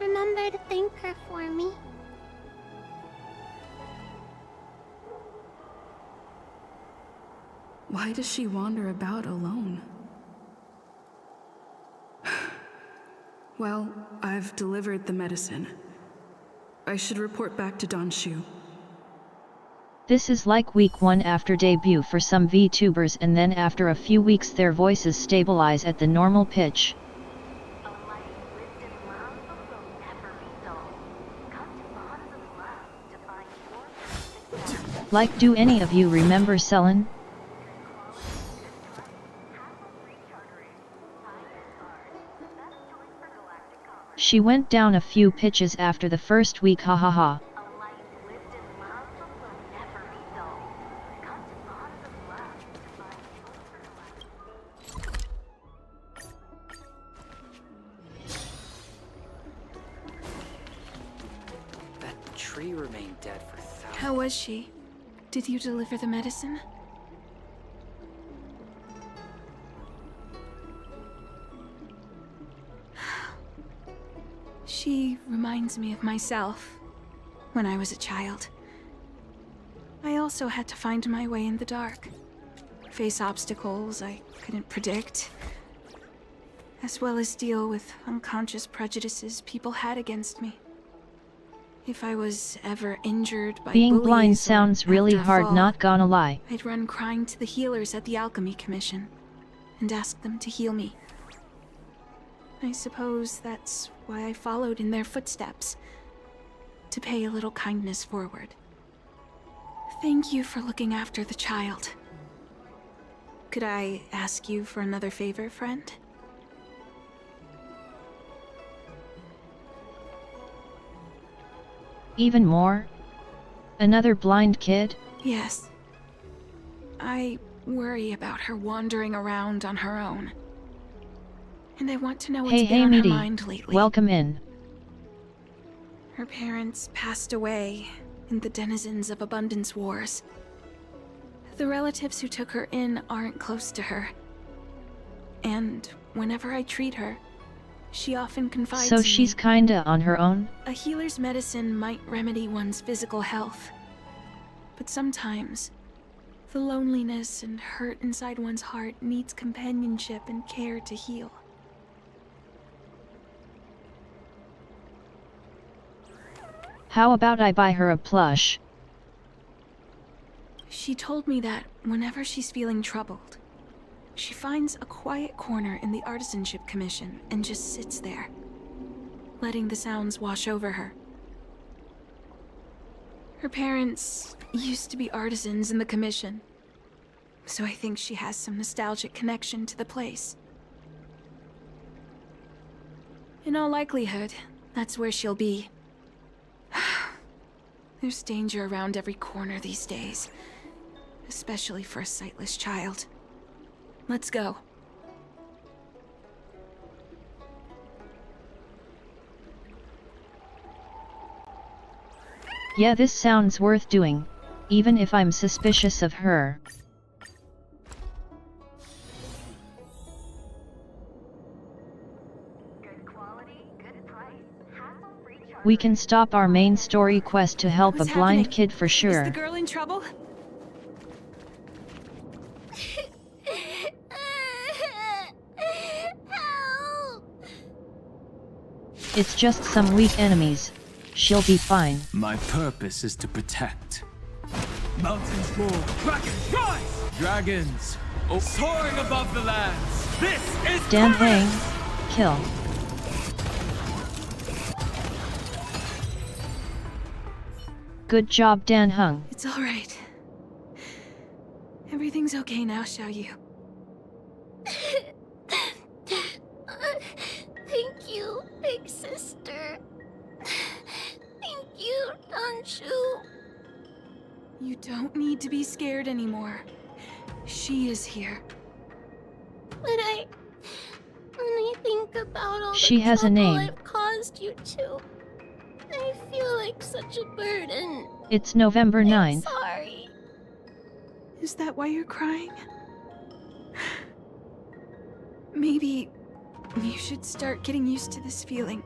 Remember to thank her for me. Why does she wander about alone? Well, I've delivered the medicine. I should report back to Don Shu. This is like week 1 after debut for some VTubers, and then after a few weeks their voices stabilize at the normal pitch. Like, do any of you remember Selen? She went down a few pitches after the first week, ha ha ha. That tree remained dead for thousands. How was she? Did you deliver the medicine? She reminds me of myself when I was a child. I also had to find my way in the dark, face obstacles I couldn't predict, as well as deal with unconscious prejudices people had against me. If I was ever injured by Being bullies blind or sounds really after a hard, fall, not gonna lie. I'd run crying to the healers at the Alchemy Commission and ask them to heal me. I suppose that's why I followed in their footsteps, to pay a little kindness forward. Thank you for looking after the child. Could I ask you for another favor, friend? Even more? Another blind kid? Yes. I worry about her wandering around on her own. And I want to know what's been on her mind lately. Welcome in. Her parents passed away in the denizens of Abundance Wars. The relatives who took her in aren't close to her. And whenever I treat her, she often confides in me. So she's kinda on her own? A healer's medicine might remedy one's physical health. But sometimes, the loneliness and hurt inside one's heart needs companionship and care to heal. How about I buy her a plush? She told me that whenever she's feeling troubled, she finds a quiet corner in the Artisanship Commission and just sits there, letting the sounds wash over her. Her parents used to be artisans in the Commission, so I think she has some nostalgic connection to the place. In all likelihood, that's where she'll be. There's danger around every corner these days, especially for a sightless child. Let's go. Yeah, this sounds worth doing, even if I'm suspicious of her. We can stop our main story quest to help a blind kid for sure. Is the girl in trouble? It's just some weak enemies. She'll be fine. My purpose is to protect. Mountains roar, dragons rise! Dragons, soaring above the lands. This is Dan courage! Hang, kill. Good job, Dan Hung. It's all right. Everything's okay now, Xiaoyu. Thank you, big sister. Thank you, Danshu. You don't need to be scared anymore. She is here. But when I think about all She the has a trouble name. I've caused you two, I feel like such a burden. It's November 9th. I'm sorry. Is that why you're crying? Maybe you should start getting used to this feeling.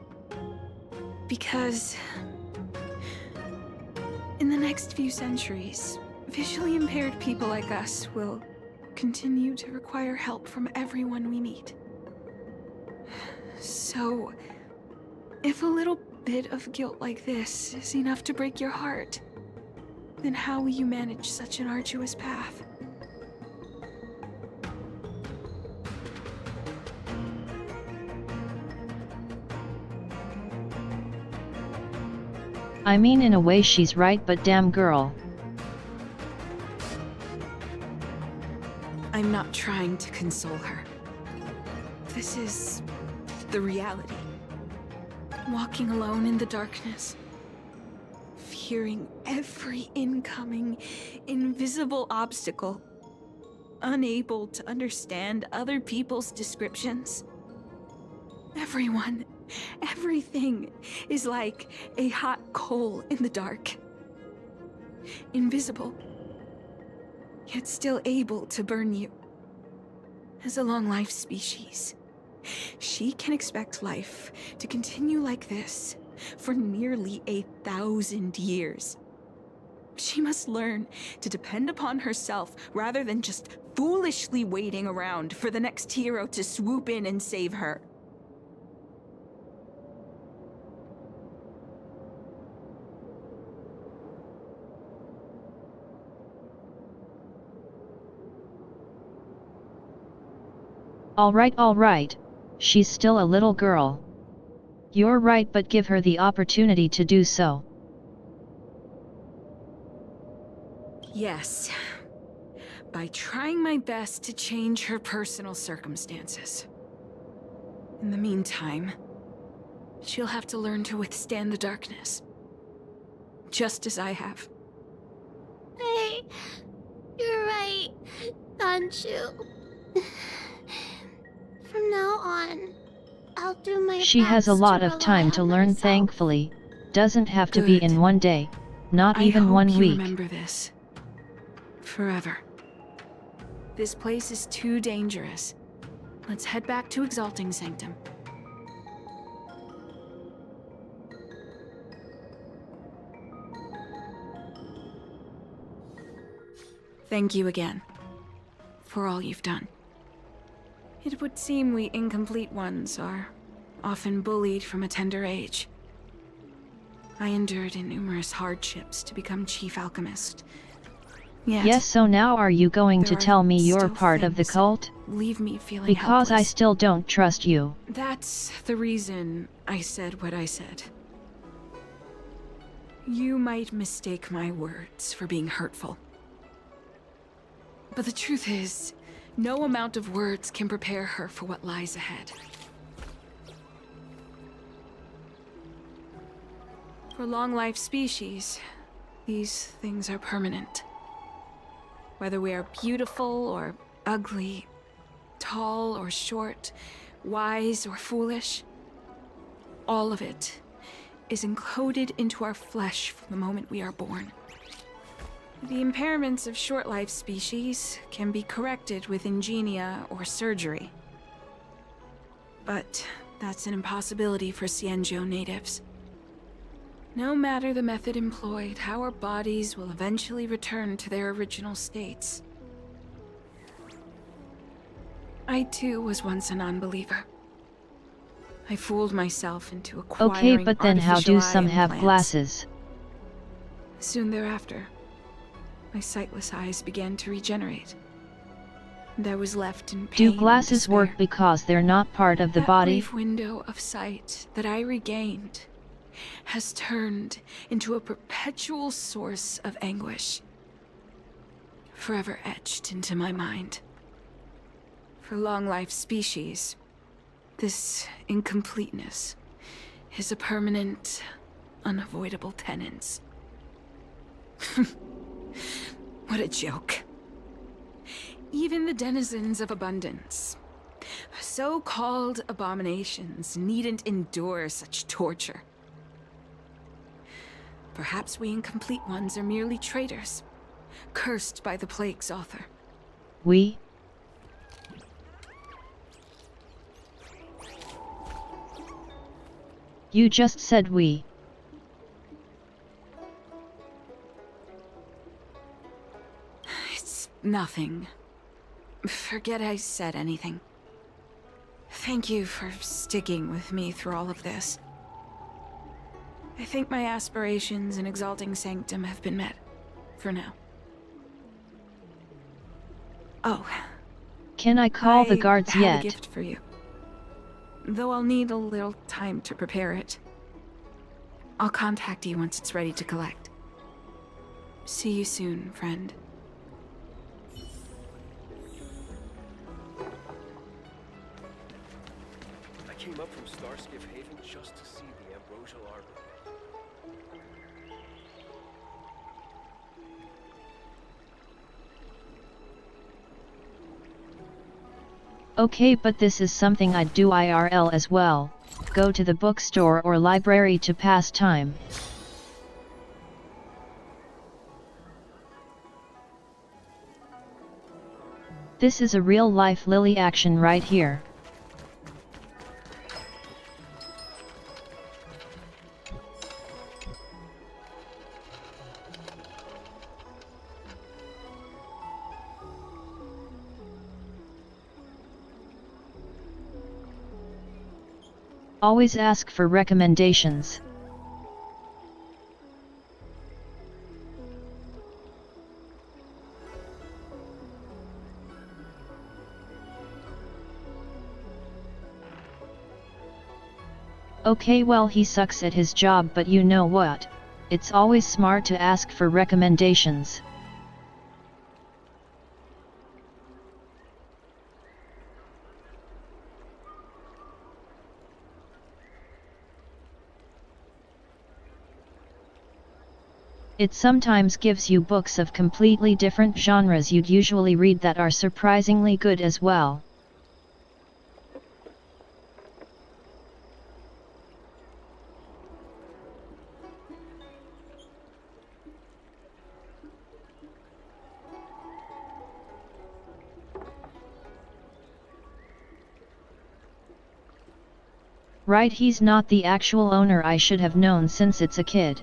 Because in the next few centuries, visually impaired people like us will continue to require help from everyone we meet. So, if a little bit of guilt like this is enough to break your heart, then how will you manage such an arduous path? I mean, in a way she's right, but damn girl. I'm not trying to console her. This is the reality. Walking alone in the darkness, fearing every incoming, invisible obstacle, unable to understand other people's descriptions. Everyone, everything is like a hot coal in the dark. Invisible, yet still able to burn you. As a long-life species, she can expect life to continue like this for nearly 1,000 years. She must learn to depend upon herself rather than just foolishly waiting around for the next hero to swoop in and save her. All right. She's still a little girl. You're right, but give her the opportunity to do so. Yes, by trying my best to change her personal circumstances. In the meantime, she'll have to learn to withstand the darkness. Just as I have. Hey, you're right, Danshu. From now on, I'll do my best. She has a lot of time to learn, thankfully. Doesn't have to be in one day, not even 1 week. I hope you remember this. Forever. This place is too dangerous. Let's head back to Exalting Sanctum. Thank you again for all you've done. It would seem we incomplete ones are often bullied from a tender age. I endured numerous hardships to become chief alchemist. Yes, so now are you going to tell me you're part of the cult? Leave me feeling because I helpless. still don't trust you. That's the reason I said what I said. You might mistake my words for being hurtful. But the truth is, no amount of words can prepare her for what lies ahead. For long-life species, these things are permanent. Whether we are beautiful or ugly, tall or short, wise or foolish, all of it is encoded into our flesh from the moment we are born. The impairments of short-life species can be corrected with ingenia or surgery. But that's an impossibility for Xianzhou natives. No matter the method employed, our bodies will eventually return to their original states. I too was once a non-believer. I fooled myself into acquiring Okay, but then how do some artificial eye have implants. glasses? Soon thereafter, my sightless eyes began to regenerate. And I was left in pain. Do glasses work because they're not part of the That body? brief window of sight that I regained has turned into a perpetual source of anguish, forever etched into my mind. For long-life species, this incompleteness is a permanent, unavoidable tenance. What a joke. Even the denizens of abundance, so-called abominations, needn't endure such torture. Perhaps we incomplete ones are merely traitors, cursed by the plague's author. We? You just said we. It's nothing. Forget I said anything. Thank you for sticking with me through all of this. I think my aspirations in Exalting Sanctum have been met, for now. Oh. Can I call the guards I have yet? a gift for you. Though I'll need a little time to prepare it. I'll contact you once it's ready to collect. See you soon, friend. I came up from Starskiff Haven just to see the Ambrosial Arbor. Okay, but this is something I'd do IRL as well. Go to the bookstore or library to pass time. This is a real-life Lily action right here. Always ask for recommendations. Okay, well, he sucks at his job, but you know what? It's always smart to ask for recommendations. It sometimes gives you books of completely different genres you'd usually read that are surprisingly good as well. Right, he's not the actual owner. I should have known since it's a kid.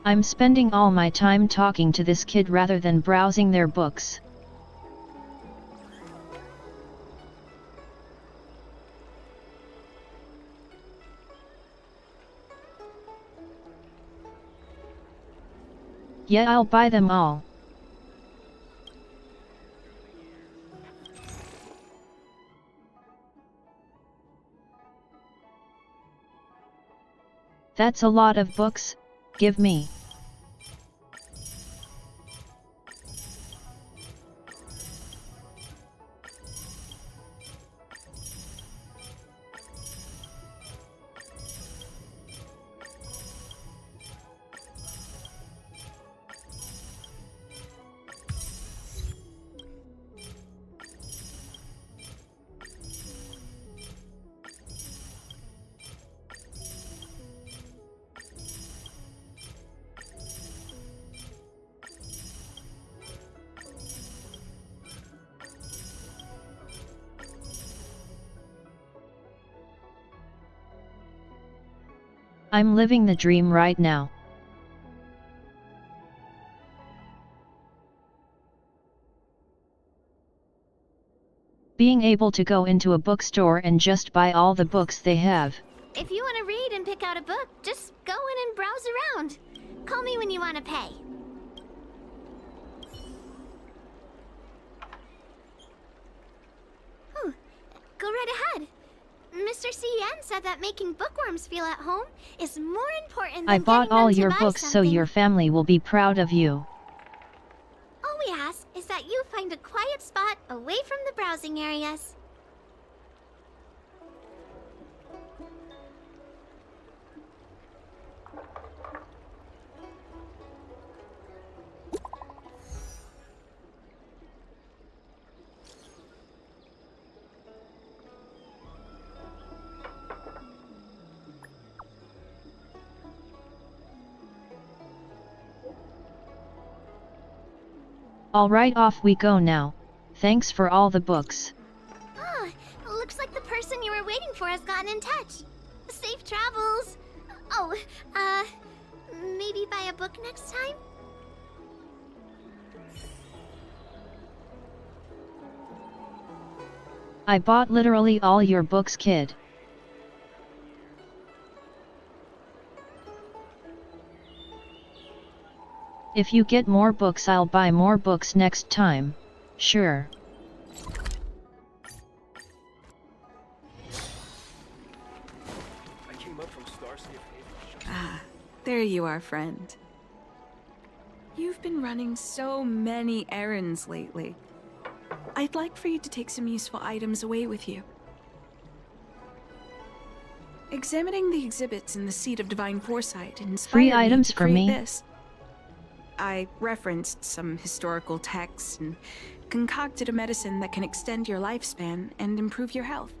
I'm spending all my time talking to this kid rather than browsing their books. Yeah, I'll buy them all. That's a lot of books. Give me. I'm living the dream right now. Being able to go into a bookstore and just buy all the books they have. If you want to read and pick out a book, just go in and browse around. Call me when you want to pay. Oh, go right ahead. Mr. CN said that making bookworms feel at home is more important than I bought all your books something. so your family will be proud of you. All we ask is that you find a quiet spot away from the browsing areas. Alright, off we go now. Thanks for all the books. Ah, looks like the person you were waiting for has gotten in touch. Safe travels. Oh, maybe buy a book next time? I bought literally all your books, kid. If you get more books, I'll buy more books next time. Sure. I came up from Starscape Haven. Ah, there you are, friend. You've been running so many errands lately. I'd like for you to take some useful items away with you. Examining the exhibits in the Seat of Divine Foresight inspired Free items me to for create me? This. I referenced some historical texts and concocted a medicine that can extend your lifespan and improve your health.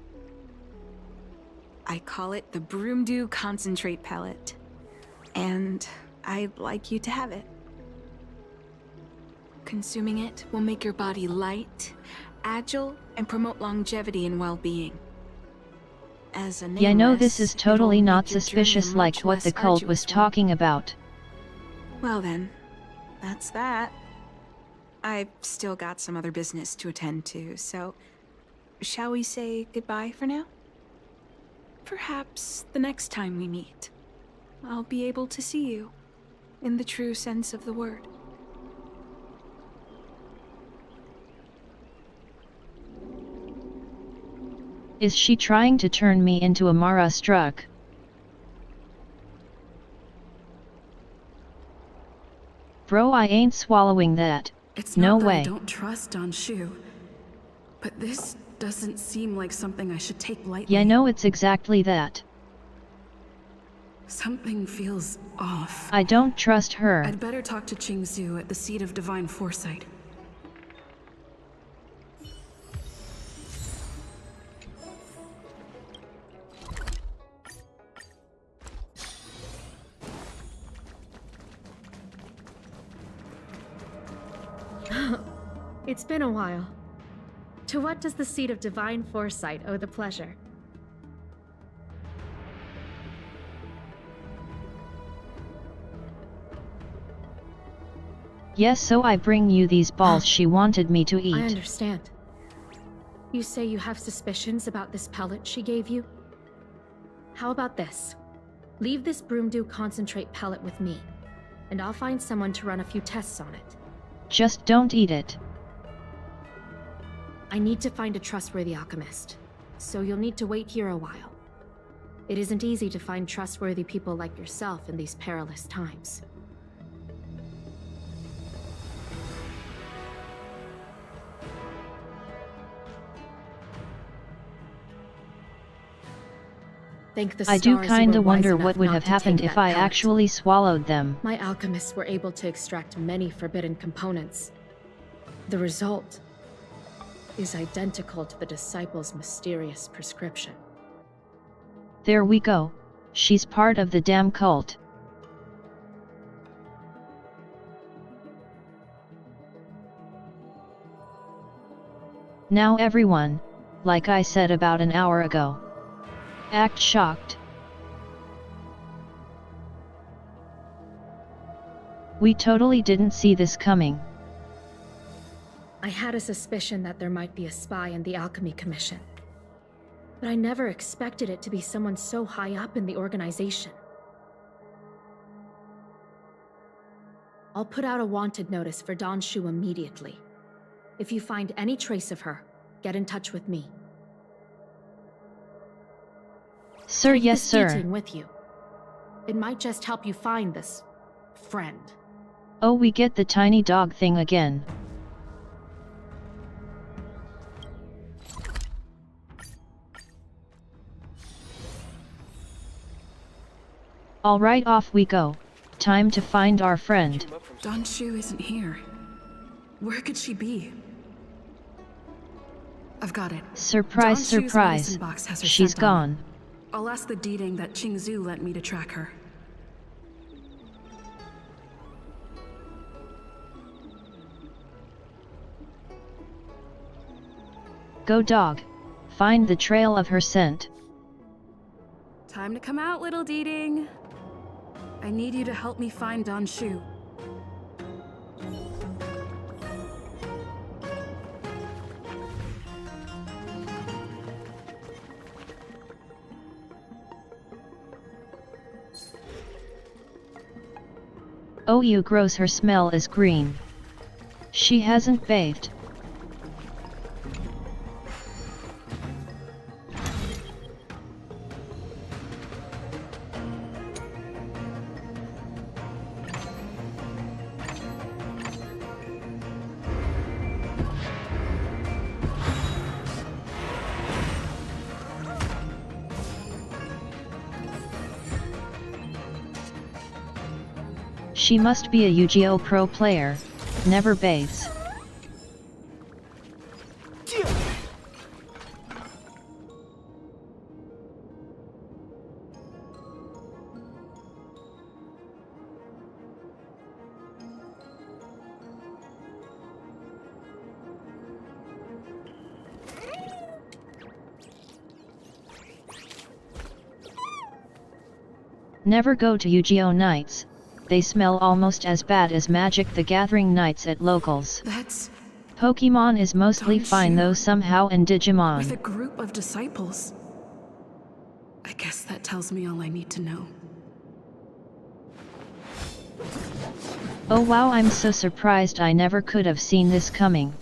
I call it the Broomdew Concentrate Pellet, and I'd like you to have it. Consuming it will make your body light, agile, and promote longevity and well-being. As a nameless, Yeah, no, this is totally it'll not make your suspicious journey like much what less the cult was arduous one. talking about. Well then, that's that. I've still got some other business to attend to, so shall we say goodbye for now? Perhaps the next time we meet, I'll be able to see you, in the true sense of the word. Is she trying to turn me into a Mara Struck? Bro, I ain't swallowing that. It's no not that way. I don't trust Don Shu, but this doesn't seem like something I should take lightly. Yeah, no, it's exactly that. Something feels off. I don't trust her. I'd better talk to Qingzu at the seat of divine foresight. It's been a while. To what does the seat of divine foresight owe the pleasure? Yes, so I bring you these balls she wanted me to eat. I understand. You say you have suspicions about this pellet she gave you? How about this? Leave this Broomdew concentrate pellet with me, and I'll find someone to run a few tests on it. Just don't eat it. I need to find a trustworthy alchemist, so you'll need to wait here a while. It isn't easy to find trustworthy people like yourself in these perilous times. I do kinda wonder what would have happened if I actually swallowed them. My alchemists were able to extract many forbidden components. The result is identical to the disciple's mysterious prescription. There we go. She's part of the damn cult. Now everyone, like I said about an hour ago, act shocked. We totally didn't see this coming. I had a suspicion that there might be a spy in the Alchemy Commission, but I never expected it to be someone so high up in the organization. I'll put out a wanted notice for Don Shu immediately. If you find any trace of her, get in touch with me. Sir, yes, sir. Meeting with you. It might just help you find this friend. Oh, we get the tiny dog thing again. All right, off we go. Time to find our friend. Don Shu isn't here. Where could she be? I've got it. Surprise, surprise. She's gone. I'll ask the Deeding that Qingzu lent me to track her. Go dog. Find the trail of her scent. Time to come out, little Deeding. I need you to help me find Don Shu. Oh, you gross, her smell is green. She hasn't bathed. She must be a Yu-Gi-Oh pro player, never bathes. Never go to Yu-Gi-Oh nights. They smell almost as bad as Magic the Gathering nights at locals. That's... Pokemon is mostly fine though somehow, and Digimon. With a group of disciples. I guess that tells me all I need to know. Oh wow, I'm so surprised. I never could have seen this coming.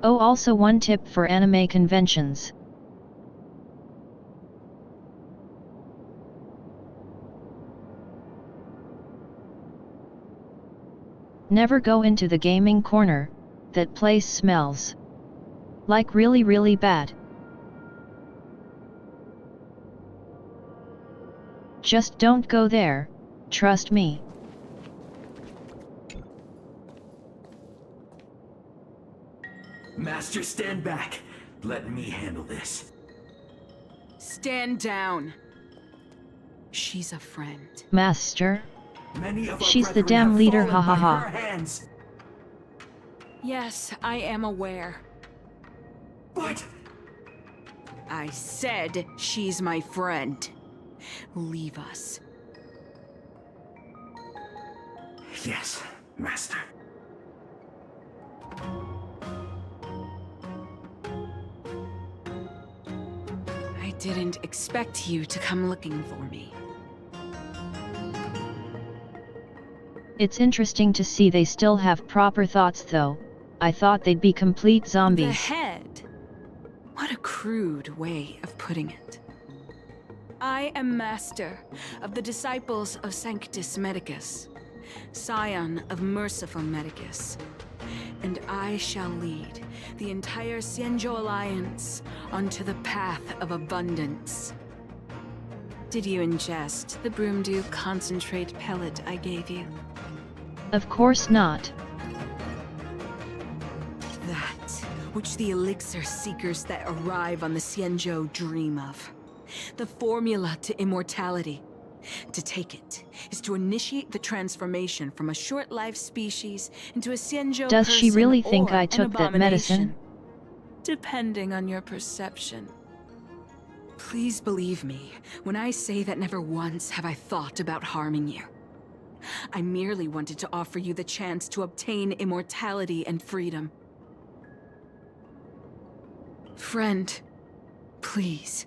Oh, also one tip for anime conventions. Never go into the gaming corner, that place smells like really bad. Just don't go there, trust me. Master, stand back. Let me handle this. Stand down. She's a friend. Master? Many of our She's the brethren damn have leader, fallen ha ha by ha. her hands. Yes, I am aware. But I said she's my friend. Leave us. yes, Master. I didn't expect you to come looking for me. It's interesting to see they still have proper thoughts though. I thought they'd be complete zombies. The head. What a crude way of putting it. I am master of the disciples of Sanctus Medicus, scion of Merciful Medicus, and I shall lead the entire Xianzhou Alliance onto the path of abundance. Did you ingest the Broomdew concentrate pellet I gave you? Of course not. That which the elixir seekers that arrive on the Xianzhou dream of. The formula to immortality. To take it is to initiate the transformation from a short-lived species into a Xianzhou Does she person really think or I an took that medicine? abomination, depending on your perception. Please believe me when I say that never once have I thought about harming you. I merely wanted to offer you the chance to obtain immortality and freedom. Friend, please,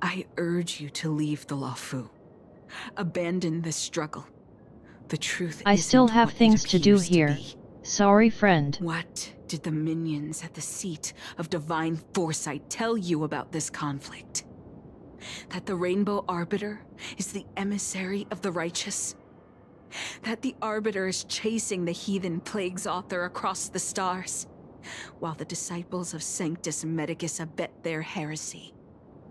I urge you to leave the Luofu. Abandon this struggle. The truth I still isn't have what it things to do appears here. be. Sorry, friend. What did the minions at the seat of divine foresight tell you about this conflict? That the Rainbow Arbiter is the emissary of the righteous? That the Arbiter is chasing the heathen plagues author across the stars, while the disciples of Sanctus Medicus abet their heresy?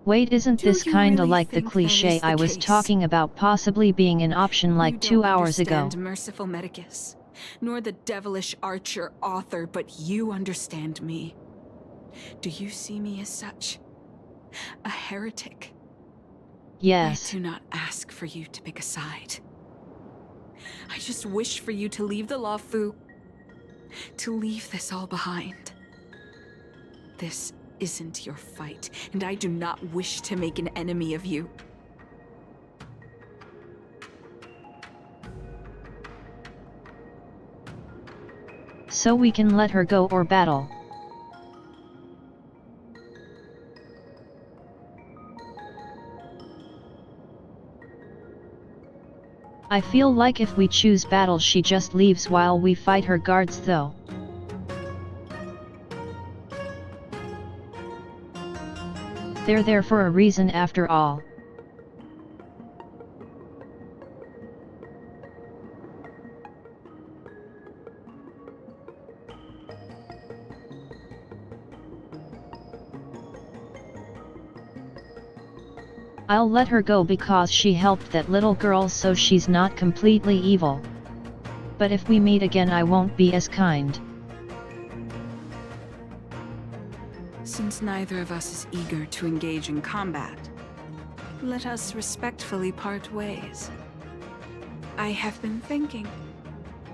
Wait, isn't Do this you kinda really like the think that cliché is the I was case? talking about possibly being an option like You 2 don't hours ago? understand Merciful Medicus, nor the devilish archer author, but you understand me. Do you see me as such? A heretic? Yes. I do not ask for you to pick a side. I just wish for you to leave the Luofu, to leave this all behind. This isn't your fight, and I do not wish to make an enemy of you. So we can let her go or battle. I feel like if we choose battle she just leaves while we fight her guards though. They're there for a reason after all. I'll let her go because she helped that little girl, so she's not completely evil. But if we meet again I won't be as kind. Since neither of us is eager to engage in combat, let us respectfully part ways. I have been thinking.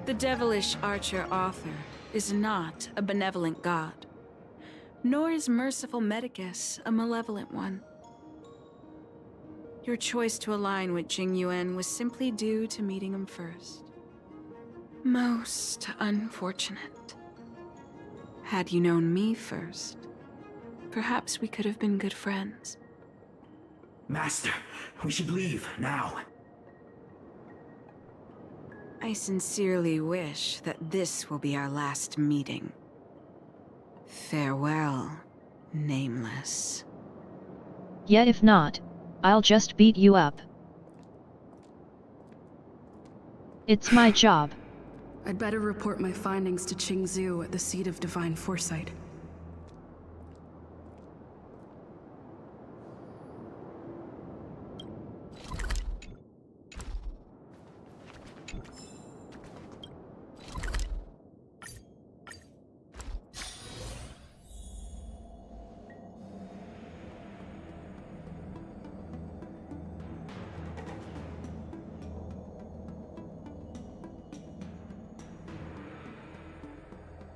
The devilish archer author is not a benevolent god, nor is Merciful Medicus a malevolent one. Your choice to align with Jing Yuan was simply due to meeting him first. Most unfortunate. Had you known me first, perhaps we could have been good friends. Master, we should leave now. I sincerely wish that this will be our last meeting. Farewell, Nameless. Yet if not, I'll just beat you up. It's my job. I'd better report my findings to Qingzhou at the seat of divine foresight.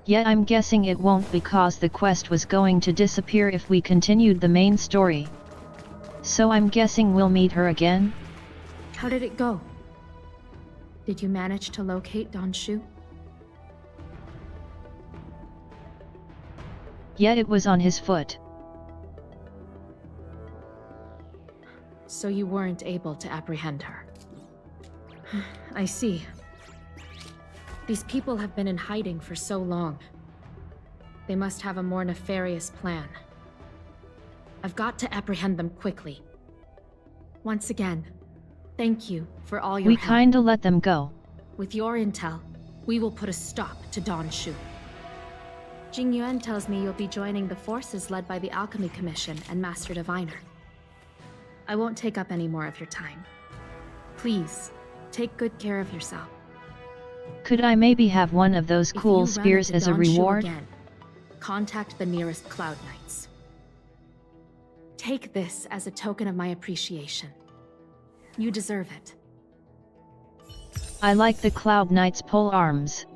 Yet I'm guessing it won't, because the quest was going to disappear if we continued the main story. So I'm guessing we'll meet her again? How did it go? Did you manage to locate Don Shu? Yeah, it was on his foot. So you weren't able to apprehend her. I see. These people have been in hiding for so long. They must have a more nefarious plan. I've got to apprehend them quickly. Once again, thank you for all your help. We kinda let them go. With your intel, we will put a stop to Don Shu. Jing Yuan tells me you'll be joining the forces led by the Alchemy Commission and Master Diviner. I won't take up any more of your time. Please, take good care of yourself. Could I maybe have one of those cool spears as a reward? Again, contact the nearest Cloud Knights. Take this as a token of my appreciation. You deserve it. I like the Cloud Knights pole arms.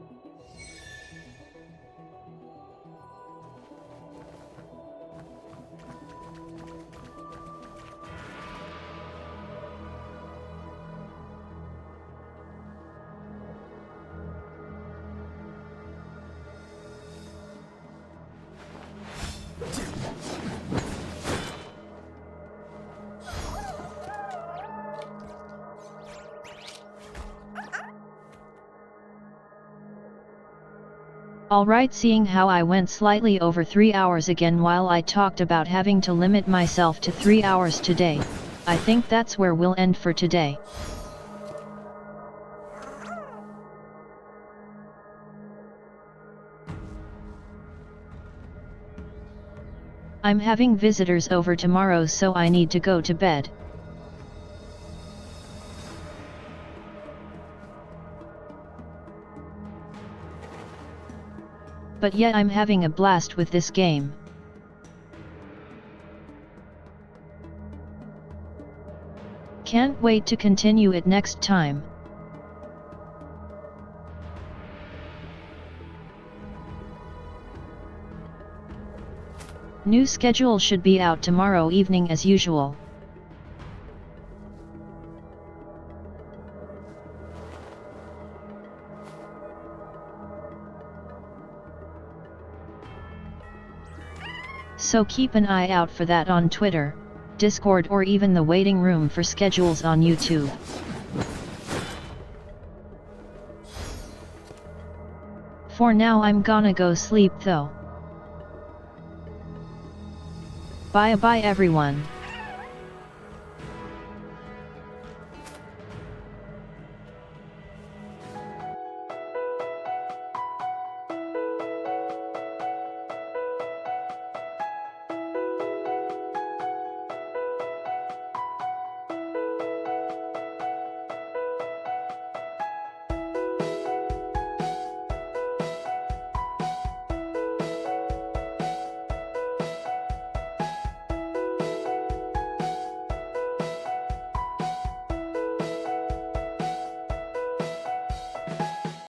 Alright, seeing how I went slightly over 3 hours again while I talked about having to limit myself to 3 hours today, I think that's where we'll end for today. I'm having visitors over tomorrow, so I need to go to bed. But yet I'm having a blast with this game. Can't wait to continue it next time. New schedule should be out tomorrow evening as usual. So keep an eye out for that on Twitter, Discord, or even the waiting room for schedules on YouTube. For now I'm gonna go sleep though. Bye bye everyone.